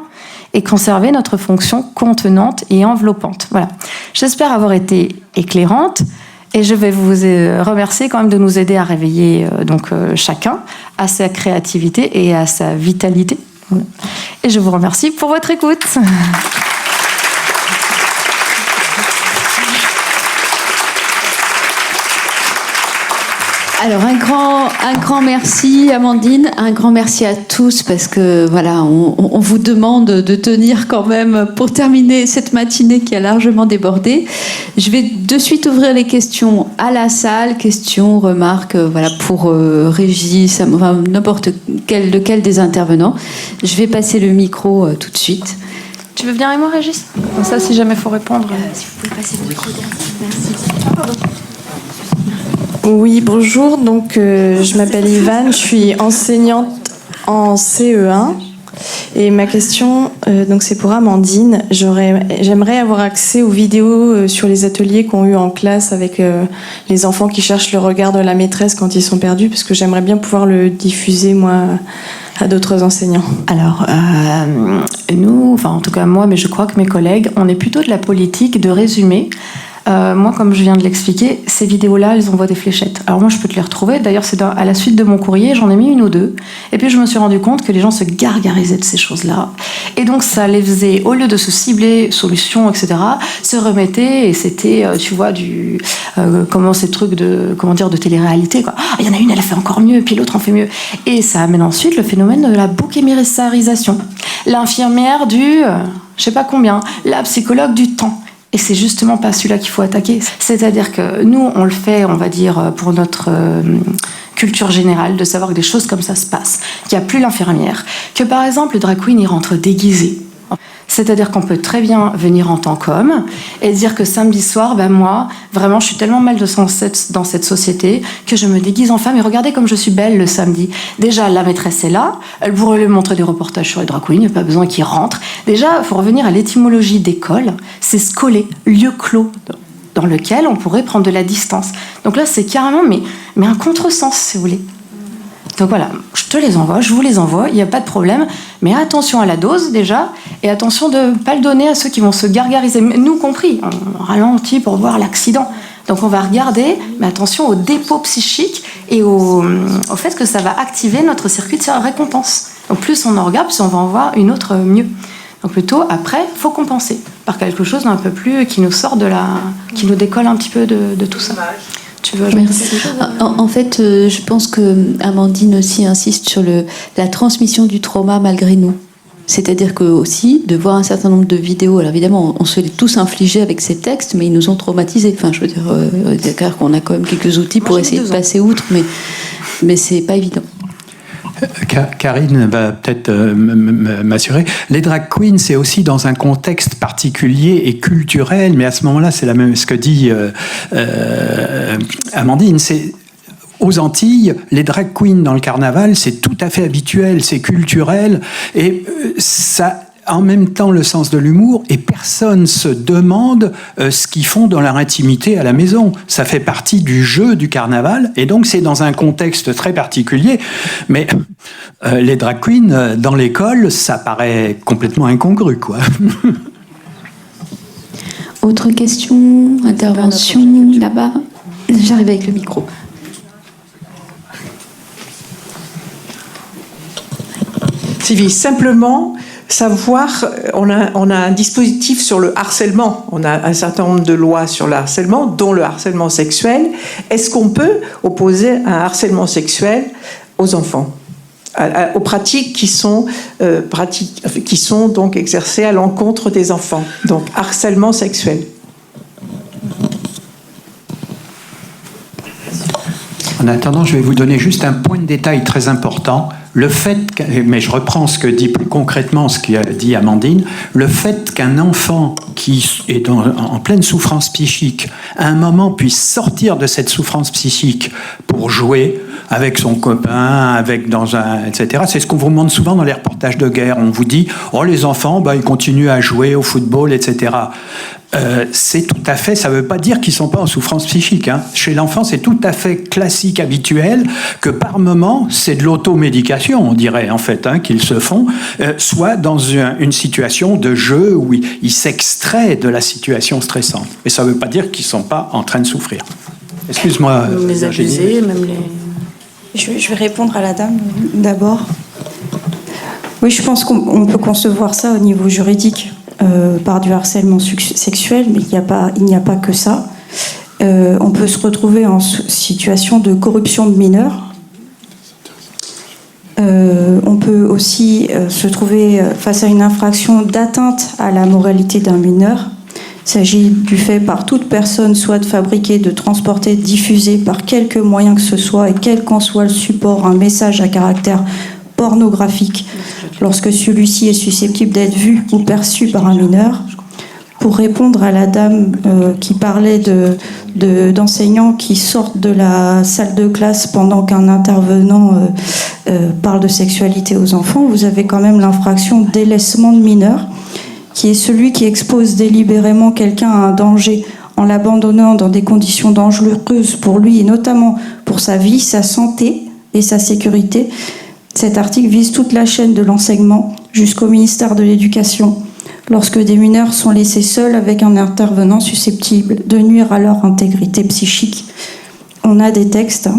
et conserver notre fonction contenante et enveloppante. Voilà. J'espère avoir été éclairante et je vais vous remercier quand même de nous aider à réveiller chacun à sa créativité et à sa vitalité. Et je vous remercie pour votre écoute. Alors un grand merci Amandine, un grand merci à tous parce que voilà, on vous demande de tenir quand même pour terminer cette matinée qui a largement débordé. Je vais de suite ouvrir les questions à la salle, questions, remarques, pour Régis, n'importe lequel des intervenants. Je vais passer le micro tout de suite. Tu veux venir avec moi, Régis? Comme ça, si jamais il faut répondre. Si vous pouvez passer le micro, merci. Oui, bonjour. Donc, je m'appelle Yvonne, je suis enseignante en CE1. Et ma question, c'est pour Amandine. J'aimerais avoir accès aux vidéos sur les ateliers qu'on a eu en classe avec les enfants qui cherchent le regard de la maîtresse quand ils sont perdus, parce que j'aimerais bien pouvoir le diffuser, moi, à d'autres enseignants. Alors, nous, en tout cas moi, mais je crois que mes collègues, on est plutôt de la politique de résumer. Moi, comme je viens de l'expliquer, ces vidéos-là, elles envoient des fléchettes. Alors moi, je peux te les retrouver. D'ailleurs, c'est à la suite de mon courrier, j'en ai mis une ou deux. Et puis, je me suis rendu compte que les gens se gargarisaient de ces choses-là. Et donc, ça les faisait, au lieu de se cibler, solutions, etc., se remettaient. Et c'était, tu vois, ces trucs de télé-réalité, quoi. Il y en a une, elle fait encore mieux, puis l'autre en fait mieux. Et ça amène ensuite le phénomène de la bouquémisarisation. L'infirmière du, je sais pas combien, la psychologue du temps. Et c'est justement pas celui-là qu'il faut attaquer. C'est-à-dire que nous, on le fait, on va dire, pour notre culture générale, de savoir que des choses comme ça se passent, qu'il n'y a plus l'infirmière, que par exemple, le drag queen, il rentre déguisé. C'est-à-dire qu'on peut très bien venir en tant qu'homme et dire que samedi soir, moi, vraiment, je suis tellement mal dans cette société que je me déguise en femme et regardez comme je suis belle le samedi. Déjà, la maîtresse est là, elle pourrait lui montrer des reportages sur les drag queens, il n'y a pas besoin qu'il rentre. Déjà, il faut revenir à l'étymologie d'école, c'est scolé, lieu clos, dans lequel on pourrait prendre de la distance. Donc là, c'est carrément mais un contresens, si vous voulez. Donc voilà, je te les envoie, je vous les envoie, il n'y a pas de problème. Mais attention à la dose déjà, et attention de ne pas le donner à ceux qui vont se gargariser, nous compris. On ralentit pour voir l'accident. Donc on va regarder, mais attention au dépôt psychique et au fait que ça va activer notre circuit de récompense. Donc plus on en regarde, plus on va en voir une autre mieux. Donc plutôt, après, il faut compenser par quelque chose d'un peu plus qui nous sort qui nous décolle un petit peu de tout ça. Tu veux ajouter quelque chose ? En fait, je pense que Amandine aussi insiste sur la transmission du trauma malgré nous. C'est-à-dire que aussi, de voir un certain nombre de vidéos, alors évidemment, on se les tous infligés avec ces textes, mais ils nous ont traumatisés. Enfin, je veux dire, c'est clair qu'on a quand même quelques outils pour essayer de passer outre, mais c'est pas évident. Karine va peut-être m'assurer. Les drag queens, c'est aussi dans un contexte particulier et culturel, mais à ce moment-là, c'est ce que dit Amandine. aux Antilles, les drag queens dans le carnaval, c'est tout à fait habituel, c'est culturel, et ça a en même temps le sens de l'humour, et personne se demande ce qu'ils font dans leur intimité à la maison. Ça fait partie du jeu du carnaval, et donc c'est dans un contexte très particulier. Mais les drag queens dans l'école, ça paraît complètement incongru, quoi. Autre question, intervention là-bas. J'arrive avec le micro. Sylvie, simplement savoir, on a un dispositif sur le harcèlement, on a un certain nombre de lois sur le harcèlement, dont le harcèlement sexuel. Est-ce qu'on peut opposer un harcèlement sexuel aux enfants, aux pratiques qui sont donc exercées à l'encontre des enfants, donc harcèlement sexuel? En attendant, je vais vous donner juste un point de détail très important. Le fait, mais je reprends ce que dit plus concrètement ce qu'a dit Amandine, le fait qu'un enfant qui est en pleine souffrance psychique, à un moment puisse sortir de cette souffrance psychique pour jouer avec son copain, etc. C'est ce qu'on vous montre souvent dans les reportages de guerre. On vous dit, oh les enfants, ils continuent à jouer au football, etc. C'est tout à fait, ça ne veut pas dire qu'ils ne sont pas en souffrance psychique. Hein. Chez l'enfant, c'est tout à fait classique, habituel, que par moment, c'est de l'automédication, on dirait en fait, qu'ils se font, soit dans une situation de jeu où ils s'extraient de la situation stressante. Mais ça ne veut pas dire qu'ils ne sont pas en train de souffrir. Excuse-moi. Les abusés, même les... Je vais répondre à la dame d'abord. Oui, je pense qu'on peut concevoir ça au niveau juridique. Par du harcèlement sexuel, mais il n'y a pas que ça. On peut se retrouver en situation de corruption de mineurs. On peut aussi se trouver face à une infraction d'atteinte à la moralité d'un mineur. Il s'agit du fait par toute personne soit de fabriquer, de transporter, de diffuser par quelque moyen que ce soit, et quel qu'en soit le support, un message à caractère pornographique lorsque celui-ci est susceptible d'être vu ou perçu par un mineur. Pour répondre à la dame qui parlait d'enseignants qui sortent de la salle de classe pendant qu'un intervenant parle de sexualité aux enfants, vous avez quand même l'infraction délaissement de mineur, qui est celui qui expose délibérément quelqu'un à un danger en l'abandonnant dans des conditions dangereuses pour lui et notamment pour sa vie, sa santé et sa sécurité. Cet article vise toute la chaîne de l'enseignement jusqu'au ministère de l'Éducation, lorsque des mineurs sont laissés seuls avec un intervenant susceptible de nuire à leur intégrité psychique. On a des textes.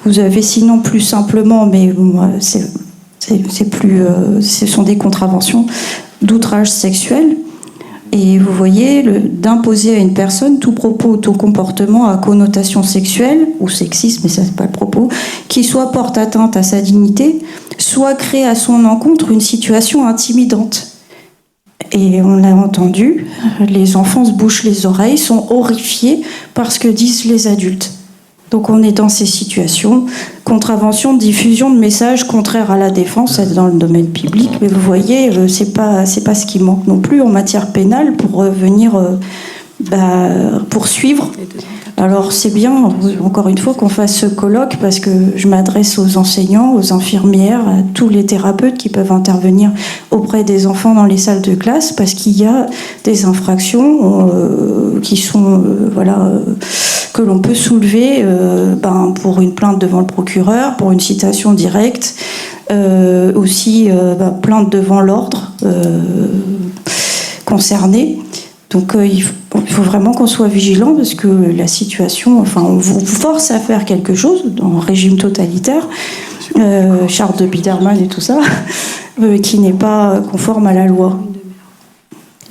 Vous avez sinon plus simplement, mais c'est plus, ce sont des contraventions d'outrage sexuel. Et vous voyez, d'imposer à une personne tout propos ou tout comportement à connotation sexuelle, ou sexiste, mais ça c'est pas le propos, qui soit porte atteinte à sa dignité, soit crée à son encontre une situation intimidante. Et on l'a entendu, les enfants se bouchent les oreilles, sont horrifiés par ce que disent les adultes. Donc on est dans ces situations, contravention, diffusion de messages contraires à la défense, c'est dans le domaine public, mais vous voyez, c'est pas ce qui manque non plus en matière pénale pour venir poursuivre. Alors c'est bien, encore une fois, qu'on fasse ce colloque, parce que je m'adresse aux enseignants, aux infirmières, à tous les thérapeutes qui peuvent intervenir auprès des enfants dans les salles de classe, parce qu'il y a des infractions qui sont que l'on peut soulever pour une plainte devant le procureur, pour une citation directe, aussi plainte devant l'ordre concerné. Donc il faut vraiment qu'on soit vigilant, parce que la situation, on vous force à faire quelque chose dans un régime totalitaire, charte de Biderman et tout ça, qui n'est pas conforme à la loi.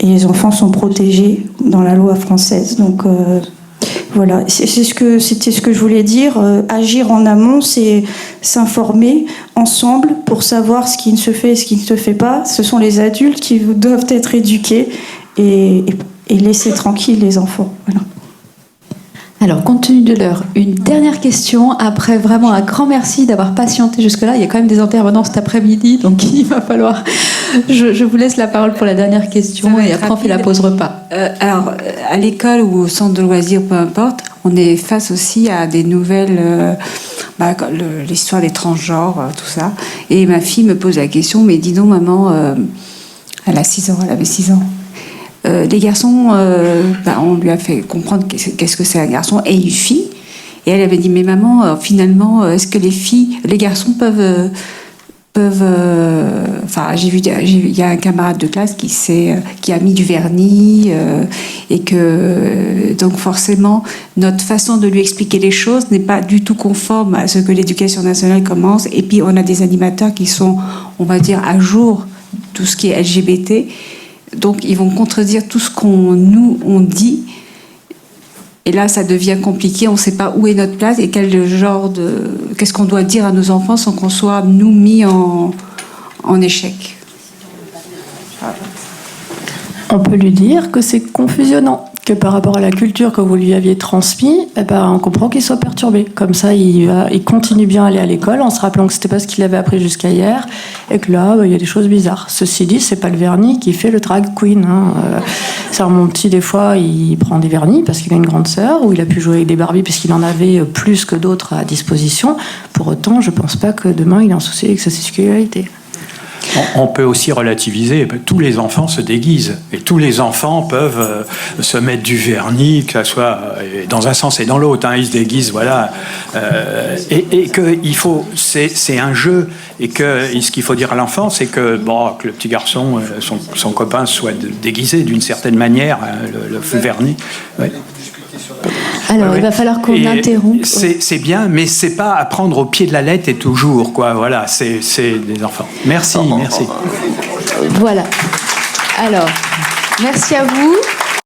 Et les enfants sont protégés dans la loi française. Donc voilà, c'était ce que je voulais dire. Agir en amont, c'est s'informer ensemble pour savoir ce qui ne se fait et ce qui ne se fait pas. Ce sont les adultes qui doivent être éduqués et laisser tranquilles les enfants. Voilà. Alors, compte tenu de l'heure, une dernière question. Après, vraiment un grand merci d'avoir patienté jusque-là. Il y a quand même des intervenants cet après-midi, donc il va falloir... Je vous laisse la parole pour la dernière question et après on fait la pause repas. Alors, à l'école ou au centre de loisirs, peu importe, on est face aussi à des nouvelles l'histoire des transgenres, tout ça. Et ma fille me pose la question, mais dis donc maman, elle a 6 ans, elle avait 6 ans. Les garçons, on lui a fait comprendre qu'est-ce que c'est un garçon et une fille. Et elle avait dit, mais maman, finalement, est-ce que les garçons peuvent il y a un camarade de classe qui a mis du vernis et que donc forcément notre façon de lui expliquer les choses n'est pas du tout conforme à ce que l'éducation nationale commence. Et puis on a des animateurs qui sont, on va dire, à jour tout ce qui est LGBT, donc ils vont contredire tout ce on dit. Et là, ça devient compliqué. On ne sait pas où est notre place et qu'est-ce qu'on doit dire à nos enfants sans qu'on soit, nous, mis en échec. On peut lui dire que c'est confusionnant, que par rapport à la culture que vous lui aviez transmise, on comprend qu'il soit perturbé. Comme ça, il continue bien à aller à l'école en se rappelant que c'était pas ce qu'il avait appris jusqu'à hier et que là, il y a des choses bizarres. Ceci dit, c'est pas le vernis qui fait le drag queen. Mon petit, des fois, il prend des vernis parce qu'il a une grande sœur, ou il a pu jouer avec des Barbies parce qu'il en avait plus que d'autres à disposition. Pour autant, je pense pas que demain, il ait un souci avec sa sexualité. On peut aussi relativiser. Tous les enfants se déguisent et tous les enfants peuvent se mettre du vernis, que ça soit dans un sens et dans l'autre. Ils se déguisent, voilà. Et que c'est un jeu. Et que ce qu'il faut dire à l'enfant, c'est que le petit garçon, son copain soit déguisé d'une certaine manière, le vernis. Ouais. Alors, il va falloir qu'on interrompe. C'est bien, mais c'est pas à prendre au pied de la lettre et toujours, quoi. Voilà, c'est des enfants. Merci. Voilà. Alors, merci à vous.